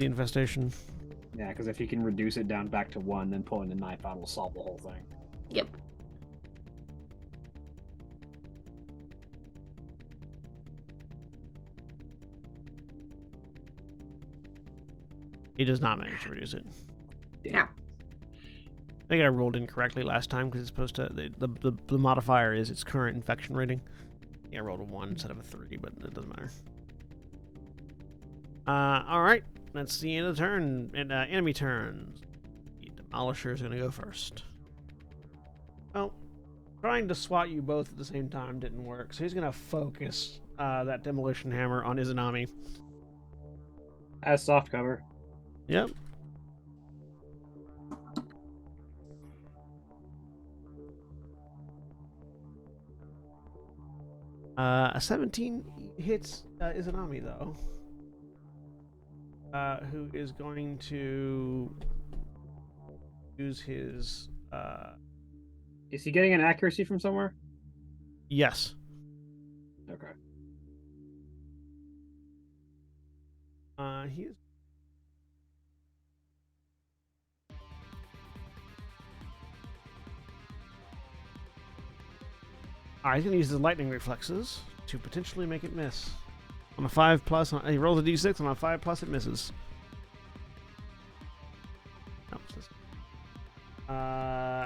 infestation. Yeah, because if he can reduce it down back to 1, then pulling the knife out will solve the whole thing. yep. He does not manage to reduce it. Yeah. I think I rolled incorrectly last time because it's supposed to. The modifier is its current infection rating. Yeah, I rolled a 1 instead of a 3, but it doesn't matter. Alright. That's the end of the turn. And enemy turns. The Demolisher is going to go first. Well, trying to swat you both at the same time didn't work, so he's going to focus that Demolition Hammer on Izanami. As soft cover. Yep. A 17 hits Izanami, though. Who is going to use his... Is he getting an accuracy from somewhere? Yes. Okay. He is... Alright, he's going to use his lightning reflexes to potentially make it miss. On a 5+, he rolls a d6, on a 5+, it misses. No,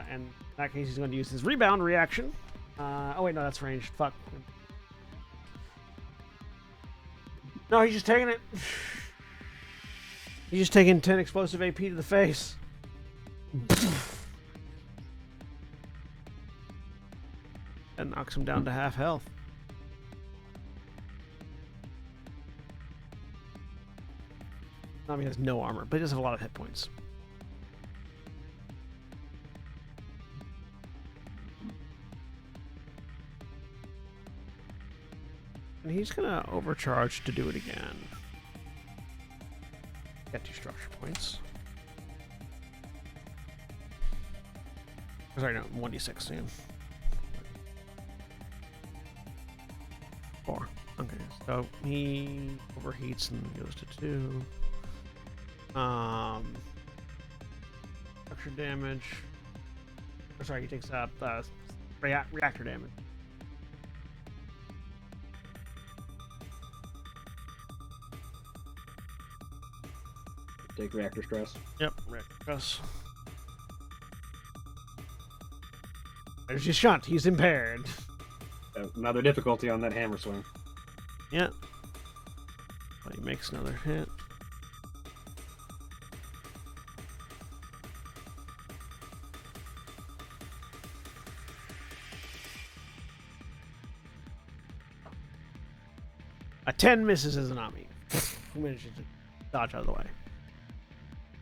and in that case, he's going to use his rebound reaction. Oh wait, no, that's ranged. Fuck. No, he's just taking it. He's just taking 10 explosive AP to the face. That knocks him down to half health. Nami has no armor, but he does have a lot of hit points. And he's gonna overcharge to do it again. Get 2 structure points. Sorry, no, 1d6 again. 4. Okay, so he overheats and goes to 2. Structure damage. Oh, sorry, he takes up reactor damage. Take reactor stress. Yep, reactor stress. There's your shunt. He's impaired. Another difficulty on that hammer swing. Yeah. But he makes another hit. A 10 misses Izanami. He manages to dodge out of the way.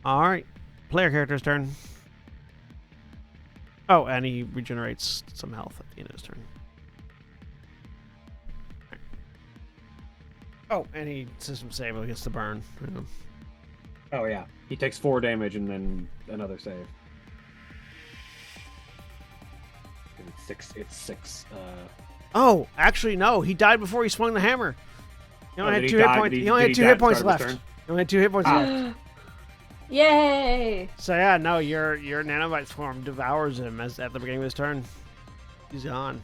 Alright. Player character's turn. Oh, and he regenerates some health at the end of his turn. Oh, and he system save against the burn. Yeah. Oh yeah, he takes 4 damage and then another save. It's 6. It's 6. Oh, actually, no. He died before he swung the hammer. He only Oh, had did 2 he hit die? points. Did he- He only did had he 2 die hit at the points start of left. his turn? He only had 2 hit points left. Yay! So yeah, no, your nanomite form devours him at the beginning of his turn. He's gone.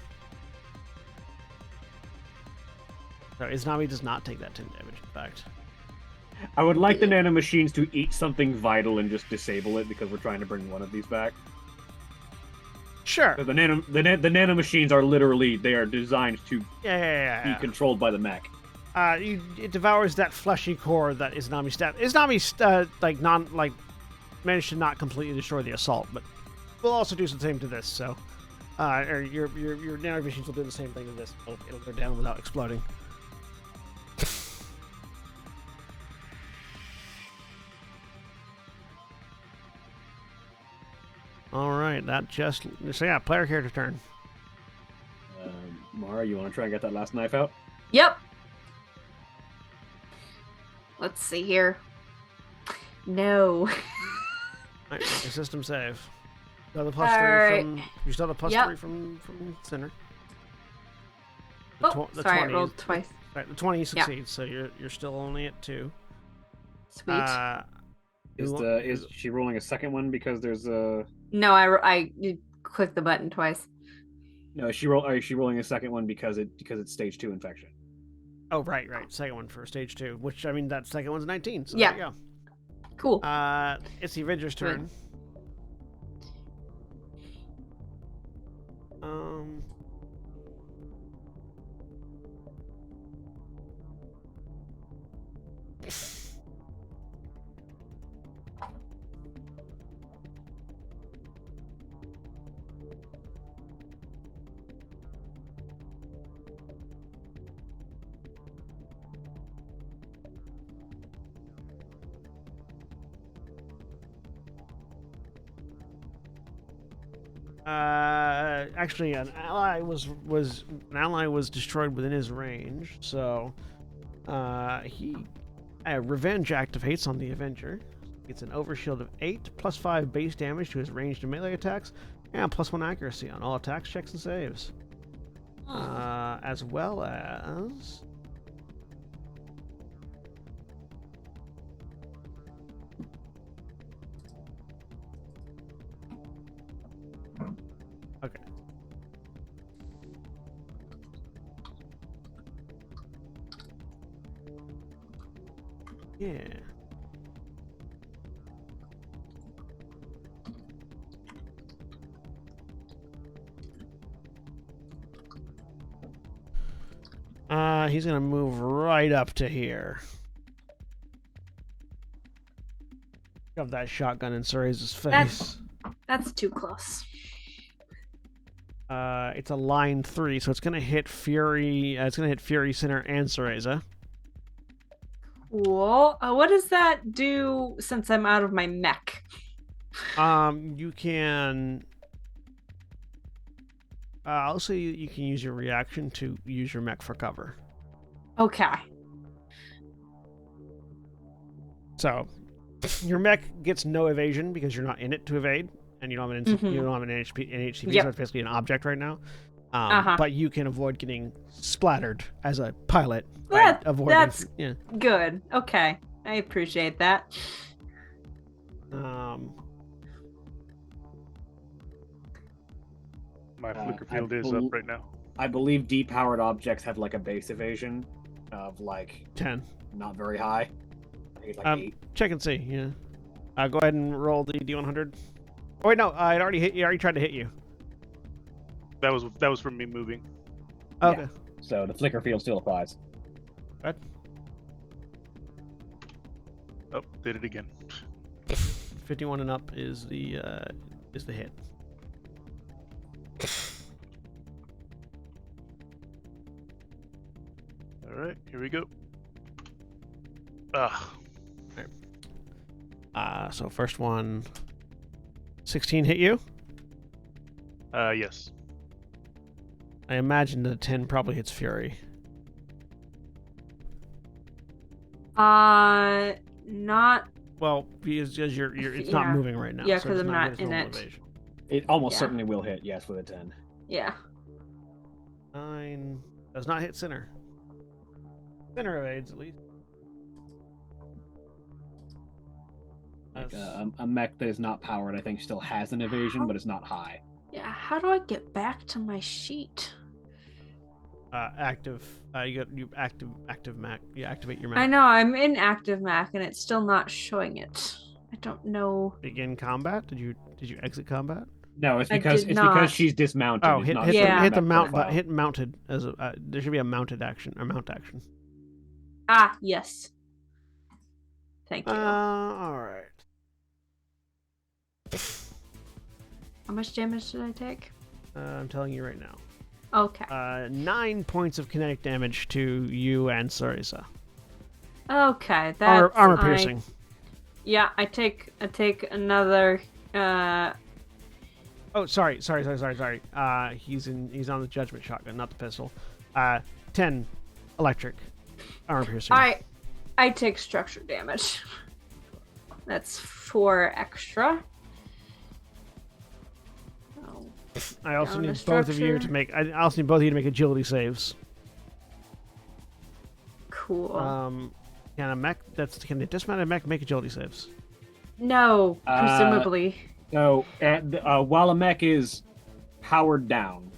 So Izanami does not take that 10 damage, in fact. I would like the nanomachines to eat something vital and just disable it because we're trying to bring one of these back. Sure. So the nanomachines are literally, they are designed to Yeah. be controlled by the mech. It devours that fleshy core that Izanami stat. Izanami managed to not completely destroy the assault, but we'll also do the same to this. So, or your nanovisions will do the same thing to this. It'll go down without exploding. All right, so yeah, player character turn. Mara, you want to try and get that last knife out? Yep. Let's see here. No. Right, make a system save. You still have the Yep. 3 from center. Oh, sorry, I rolled twice. Right, the 20 succeeds, so you're still only at 2. Sweet. Is she rolling a second one because there's a? No, I clicked the button twice. No, is she rolling a second one because it's stage 2 infection? Oh, right. Second one for stage 2, which, I mean, that second one's 19, so Yeah. there you Cool. go. It's the Avenger's turn. Actually, an ally was destroyed within his range, so he revenge activates on the Avenger. Gets an overshield of 8 plus 5 base damage to his ranged and melee attacks, and plus 1 accuracy on all attacks, checks, and saves. As well as okay. Yeah. He's gonna move right up to here. Shove that shotgun in Cereza's face. That's too close. It's a line 3, so it's gonna hit Fury. It's gonna hit Fury Center and Cereza. Cool. What does that do since I'm out of my mech? You can. I'll say you can use your reaction to use your mech for cover. Okay. So, your mech gets no evasion because you're not in it to evade, and you don't have you don't have an NHCP, Yep. so it's basically an object right now. Uh-huh. But you can avoid getting splattered as a pilot by That- avoiding. that's- Yeah. Good. Okay. I appreciate that. My flicker I field is up right now. I believe depowered objects have like a base evasion of like 10. not very high. I think it's like 8. Check and see. Yeah. Go ahead and roll the D100. Oh wait, no. It already hit you. Already tried to hit you. That was from me moving. Okay. Yeah. So the flicker field still applies. What? Oh, did it again. 51 and up is the hit. All right, here we go. Ah, So first one, 16 hit you. yes. I imagine the 10 probably hits Fury. Not. Well, because you're it's Yeah. not moving right now. Yeah, so 'cause it's I'm not his in normal it. evasion. It almost Yeah. certainly will hit, yes, with a 10. Yeah. 9 does not hit center. Center evades at least. Like, That's- a mech that is not powered, I think, still has an evasion, How- but it's not high. Yeah. How do I get back to my sheet? active. You active Mac. You activate your Mac. I know I'm in active Mac and it's still not showing it. I don't know. Begin combat. Did you exit combat? No, it's I because did not. she's dismounted. Oh, it's hit not hit, showing Yeah. the, hit the mech mount profile. button. Hit mounted as a. There should be a mounted action or mount action. Ah, yes. Thank you. All right. How much damage did I take? I'm telling you right now. Okay. 9 points of kinetic damage to you and Sarisa. Okay. That's Armor piercing. Yeah, I take another. Oh, sorry. He's on the judgment shotgun, not the pistol. 10 electric armor piercing. I take structure damage. That's 4 extra. Oh, I also down need to both of you structure. to make. I also need both of you to make agility saves. cool. Can a dismounted mech make agility saves? No, presumably. So, while a mech is powered down,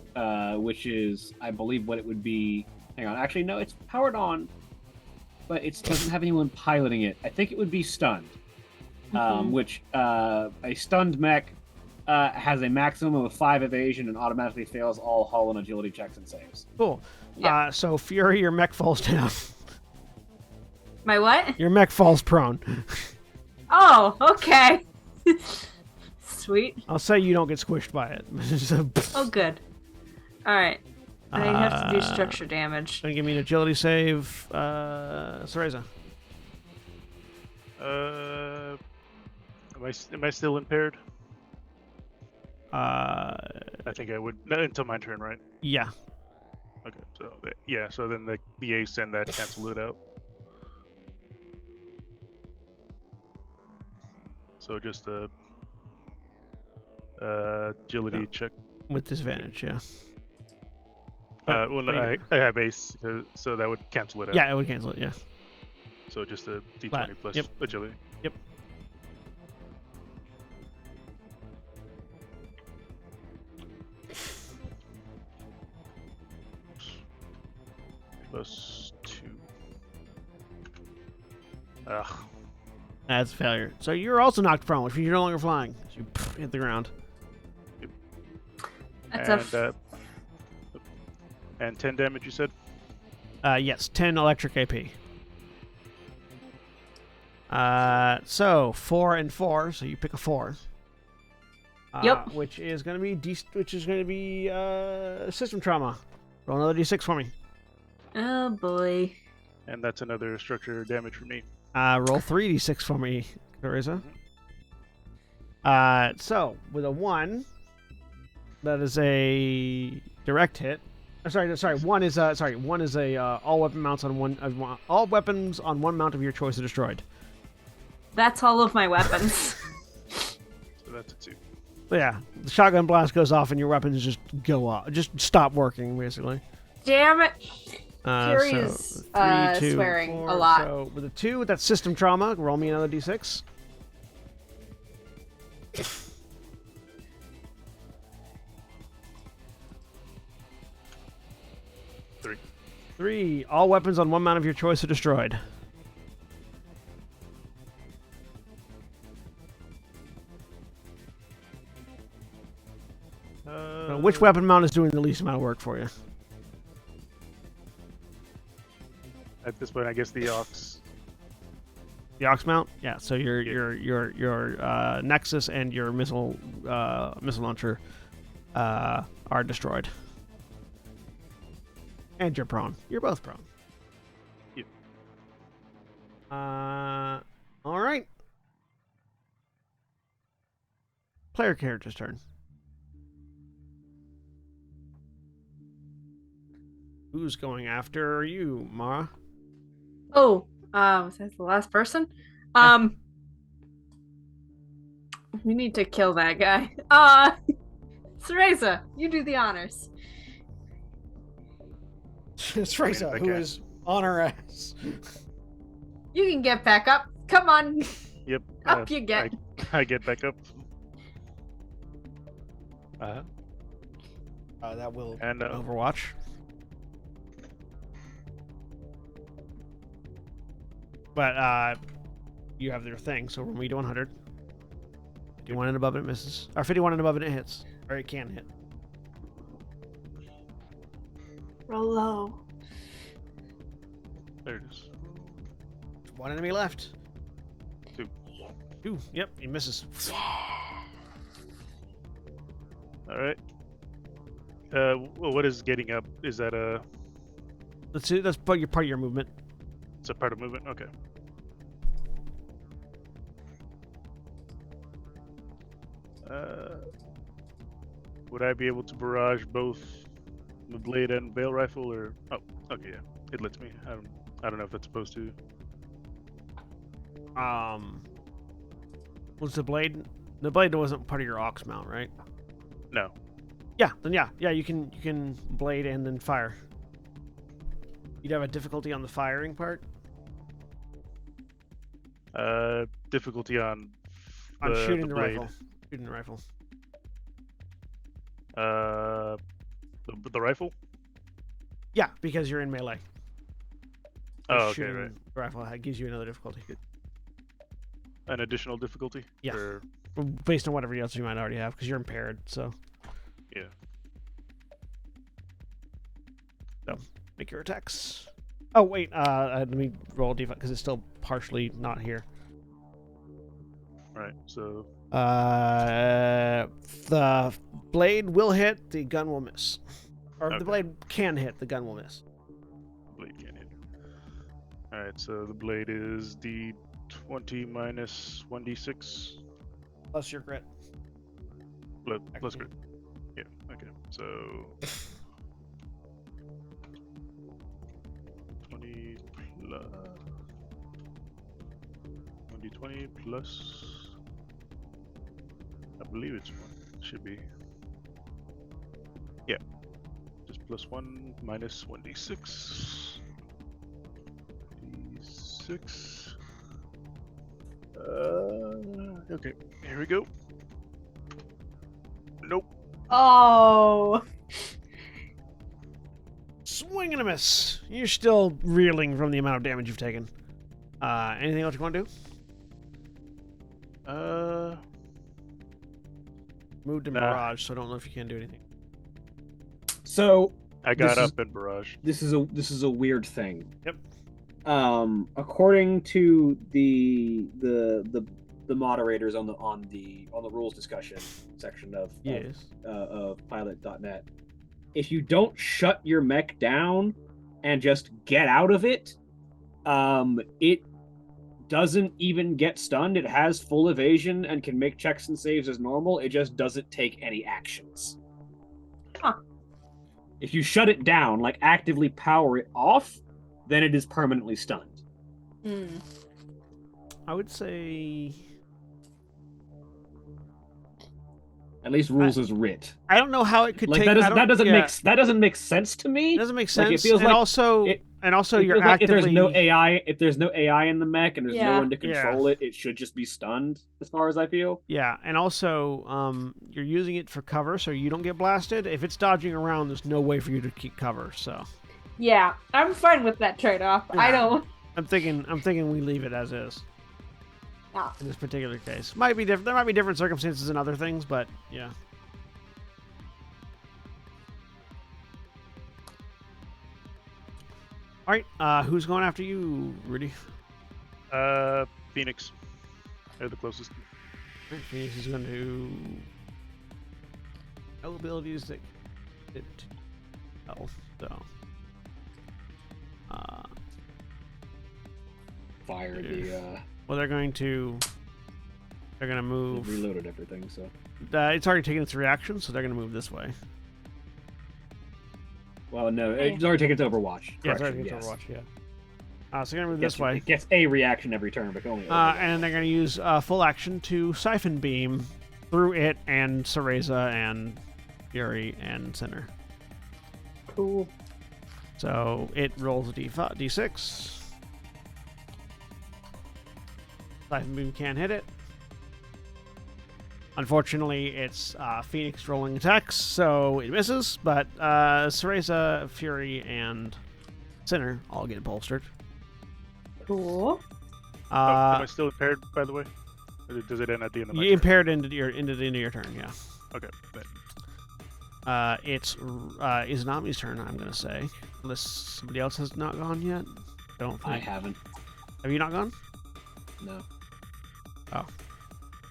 which is, I believe, what it would be. Hang on, actually, no, it's powered on, but it doesn't have anyone piloting it. I think it would be stunned, which a stunned mech has a maximum of 5 evasion and automatically fails all hull and agility checks and saves. Cool. Yeah. So Fury, your mech falls down. My what? Your mech falls prone. Oh, okay. Sweet. I'll say you don't get squished by it. So, Oh, good. All right. I have to do structure damage. gonna give me an agility save, Cereza. Am I still impaired? Uh, I think I would until my turn, right? yeah. Okay, so yeah, so then the ace and that cancel it out. So just a agility check. With disadvantage, yeah. Well, but I have ace, so that would cancel it out. Yeah, it would cancel it, yeah. So just a d20 Flat. plus Yep. agility. Yep. Plus 2. Ugh. That's a failure. So you're also knocked prone, which means you're no longer flying. You hit the ground. That's And 10 damage, you said? Yes, 10 electric AP. So 4 and 4, so you pick a 4. Yep. Which is going to be system trauma. Roll another d6 for me. Oh boy. And that's another structure damage for me. Roll 3d6 for me, Teresa. So with a 1, that is a direct hit. One is a all weapon mounts on all weapons on one mount of your choice are destroyed. That's all of my weapons. So that's a 2. But yeah, the shotgun blast goes off and your weapons just go off, just stop working basically. Damn it. Fury So is 3, 2, swearing 4, a lot. So with a 2, that's system trauma. Roll me another d6. Three. 3. All weapons on one mount of your choice are destroyed. Which weapon mount is doing the least amount of work for you? At this point, I guess the Ox. The Ox mount? Yeah. So your Nexus and your missile launcher are destroyed. And you're prone. You're both prone. Yep. All right. Player character's turn. Who's going after you, Mara? Oh, was that the last person? We need to kill that guy. Cereza, you do the honors. It's Reza, who is on her ass. You can get back up. Come on. Yep. Up you get. I get back up. That will And Overwatch. But you have your thing, so roll me to 100. 51 and above it misses. Or 51 and above it hits. Or it can hit. Roll low. there it is. One enemy left. 2. 2. Yep, he misses. All right. Well, what is getting up? Is that a? That's part of your movement. It's a part of movement. Okay. Would I be able to barrage both the blade and bail rifle, or? Oh, okay, yeah. It lets me. I don't know if that's supposed to. Was the blade? The blade wasn't part of your Ox mount, right? No. Yeah. Then yeah. You can blade and then fire. You'd have a difficulty on the firing part. Difficulty on Shooting the blade. rifle. Shooting the rifle. The rifle? Yeah, because you're in melee. Oh, okay, Shooting right. the rifle gives you another difficulty. An additional difficulty? Yeah. Or... Based on whatever else you might already have, because you're impaired, so. Yeah. So, make your attacks. Oh, wait, let me roll a d5, because it's still partially not here. Right, so... The blade will hit, the gun will miss. Or Okay. the blade can hit, the gun will miss. Blade can't hit. Alright, so the blade is D20 minus 1d6. Plus your grit. Plus grit. Yeah, okay. So... 20 plus... 1d20 plus... I believe it's 1. Should be. Yeah. Just plus 1 minus 1d6. D6. Okay. Here we go. Nope. Oh. Swing and a miss. You're still reeling from the amount of damage you've taken. Anything else you want to do? Moved to Mirage, so I don't know if you can do anything. So I got This is- up in barrage. this is a weird thing. Yep. According to the moderators on the rules discussion section of Yes. of pilot.net, if you don't shut your mech down and just get out of it, It doesn't even get stunned. It has full evasion and can make checks and saves as normal. It just doesn't take any actions. Huh. If you shut it down, like actively power it off, then it is permanently stunned. Hmm. I would say At least rules is writ. I don't know how it could Like take. that doesn't make sense to me. It doesn't make Like, sense. it feels and like also, it you're feels like actively if there's no AI in the mech and there's no Yeah. one to control it, it should just be stunned. As far as I feel. Yeah, and also, you're using it for cover, so you don't get blasted. If it's dodging around, there's no way for you to keep cover. So Yeah, I'm fine with that trade-off. I Yeah. don't. I'm thinking we leave it as is Ah. in this particular case. Might be different. There might be different circumstances and other things, but yeah. All right, who's going after you, Rudy? Phoenix. They're the closest. All right, Phoenix is going to no abilities that it health, so Fire the well, they're going to move. reloaded everything, so It's already taken its reaction, so they're going to move this way. well no, it's already taken its Overwatch. Yeah, it's Correction, already yes. Overwatch, yeah. So they're going to move Gets- this way. It gets a reaction every turn, but only Overwatch. And then they're going to use full action to Siphon Beam through it and Cereza and Fury and Sinner. Cool. So it rolls a D6. Siphon Beam can't hit it. Unfortunately, it's Phoenix rolling attacks, so it misses, but Cereza, Fury, and Sinner all get bolstered. Cool. Am I still impaired, by the way? Or does it end at the end of my You turn? impaired into the end of your turn, yeah. Okay. Bet. It's Izanami's turn, I'm going to say. Unless somebody else has not gone yet. Don't think. I haven't. Have you not gone? No. Oh.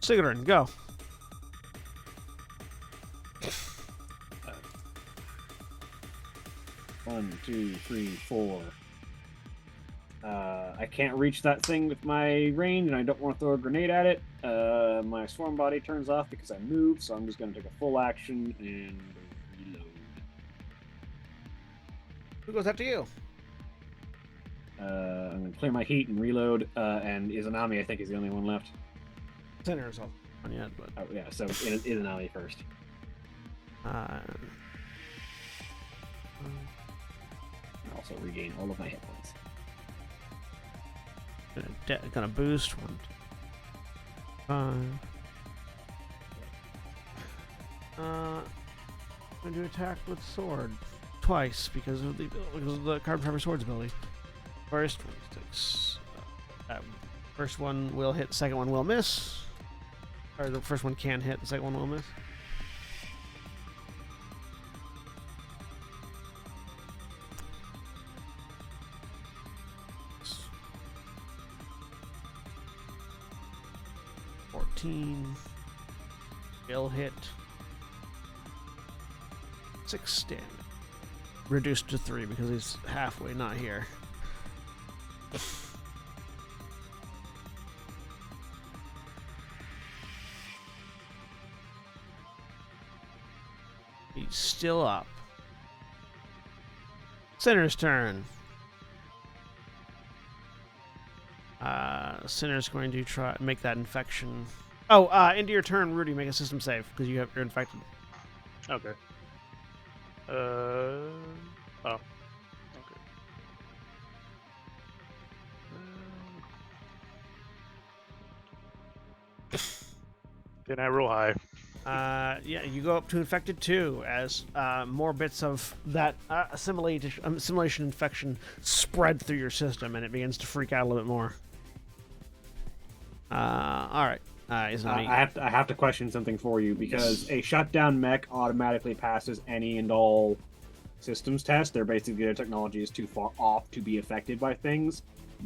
Sigarin, go. One, two, three, four. I can't reach that thing with my range, and I don't want to throw a grenade at it. My swarm body turns off because I moved, so I'm just going to take a full action and reload. Who goes after you? I'm going to clear my heat and reload, and Izanami, I think, is the only one left. Sinner is all on yet, but Oh, yeah, so Izanami first. I also regain all of my hit points. gonna boost 1, 2, 5. Going to attack with sword twice because of the carbon fiber sword's ability. First one sticks. First one will hit. Second one will miss. Or the first one can hit. The second one will miss. Will hit 6 damage. Reduced to 3 because he's halfway not here. He's still up. Sinner's turn. Sinner's going to try make that infection. Oh, into your turn, Rudy, make a system save because you're infected. Okay. Oh. Okay. Can I roll high? Yeah, you go up to infected 2 as more bits of that assimilation infection spread through your system, and it begins to freak out a little bit more. All right. I have to question something for you because a shutdown mech automatically passes any and all systems tests. They're basically their technology is too far off to be affected by things.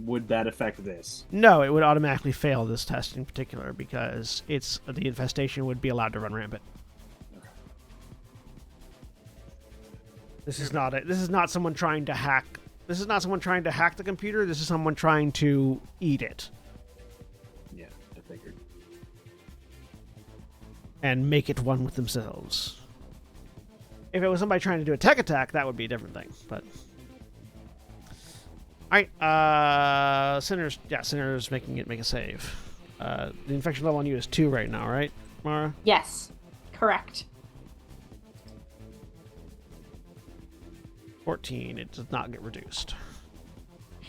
Would that affect this? No, it would automatically fail this test in particular because the infestation would be allowed to run rampant. This is not someone trying to hack This is not someone trying to hack the computer. This is someone trying to eat it Yeah, I figured. and make it one with themselves. If it was somebody trying to do a tech attack, that would be a different thing. But all right, Sinner's Sinner's make a save. The infection level on you is 2 right now, right, Mara? Yes, correct. 14. It does not get reduced. All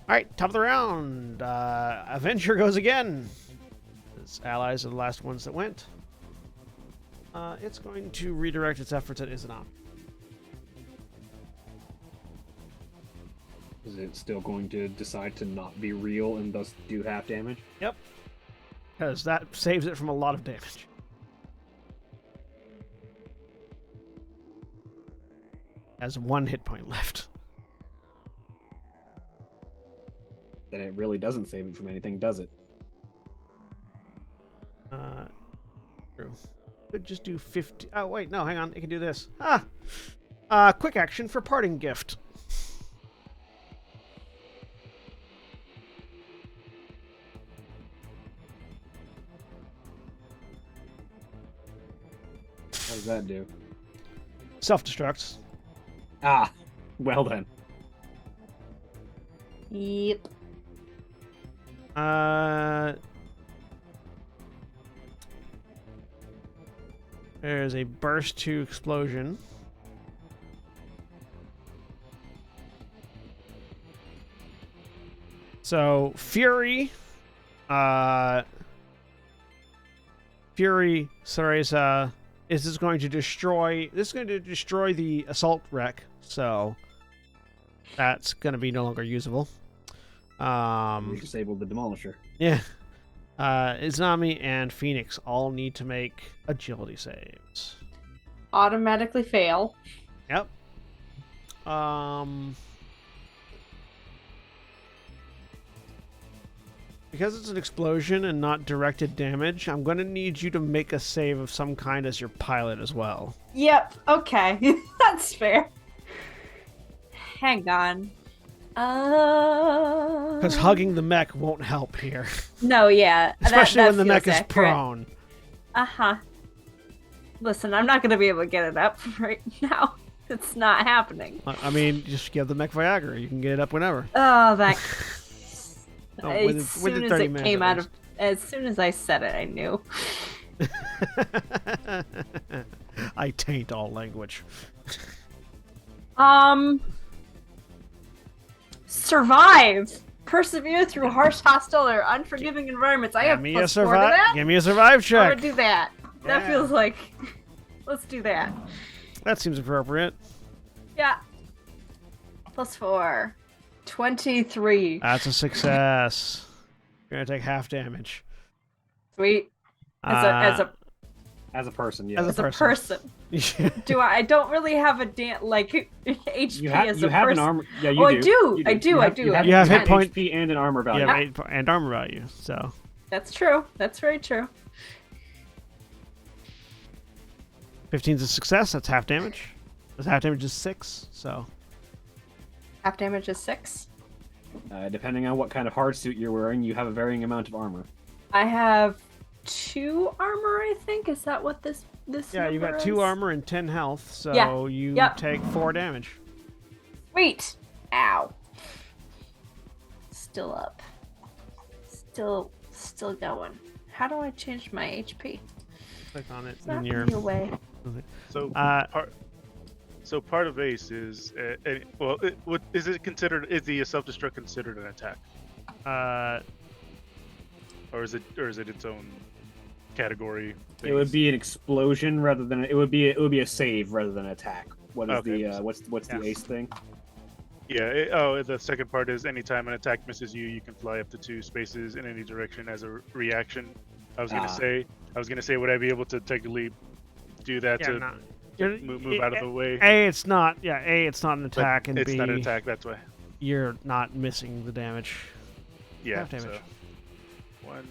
right, top of the round. Avenger goes again. Its allies are the last ones that went. It's going to redirect its efforts at Izanami. Is it still going to decide to not be real and thus do half damage? Yep. Because that saves it from a lot of damage. Has 1 hit point left. Then it really doesn't save it from anything, does it? True. Could just do 50. Oh, wait, no, hang on. It can do this. Quick action for parting gift. What does that do? Self-destructs. Ah, well then. Yep. There's a burst to explosion. So Fury, Cereza, is this going to destroy? This is going to destroy the assault wreck. So that's going to be no longer usable. We disabled the Demolisher. Yeah. Izanami and Phoenix all need to make agility saves. Automatically fail. Yep. Because it's an explosion and not directed damage, I'm going to need you to make a save of some kind as your pilot as well. Yep. Okay. That's fair. Hang on. Because hugging the mech won't help here. No, yeah. Especially that when the mech feels is accurate. prone. Uh-huh. Listen, I'm not going to be able to get it up right now. It's not happening. I mean, just give the mech Viagra. You can get it up whenever. Oh, that... Oh, as within soon as 30 it minutes came at out of... As soon as I said it, I knew. I taint all language. Survive! Persevere through harsh, hostile, or unforgiving environments. I have Give me plus a 4 to that. Give me a survive I'm check. gonna do that. That Yeah. feels like... Let's do that. That seems appropriate. Yeah. Plus 4. 23. That's a success. You're gonna take half damage. Sweet. As a As a person, yeah. As a person. Yeah. I don't really have a HP you as a have person. an armor. Yeah, you Oh, do. I do. You I do. You I have, do. You have hit point- HP and an armor value. Yeah, and armor value. So That's true. That's very true. 15's a success. That's half damage. This half damage is 6. So Half damage is 6. Depending on what kind of hard suit you're wearing, you have a varying amount of armor. I have 2 armor, I think. Is that what this yeah, you got number 2 is? armor and 10 health. So Yeah. you Yep. take 4 damage. Sweet. Ow. Still up. Still going. How do I change my HP? Click on it, It's not and you're. really a way. So part of Ace is is it considered? Is the self-destruct considered an attack, or is it its own category? It would be an explosion rather than it would be a save rather than an attack. What is Okay. the what's Yeah. the ace thing? Yeah. The second part is anytime an attack misses you, you can fly up to 2 spaces in any direction as a reaction. I was gonna say, would I be able to technically do that Yeah, to no. move out of the way? A, it's not. Yeah, A, it's not an But attack, and it's B, not an attack. That's why. you're not missing the damage. Yeah. Half damage. So, 1.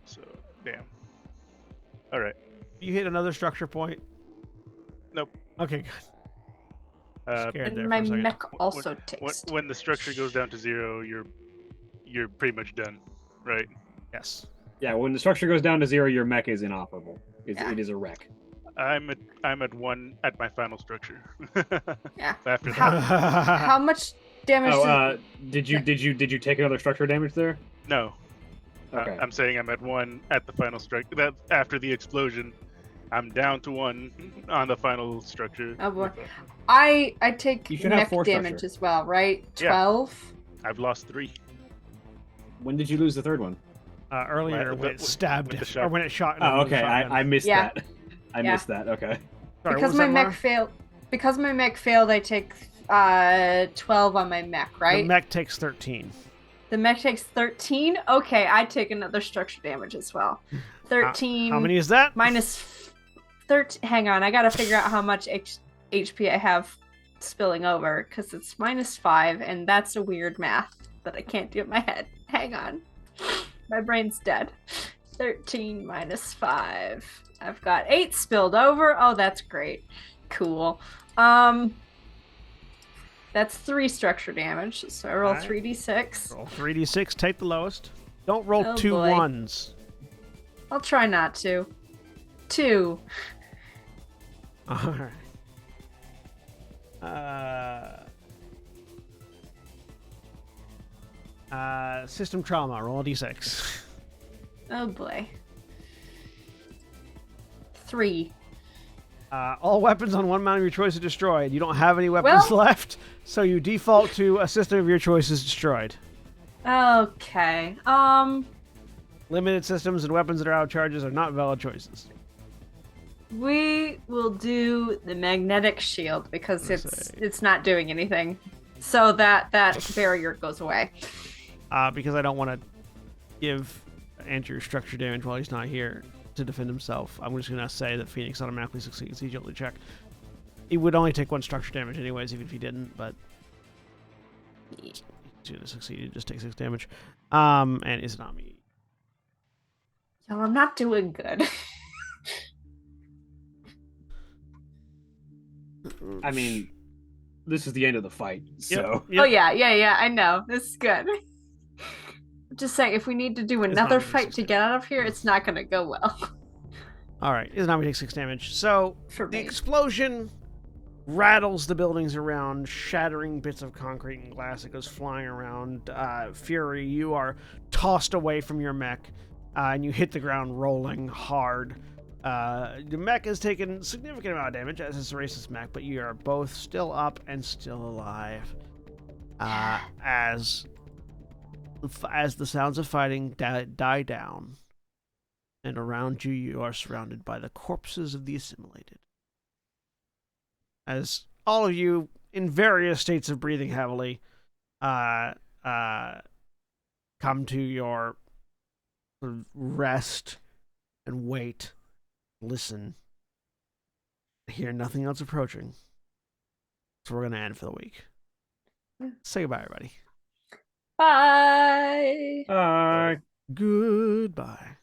So damn. All right. You hit another structure point. Nope. Okay, good. Scared there And for my a second. mech also takes. When the structure goes down to 0, you're pretty much done, right? Yes. Yeah, when the structure goes down to 0, your mech is inoperable. Yeah. It is a wreck. I'm at 1 at my final structure. Yeah. After How- that, How much damage? Oh, did you take another structure damage there? no. Okay. I'm saying I'm at 1 at the final structure. That after the explosion, I'm down to 1 on the final structure. Oh boy. with a- I take You should have mech 4 damage structure. as well, right? Yeah. 12. I've lost 3. When did you lose the third one? Earlier With when the- it stabbed with the or shot- when it shot. Oh, with the okay. shotgun. I missed Yeah. that. I Yeah. missed that. Okay. Sorry, what Because was my that, mech Mara? failed. Because my mech failed, I take 12 on my mech, right? The mech takes 13. The mech takes 13. Okay, I take another structure damage as well. 13. How many is that? minus 13. Hang on, I gotta figure out how much HP I have spilling over because it's -5, and that's a weird math that I can't do in my head. Hang on, my brain's dead. 13 minus 5. I've got 8 spilled over. Oh, that's great. Cool. That's 3 structure damage. So I roll Alright. 3d6. Roll 3d6, take the lowest. Don't roll Oh, 2 boy. 1s. I'll try not to. 2. Alright. System trauma, roll a d6. Oh boy. 3. All weapons on one mount of your choice are destroyed. You don't have any weapons Well- left, so you default to a system of your choice is destroyed. Okay. Limited systems and weapons that are out of charges are not valid choices. We will do the magnetic shield because Let's it's not doing anything. So that barrier goes away. Because I don't want to give Andrew structure damage while he's not here to defend himself. I'm just going to say that Phoenix automatically succeeds. He's able to check. He would only take 1 structure damage anyways, even if he didn't, but he's going to succeed. He just takes 6 damage. And Izanami. Yo, I'm not doing good. I mean, this is the end of the fight. So Yep. Oh yeah, I know. This is good. I'm just saying, if we need to do It's another not fight to get out of here, it's not gonna go well All right, Izanami takes 6 damage. So for the me. explosion rattles the buildings around, shattering bits of concrete and glass that goes flying around. Fury, you are tossed away from your mech, and you hit the ground rolling hard. The mech has taken a significant amount of damage, as is the racist mech, but you are both still up and still alive. As the sounds of fighting die down, and around you, you are surrounded by the corpses of the assimilated. As all of you, in various states of breathing heavily, come to your sort of rest and wait, listen, hear nothing else approaching. So we're going to end for the week. Say goodbye, everybody. Bye. Bye. Goodbye.